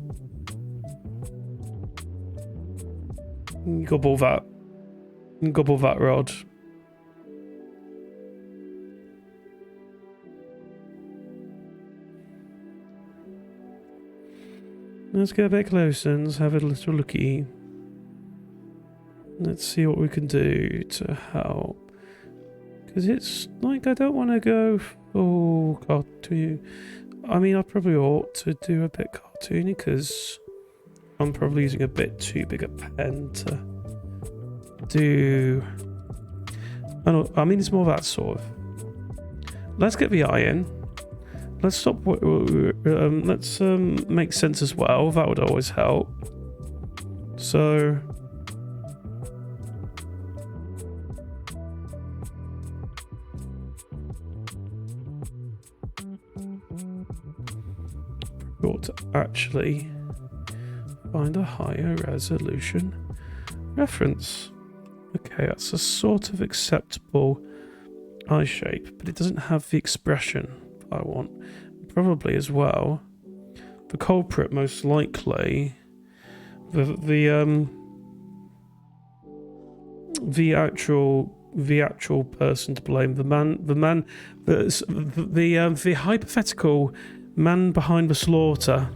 Gobble that. Gobble that rod. Let's get a bit closer and have a little looky. Let's see what we can do to help. Because it's like, I don't want to go full cartoon. I mean, I probably ought to do a bit cartoony, because I'm probably using a bit too big a pen to do... I mean, it's more that sort of... Let's get the eye in. Let's stop. Let's make sense as well. That would always help. So, we ought to actually find a higher resolution reference. Okay, that's a sort of acceptable eye shape, but it doesn't have the expression I want. Probably as well, the culprit most likely, the actual person to blame, the hypothetical man behind the slaughter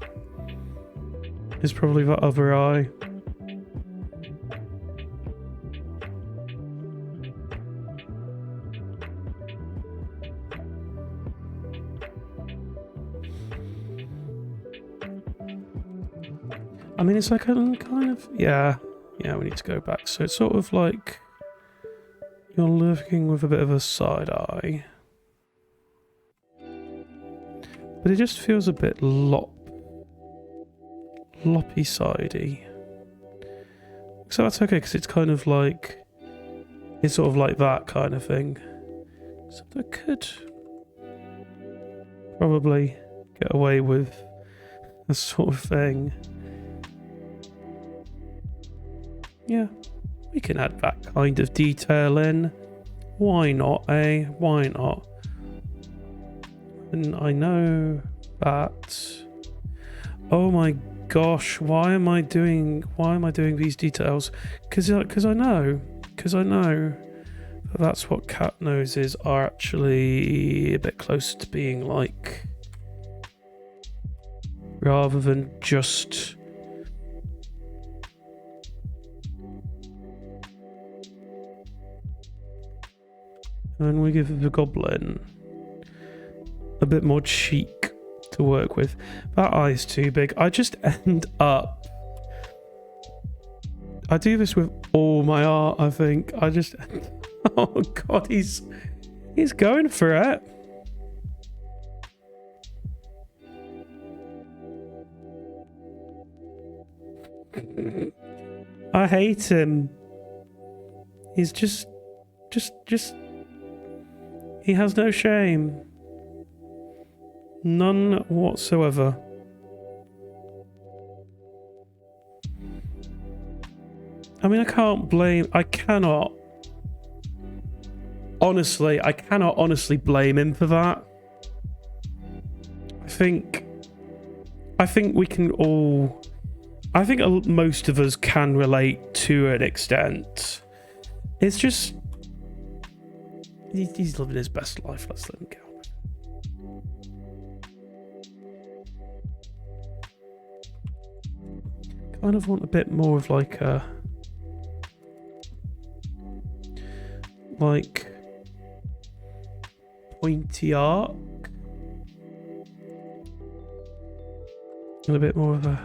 is probably that other eye. I mean, it's like a kind of... Yeah, we need to go back. So it's sort of like you're looking with a bit of a side eye. But it just feels a bit loppy-sidey. So that's okay, because it's kind of like... It's sort of like that kind of thing. So I could probably get away with this sort of thing. Yeah, we can add that kind of detail in. Why not, eh? Why not? And I know that... Oh my gosh, why am I doing these details? Because I know that that's what cat noses are actually a bit closer to being like, rather than just... And we give the goblin a bit more cheek to work with. That eye's too big. I just end up... I do this with all my art, I think. I just... Oh god, he's going for it. I hate him. He's just... He has no shame. None whatsoever. I mean, I cannot honestly blame him for that. I think we can all... I think most of us can relate to an extent. It's just... He's living his best life. Let's let him go. kind of want a bit more of like a pointy arc and a bit more of a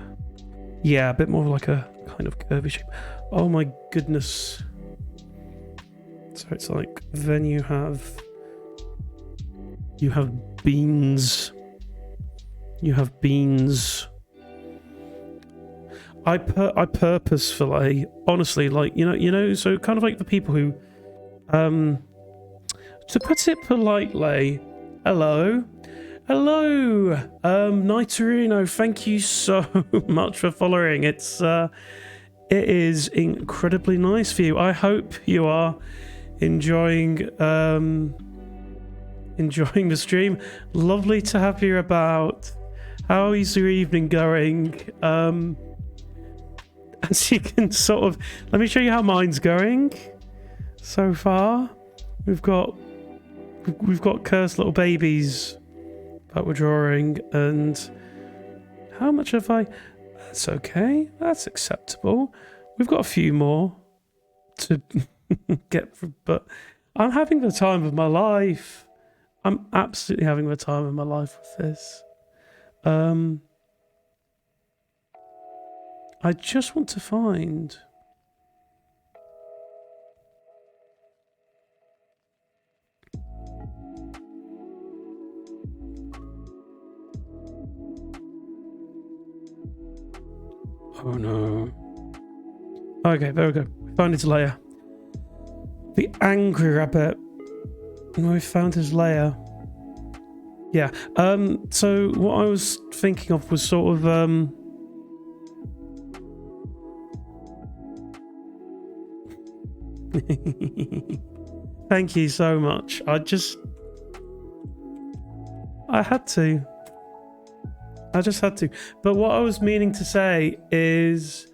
bit more of like a kind of curvy shape. Oh my goodness. So it's like then you have beans. You have beans. I purposefully, honestly, like you know, so kind of like the people who, to put it politely, hello, Nighterino, thank you so much for following. It is incredibly nice for you. I hope you are enjoying the stream. Lovely to have you about. How is your evening going? As you can sort of, let me show you how mine's going so far. We've got cursed little babies that we're drawing, and how much have I? That's okay. That's acceptable. We've got a few more to get through, but I'm having the time of my life. I'm absolutely having the time of my life with this. I just want to find... Oh no. Okay, there we go. We found his lair. The angry rabbit. And we found his lair. Yeah. So what I was thinking of was sort of thank you so much. I just had to. But what I was meaning to say is,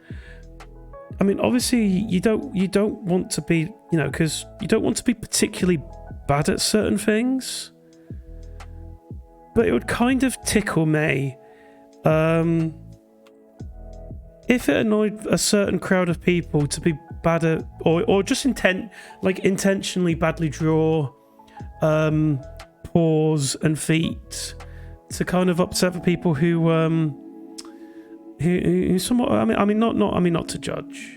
I mean, obviously you don't want to be, you know, because you don't want to be particularly bad at certain things. But it would kind of tickle me if it annoyed a certain crowd of people to be bad at, or just intentionally badly draw paws and feet to kind of upset the people who somewhat. I mean, not to judge.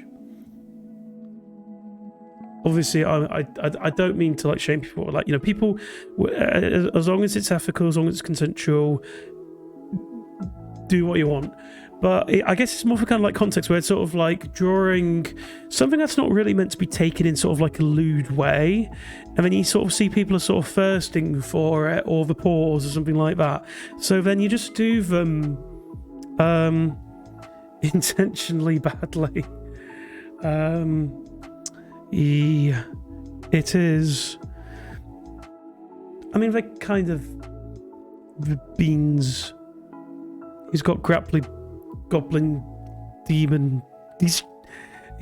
Obviously, I don't mean to like shame people. Like, you know, people, as long as it's ethical, as long as it's consensual, do what you want. But I guess it's more for kind of like context where it's sort of like drawing something that's not really meant to be taken in sort of like a lewd way, and then you sort of see people are sort of thirsting for it, or the paws or something like that. So then you just do them intentionally badly. Yeah, it is. I mean, they're kind of the beans. He's got goblin demon. He's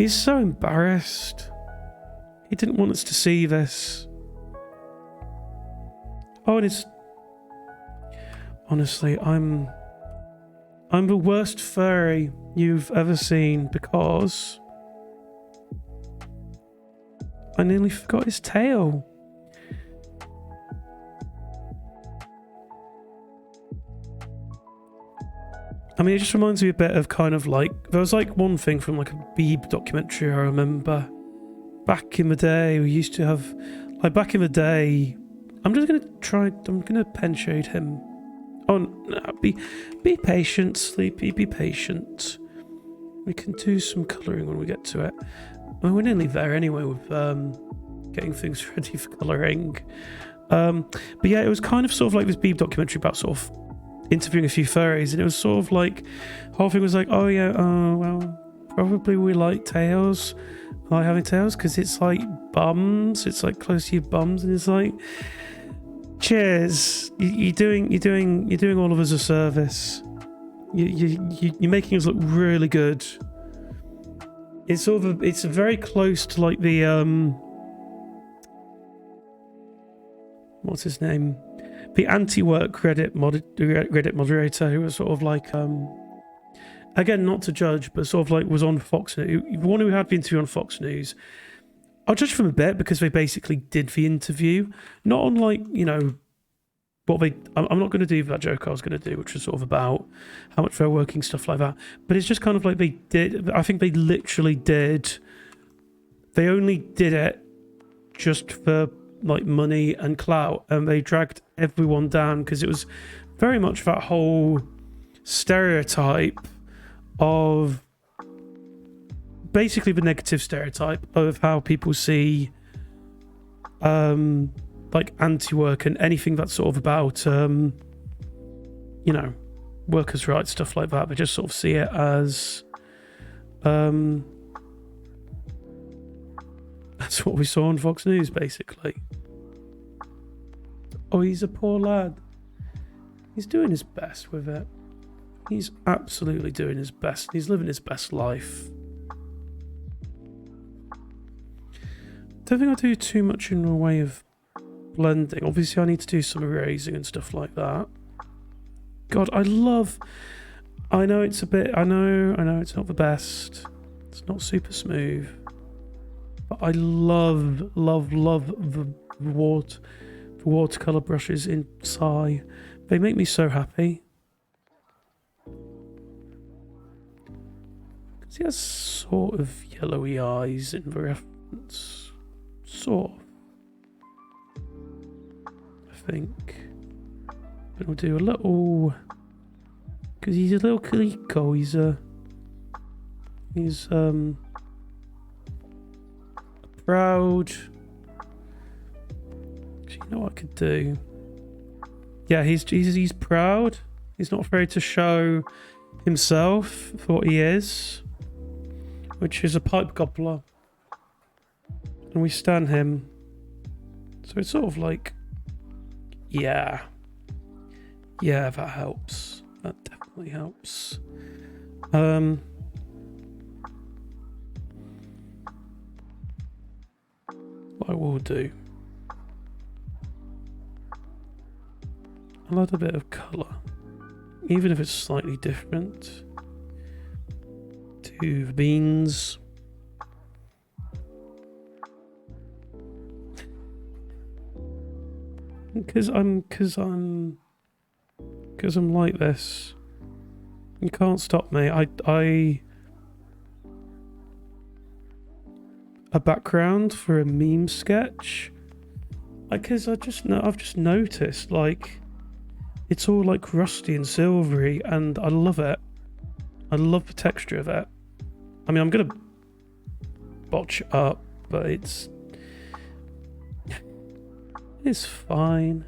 so embarrassed. He didn't want us to see this. Oh, and it's honestly, I'm the worst furry you've ever seen because I nearly forgot his tail. I mean, it just reminds me a bit of kind of like, there was like one thing from like a Beeb documentary I remember. Back in the day, we used to have, like back in the day, I'm going to pen shade him. Oh, no, be patient, Sleepy, be patient. We can do some colouring when we get to it. Well, we're nearly there anyway with getting things ready for colouring. But yeah, it was kind of sort of like this Beeb documentary about sort of interviewing a few furries, and it was sort of like, the whole thing was like, oh yeah, well, probably we like tails. I like having tails because it's like bums, it's like close to your bums, and it's like, cheers, you're doing all of us a service. You're making us look really good. It's sort of it's very close to like the what's his name, the anti-work Reddit moderator who was sort of like again, not to judge, but sort of like was on Fox News. The one who had the interview on Fox News. I'll judge from a bit because they basically did the interview, not on like, you know, what they. I'm not going to do that joke I was going to do, which was sort of about how much they're working, stuff like that. But it's just kind of like they did. I think they literally did. They only did it just for like money and clout, and they dragged everyone down because it was very much that whole stereotype of basically the negative stereotype of how people see like anti-work and anything that's sort of about you know, workers' rights, stuff like that. They just sort of see it as that's what we saw on Fox News, basically. Oh, he's a poor lad. He's doing his best with it. He's absolutely doing his best. He's living his best life. Don't think I do too much in the way of blending. Obviously, I need to do some erasing and stuff like that. God, I know it's a bit... I know it's not the best. It's not super smooth. But I love the watercolour brushes in Psy. They make me so happy. Because he has sort of yellowy eyes in the reference. Sort of. I think. But we'll do a little... Because he's a little Kaliko. He's proud. Actually, you know what I could do? Yeah, he's proud. He's not afraid to show himself for what he is, which is a pipe gobbler. And we stan him. So it's sort of like, yeah, that helps. That definitely helps. What I will do, I'll add a bit of colour, even if it's slightly different, to the beans. Because I'm like this. You can't stop me. A background for a meme sketch. Because I've just noticed, like, it's all like rusty and silvery, and I love it. I love the texture of it. I mean, I'm gonna botch it up, but it's fine.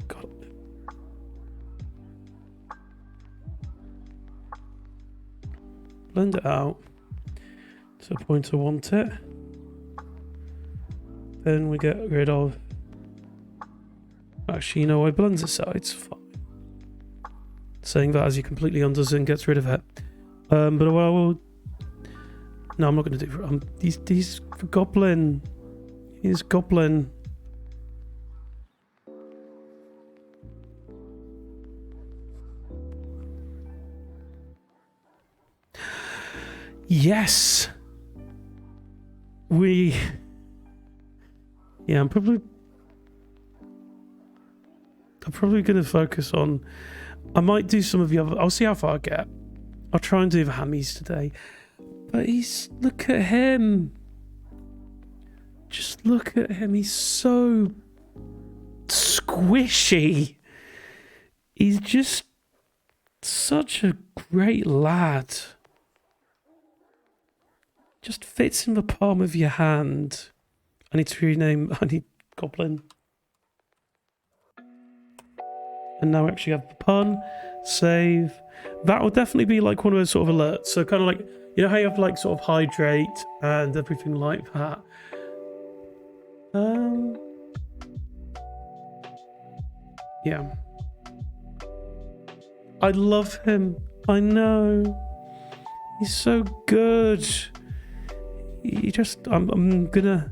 God. Blend it out to the point I want it. Then we get rid of... Actually, you know, I blends it out, it's fine. Saying that as he completely undoes it and gets rid of it. But what I will... No, I'm not going to do... He's goblin. He's goblin. Yes! Yeah, I'm probably going to focus on... I might do some of the other... I'll see how far I get. I'll try and do the hammies today. But look at him. Just look at him. He's so squishy. He's just such a great lad. Just fits in the palm of your hand. I need Goblin. And now I actually have the pun. Save. That will definitely be like one of those sort of alerts. So kind of like, you know how you have like sort of hydrate and everything like that. Yeah. I love him. I know. He's so good. I'm gonna...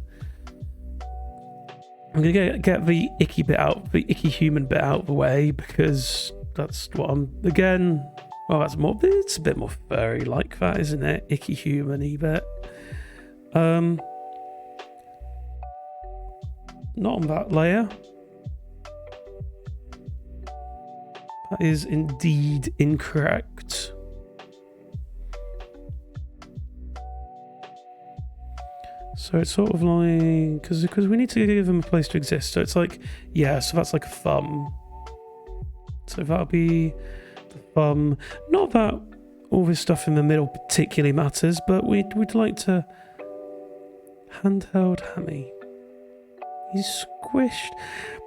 I'm gonna get the icky bit out, the icky human bit out of the way, because that's what I'm, again, well, that's more, it's a bit more furry like that, isn't it? Icky human-y bit. Not on that layer. That is indeed incorrect. So it's sort of like, because we need to give them a place to exist. So it's like, yeah, so that's like a thumb. So that'll be the thumb. Not that all this stuff in the middle particularly matters, but we'd like to... Handheld hammy. He's squished.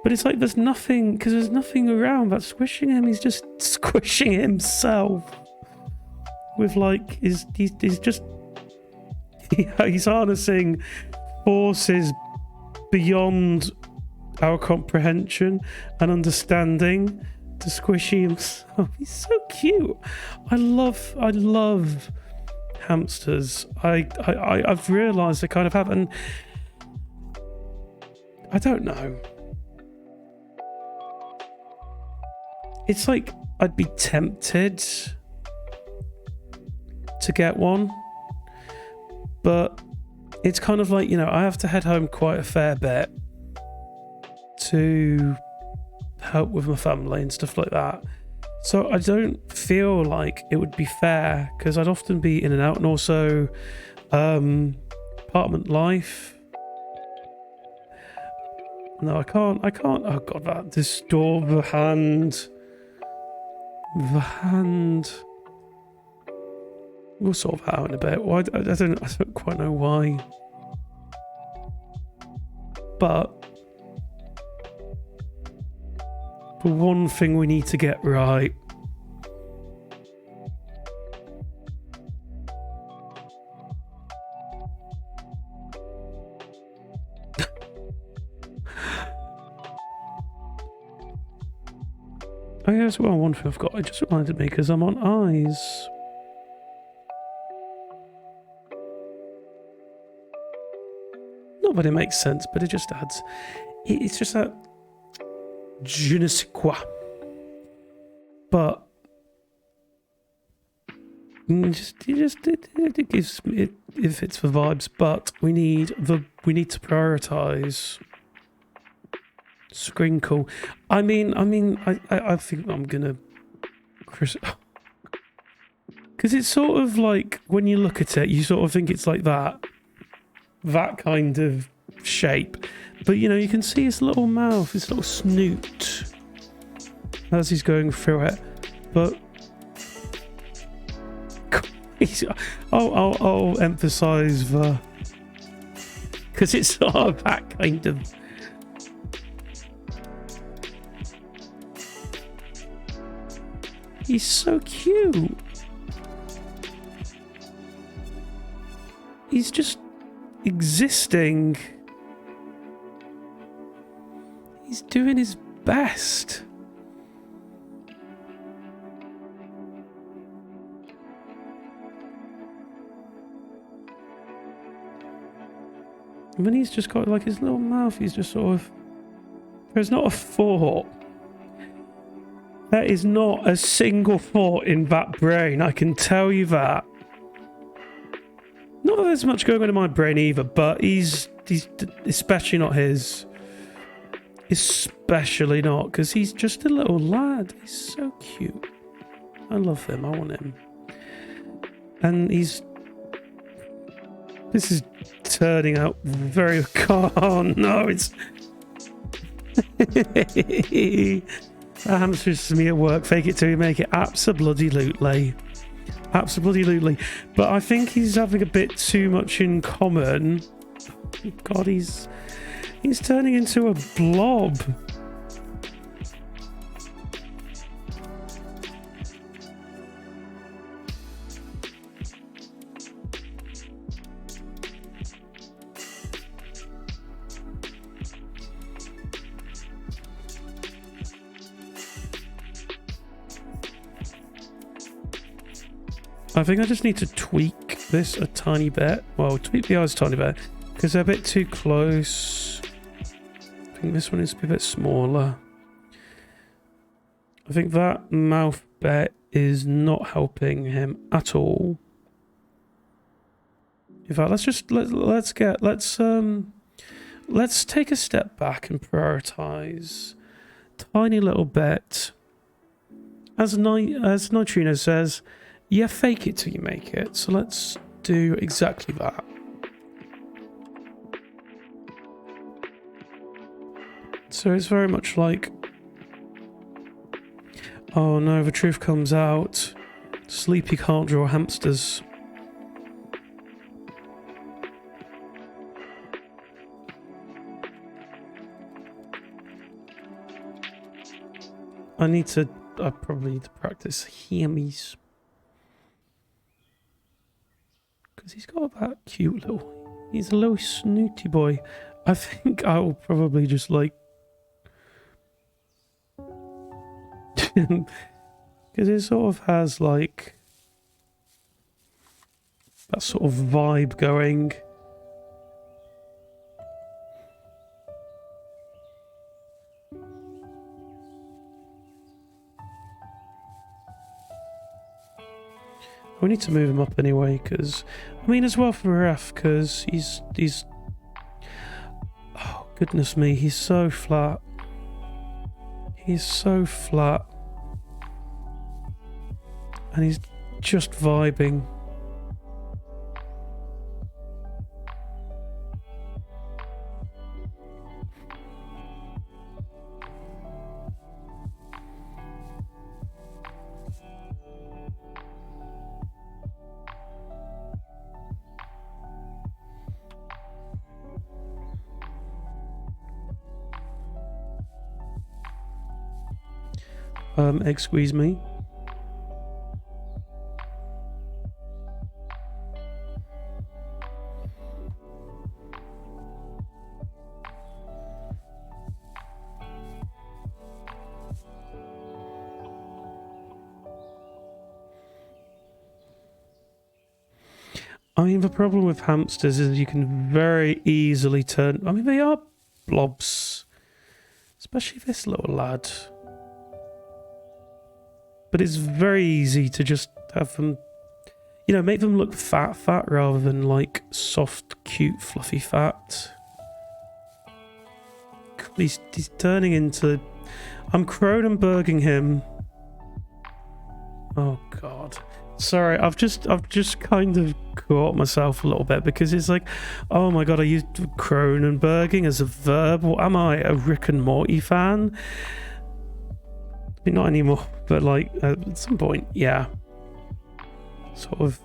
But it's like there's nothing, because there's nothing around that's squishing him. He's just squishing himself. With like, he's just... He's harnessing forces beyond our comprehension and understanding to squish himself. He's so cute. I love hamsters. I've realised I kind of have, and I don't know. It's like I'd be tempted to get one. But it's kind of like, you know, I have to head home quite a fair bit to help with my family and stuff like that. So I don't feel like it would be fair, because I'd often be in and out, and also apartment life. No, I can't. Oh God, that distorted the hand. The hand. We'll sort that out in a bit. Well, I don't quite know why. But the one thing we need to get right oh yeah, that's one thing I've got. It just reminded me, because I'm on eyes. Not that it makes sense, but it just adds. It's just that je ne sais quoi. But it gives it fits the vibes. But we need to prioritize Scrinkle. I think I'm gonna, because it's sort of like, when you look at it, you sort of think it's like that kind of shape, but you know, you can see his little mouth, his little snoot as he's going through it. But I'll emphasize the, because it's sort of that kind of. He's so cute. He's just existing. He's doing his best. And then he's just got like his little mouth, he's just sort of, there's not a thought. There is not a single thought in that brain, I can tell you that. Not that there's much going on in my brain either, but he's especially not his. Especially not, because he's just a little lad. He's so cute. I love him. I want him. And this is turning out very... Oh, no, it's... A hamster's me at work. Fake it till you make it. Abso-bloody-lutely. Absolutely. But I think he's having a bit too much in common. God, he's turning into a blob. I think I just need to tweak this a tiny bit. Well, tweak the eyes a tiny bit, because they're a bit too close. I think think this one needs to be a bit smaller. I think that mouth bit is not helping him at all. In fact, let's take a step back and prioritize. Tiny little bit. As Neutrino says, yeah, fake it till you make it. So let's do exactly that. So it's very much like, oh no, the truth comes out. Sleepy can't draw hamsters. I probably need to practice hammies. Because he's got that cute little, he's a little snooty boy. I think I will probably just like, because it sort of has like that sort of vibe going. We need to move him up anyway, because I mean, as well for Ref, because he's oh goodness me, he's so flat. He's so flat, and he's just vibing. Egg squeeze me. I mean, the problem with hamsters is you can very easily turn... I mean, they are blobs. Especially this little lad. But it's very easy to just have them, you know, make them look fat rather than like soft, cute, fluffy fat. He's turning into... I'm Cronenberging him. Oh God. Sorry, I've just kind of caught myself a little bit because it's like, oh my God, I used Cronenberging as a verb. What am I, a Rick and Morty fan? Not anymore, but like at some point, yeah. Sort of.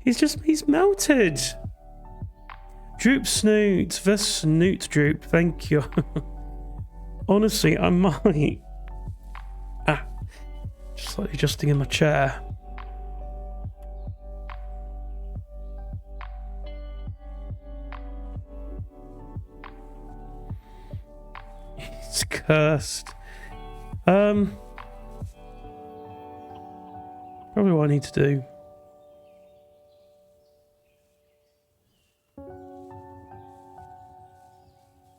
He's melted. Droop snoot, the snoot droop, thank you. Honestly, I might. Just like adjusting in my chair. It's cursed. Probably what I need to do.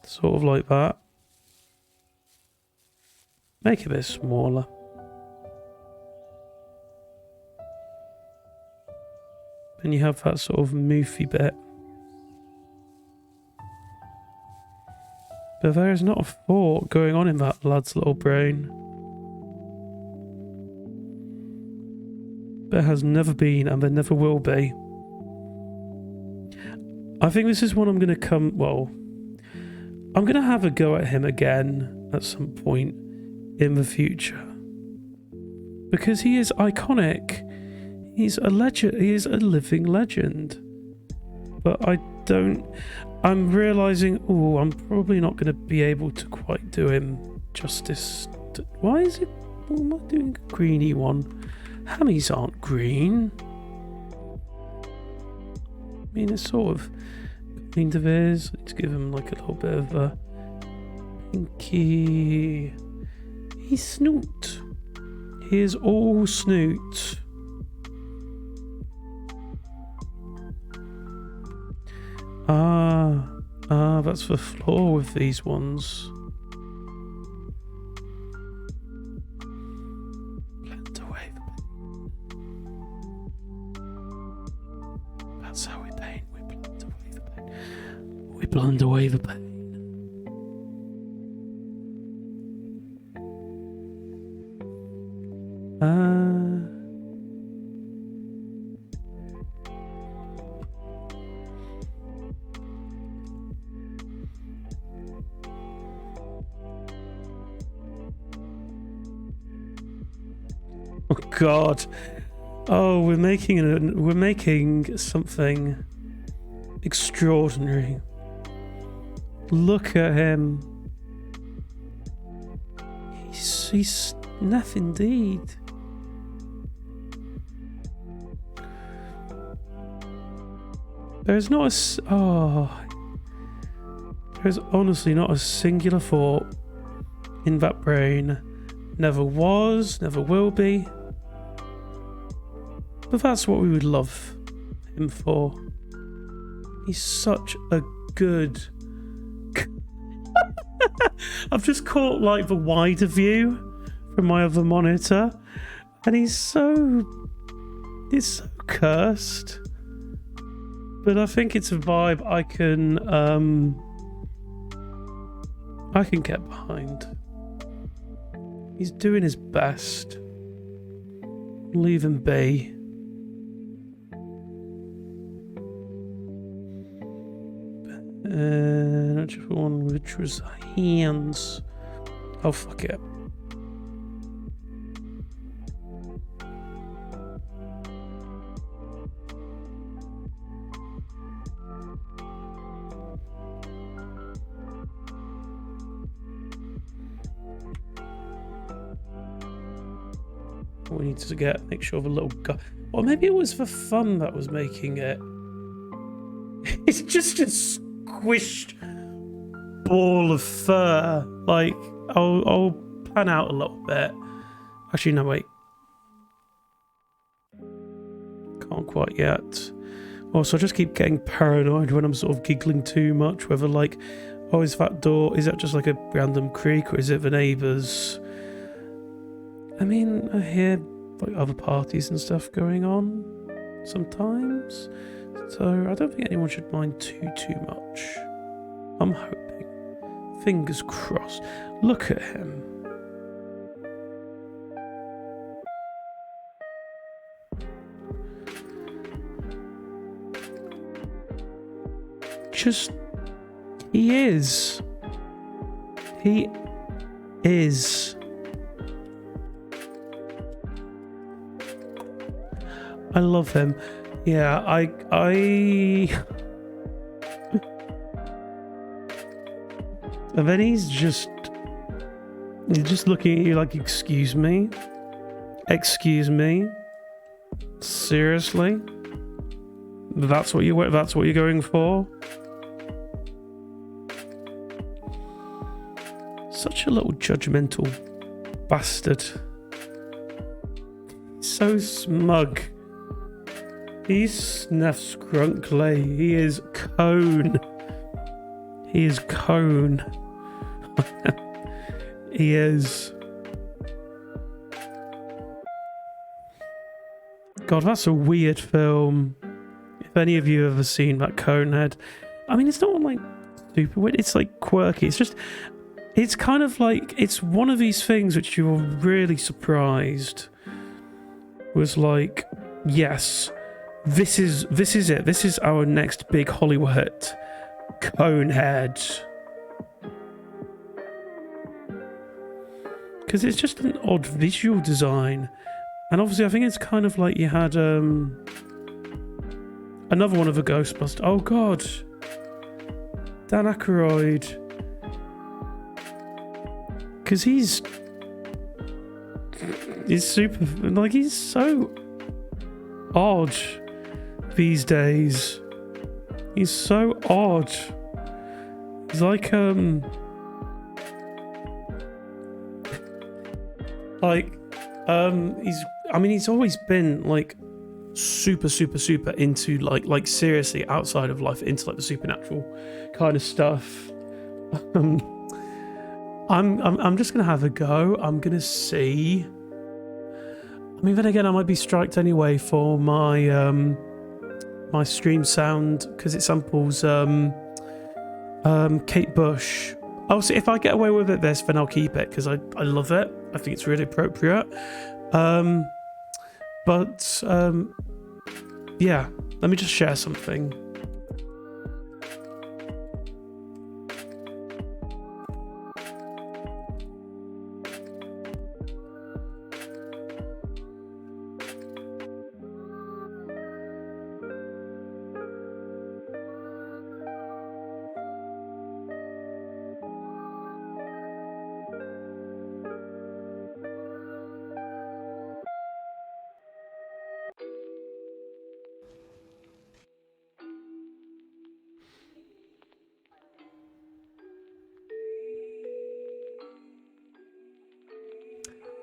Sort of like that. Make it a bit smaller. Then you have that sort of moofy bit. But there is not a thought going on in that lad's little brain. There has never been, and there never will be. I think this is one I'm going to I'm going to have a go at him again at some point in the future. Because he is iconic. He's a legend. He is a living legend. But I'm realising, I'm probably not going to be able to quite do him justice. Why is it... What am I doing a greeny one? Hammies aren't green. I mean, it's sort of kind of is. Let's give him like a little bit of a pinky. He's snoot. He is all snoot. Ah, that's the floor with these ones. Blend away the paint. That's how we paint. We blend away the paint. We blend away the paint. Oh God! Oh, we're making something extraordinary. Look at him. He's naff indeed. There's not there's honestly not a singular thought in that brain. Never was, never will be. But that's what we would love him for. He's such a good... I've just caught like the wider view from my other monitor, and he's so cursed. But I think it's a vibe I can get behind. He's doing his best. Leave him be. Not just one which was hands. Oh fuck it. We need to make sure the little guy, or maybe it was for fun that was making it. It's just a squished ball of fur. Like, I'll plan out a little bit. Actually, no, wait. Can't quite yet. Also, I just keep getting paranoid when I'm sort of giggling too much. Whether like, oh, is that just like a random creak, or is it the neighbours? I mean, I hear like other parties and stuff going on sometimes, so I don't think anyone should mind too much. I'm hoping. Fingers crossed. Look at him. He is. He is. I love him. Yeah, and then he's just looking at you like, excuse me? Excuse me? Seriously? That's what you're going for? Such a little judgmental bastard. So smug. He's snuff scrunkly. He is cone. He is cone. He is. God, that's a weird film. If any of you have ever seen that Conehead, I mean, it's not like super weird. It's like quirky. It's kind of like, it's one of these things which you were really surprised was like, yes, this is it. This is our next big Hollywood hit. Conehead. Because it's just an odd visual design. And obviously I think it's kind of like you had another one of the Ghostbusters. Oh god. Dan Aykroyd. Because he's super, like, he's so odd these days. He's so odd. He's like he's always been like super into like seriously outside of life, into like the supernatural kind of stuff. I'm just gonna have a go. I'm gonna see. I mean, then again, I might be striked anyway for my my stream sound because it samples Kate Bush. Oh, so if I get away with it this, then I'll keep it because I love it. I think it's really appropriate. But yeah, let me just share something.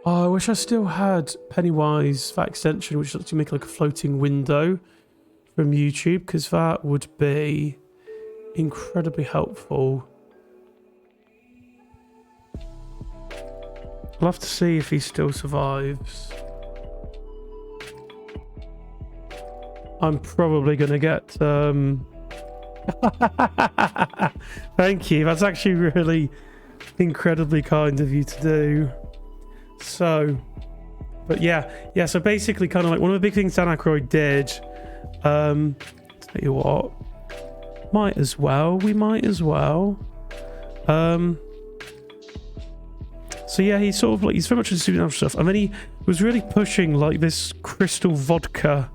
Oh, I wish I still had Pennywise, that extension, which lets you make like a floating window from YouTube, because that would be incredibly helpful. I'll have to see if he still survives. I'm probably going to get... Thank you. That's actually really incredibly kind of you to do. So, but yeah, so basically kind of like one of the big things Dan Aykroyd did, tell you what, we might as well. So yeah, he's sort of like, he's very much into supernatural stuff, and then he was really pushing like this crystal vodka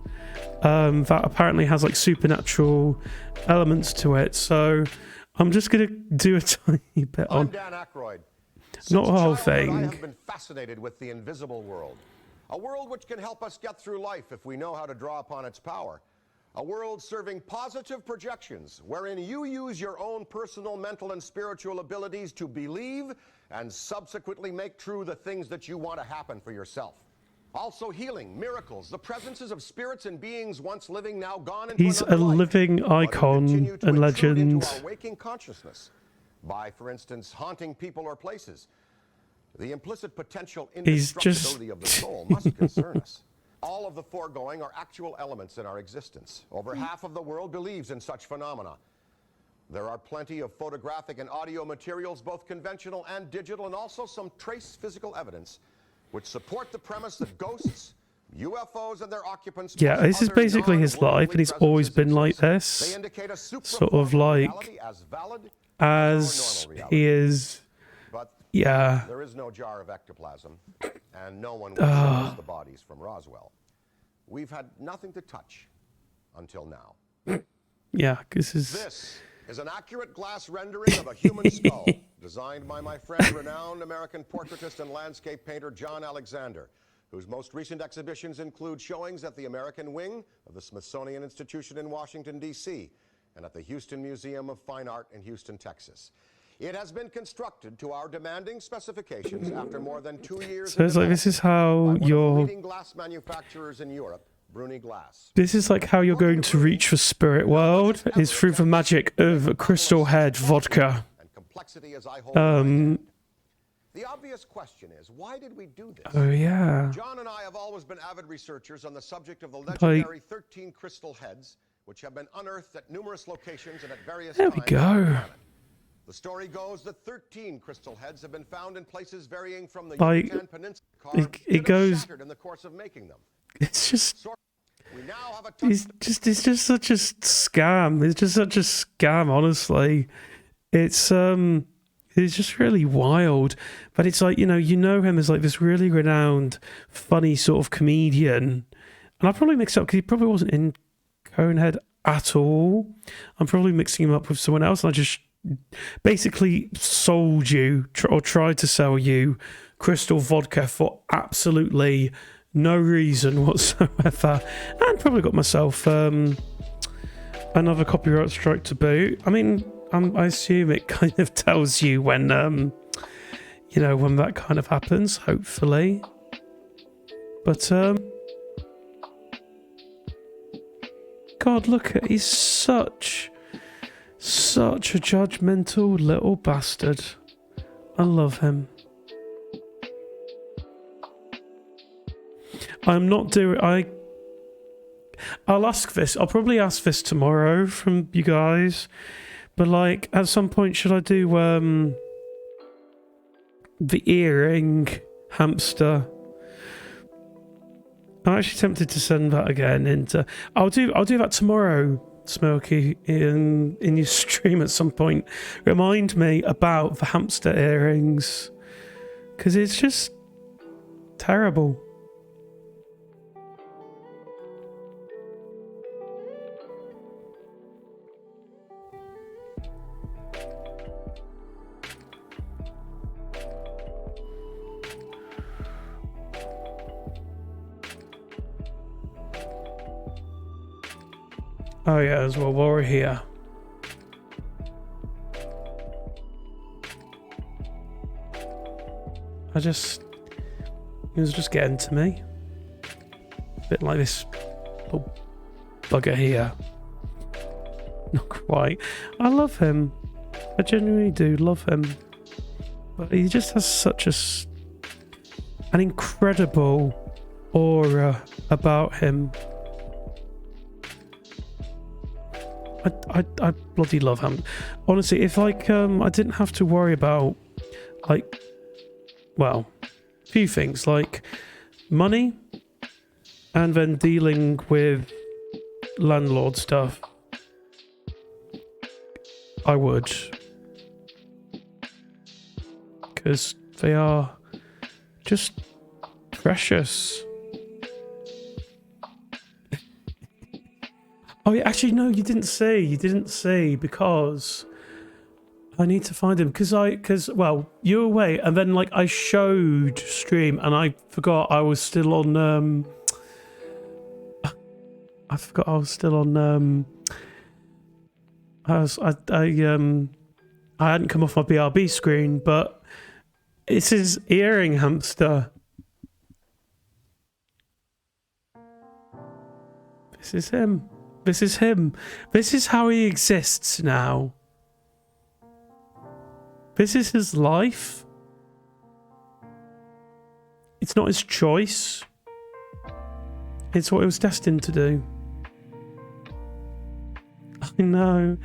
that apparently has like supernatural elements to it. So I'm just gonna do a tiny bit on. I'm Dan Aykroyd. Not the whole Since childhood, thing. I have been fascinated with the invisible world. A world which can help us get through life if we know how to draw upon its power. A world serving positive projections, wherein you use your own personal, mental, and spiritual abilities to believe and subsequently make true the things that you want to happen for yourself. Also healing, miracles, the presences of spirits and beings once living, now gone into He's another a life, living but who icon continue to and intrude into legend. our waking consciousness by, for instance, haunting people or places. The implicit potential indestructibility of the soul must concern us. All of the foregoing are actual elements in our existence. Over half of the world believes in such phenomena. There are plenty of photographic and audio materials, both conventional and digital, and also some trace physical evidence which support the premise that ghosts, UFOs, and their occupants... Yeah, this is basically his life, and he's always been like this. Sort of like as he is. But yeah. There is no jar of ectoplasm, and no one will show us the bodies from Roswell. We've had nothing to touch until now. Yeah, this is... This is an accurate glass rendering of a human skull, designed by my friend, renowned American portraitist and landscape painter John Alexander, whose most recent exhibitions include showings at the American Wing of the Smithsonian Institution in Washington, D.C., and at the Houston Museum of Fine Art in Houston, Texas. It has been constructed to our demanding specifications after more than 2 years. So it's like, this is how you're... leading glass manufacturers in Europe, Bruni Glass. This is like how you're going to reach the spirit world, is through the magic of Crystal Head vodka. And complexity as I hold in my hand. The obvious question is, why did we do this? Oh yeah. John and I have always been avid researchers on the subject of the legendary 13 crystal heads, which have been unearthed at numerous locations and at various There times we on the go. planet. The story goes that 13 crystal heads have been found in places varying from the Like, Yucatan Peninsula it goes... shattered in the course of making them. It's just... We now have a It's just such a scam. It's just such a scam, honestly. It's just really wild. But it's like, you know him as like this really renowned, funny sort of comedian. And I probably mixed up because he probably wasn't in Conehead at all. I'm probably mixing him up with someone else, and I just basically sold you or tried to sell you crystal vodka for absolutely no reason whatsoever, and probably got myself another copyright strike to boot. I mean, I assume it kind of tells you when when that kind of happens, hopefully. But God, look at, he's such a judgmental little bastard. I love him. I'm not doing, I'll ask this, I'll probably ask this tomorrow from you guys, but like, at some point, should I do, the earring hamster? I'm actually tempted to send that again into, I'll do that tomorrow, Smokey, in your stream at some point. Remind me about the hamster earrings, because it's just terrible. Oh yeah, as well, while we're here. He was just getting to me. A bit like this little bugger here. Not quite. I love him. I genuinely do love him. But he just has such an incredible aura about him. I bloody love him. Honestly, if like I didn't have to worry about like, well, a few things like money and then dealing with landlord stuff, I would, because they are just precious. Oh yeah, actually no, you didn't say because I need to find him because well, you were away and then like I showed stream and I forgot I was still on I forgot I was still on I hadn't come off my BRB screen, but it's his earring hamster. This is him. This is him. This is how he exists now. This is his life. It's not his choice. It's what he was destined to do. I know.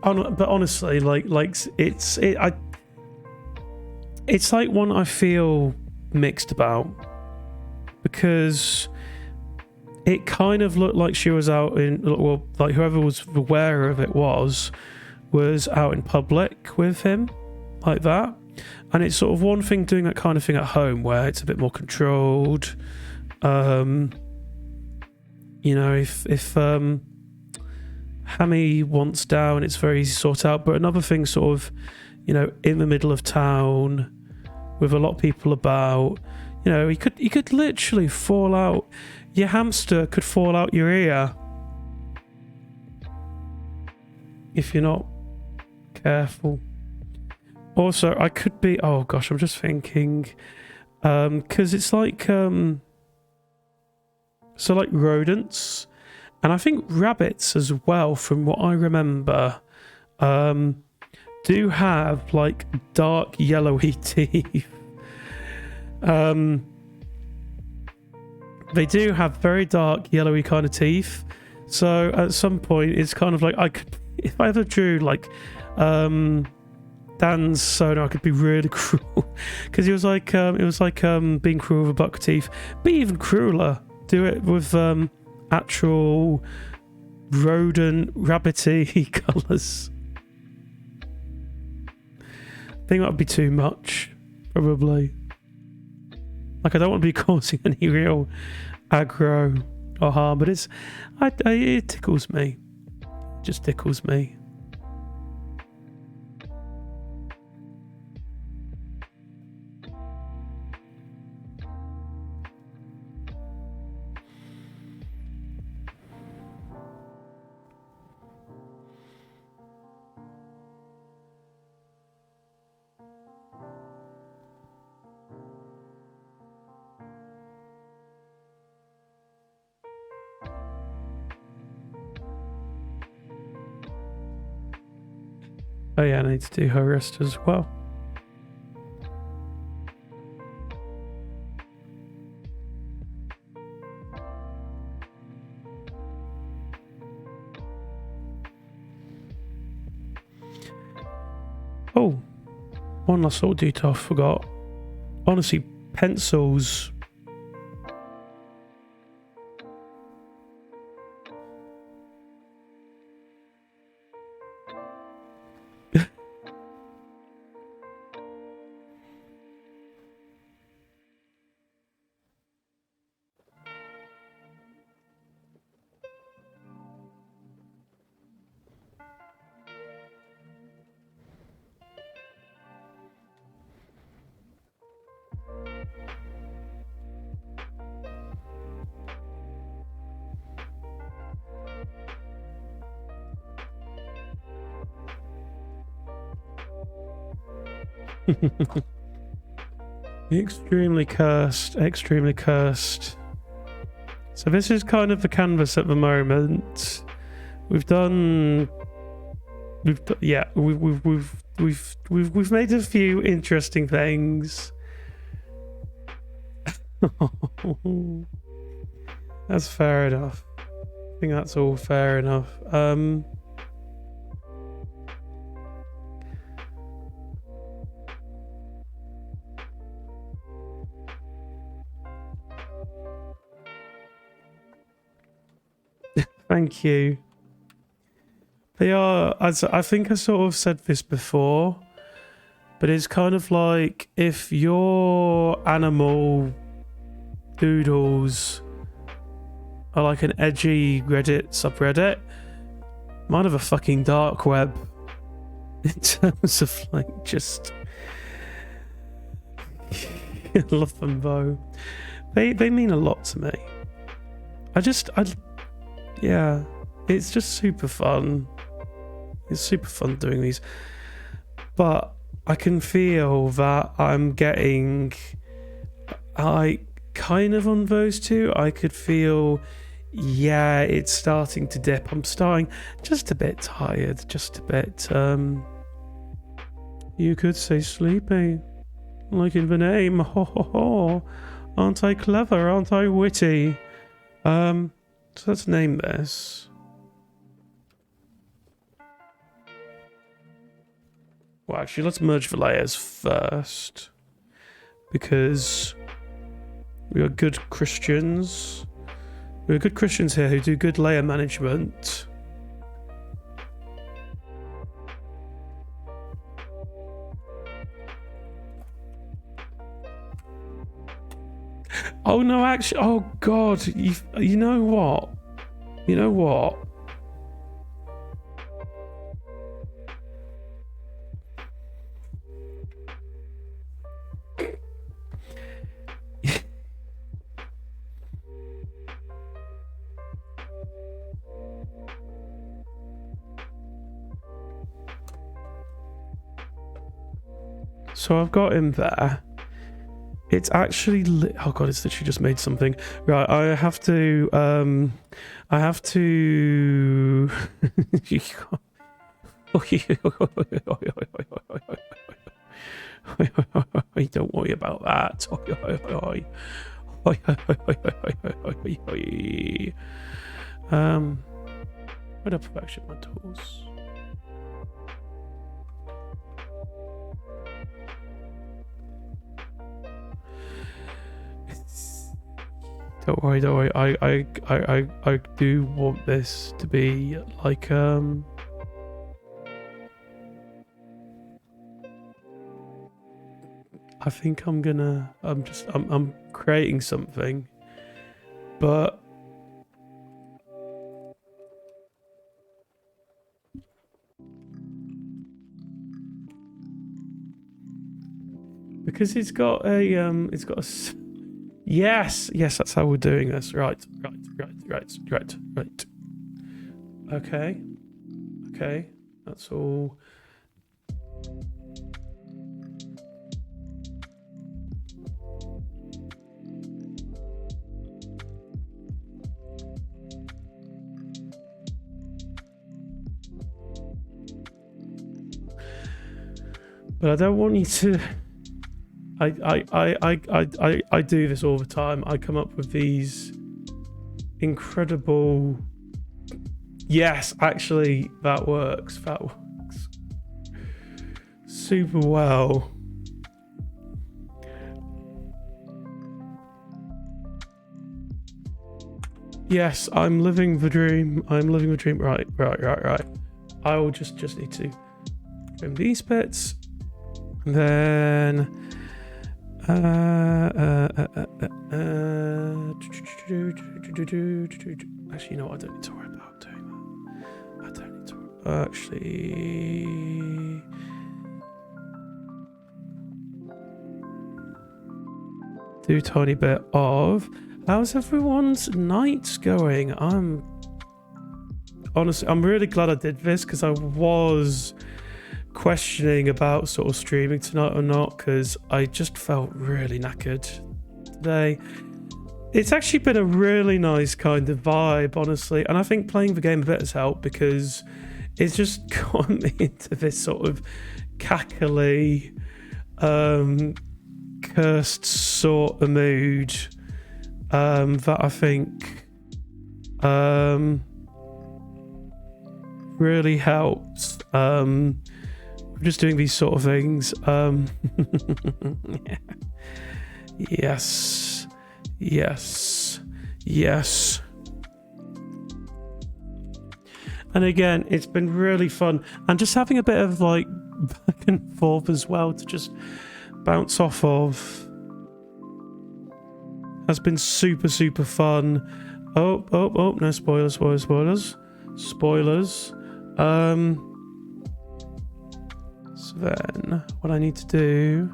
But honestly, it's like one I feel mixed about, because it kind of looked like she was out in, well, like whoever was aware of it was out in public with him, like that. And it's sort of one thing doing that kind of thing at home where it's a bit more controlled. You know, if Hammy wants down, it's very easy to sort out. But another thing, sort of, you know, in the middle of town with a lot of people about, you know, he could literally fall out. Your hamster could fall out your ear if you're not careful. Also, I could be, oh gosh, I'm just thinking, because it's like, so like rodents, and I think rabbits as well, from what I remember, do have like dark yellowy teeth. They do have very dark yellowy kind of teeth. So at some point, it's kind of like I could, if I ever drew like Dan's Sonar, I could be really cruel, because it was like being cruel with buck teeth. Be even crueler. Do it with actual rodent rabbity colours. I think that would be too much, probably. Like, I don't want to be causing any real aggro or harm, but it tickles me. It just tickles me. Oh yeah, I need to do her wrist as well. Oh, one last little detail I forgot. Honestly, pencils. Extremely cursed, extremely cursed. So this is kind of the canvas at the moment. We've made a few interesting things. That's fair enough. I think that's all fair enough. Thank you. They are, as I think I sort of said this before, but it's kind of like if your animal doodles are like an edgy Reddit subreddit, mine have a fucking dark web in terms of like just I love them though. They mean a lot to me. Yeah, it's just super fun. It's super fun doing these. But I can feel that I'm getting, kind of on those two, I could feel, yeah, it's starting to dip. I'm starting just a bit tired, just a bit, you could say sleepy, like in the name. Ho ho ho. Aren't I clever? Aren't I witty? So let's name this. Well, actually, let's merge the layers first, because we are good Christians. We are good Christians here who do good layer management. Oh no, actually, oh god, you know what? You know what? So I've got him there. It's actually oh god, it's literally just made something. Right, I have to don't worry about that. Where'd I put actually my tools? Don't worry. I do want this to be like I'm think I'm creating something, but because it's got a yes, that's how we're doing this. Right. Okay, that's all. But I don't want you to. I do this all the time. I come up with these incredible. Yes, actually, that works. That works super well. Yes, I'm living the dream. I'm living the dream. Right. I will just need to trim these bits. Then actually, you know what? I don't need to worry about doing that. I don't need to actually. Do a tiny bit of. How's everyone's night going? Honestly, I'm really glad I did this, because I was questioning about sort of streaming tonight or not, because I just felt really knackered today. It's actually been a really nice kind of vibe, honestly, and I think playing the game a bit has helped, because it's just got me into this sort of cackly, cursed sort of mood that I think really helps. Just doing these sort of things. Yes. And again, it's been really fun, and just having a bit of like back and forth as well to just bounce off of has been super fun. Oh, no spoilers. So then what I need to do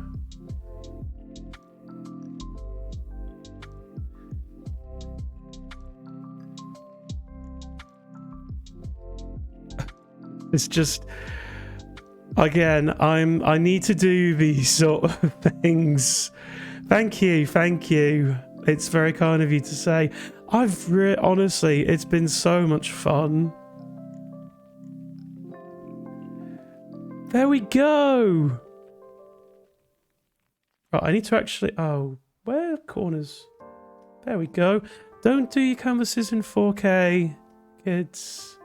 is just, again, I need to do these sort of things. Thank you. It's very kind of you to say. Honestly, it's been so much fun. There we go. Right, I need to actually. Oh, where are the corners? There we go. Don't do your canvases in 4K, kids.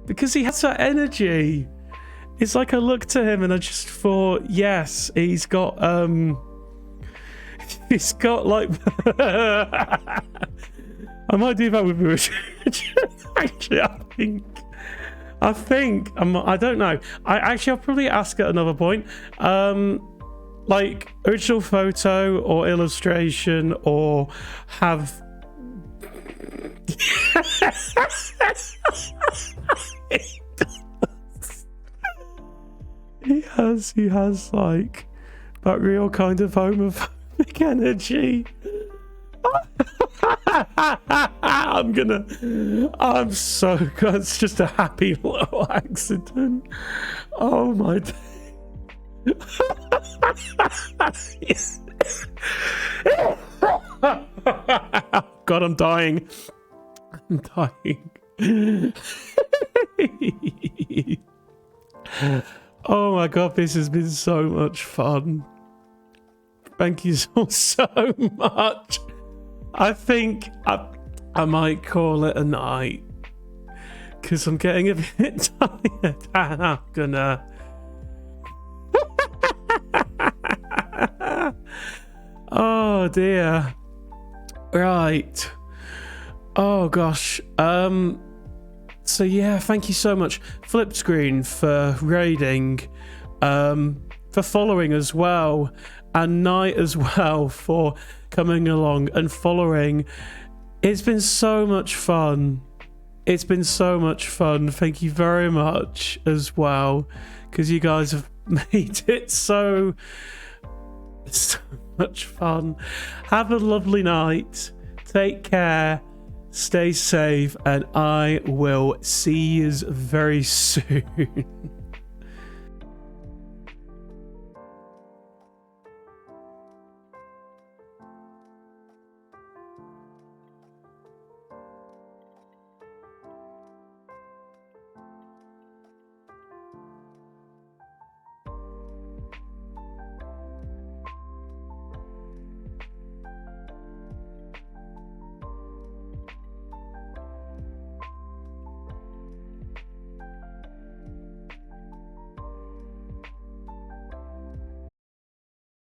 Because he has that energy. It's like I looked at him and I just thought, yes, he's got he's got like I might do that with Richard. Actually, I think I don't know. I'll probably ask at another point. Like original photo or illustration, or have he has like that real kind of homophobic energy. I'm so good. It's just a happy little accident. Oh my God, I'm dying. Oh my God, this has been so much fun. Thank you so much. I think I might call it a night, because I'm getting a bit tired, and I'm gonna oh dear. Right. Oh gosh. So yeah, thank you so much, Flip Screen, for raiding, for following as well, and Night as well for coming along and following. It's been so much fun. Thank you very much as well, because you guys have made it so much fun. Have a lovely night. Take care. Stay safe, and I will see you very soon.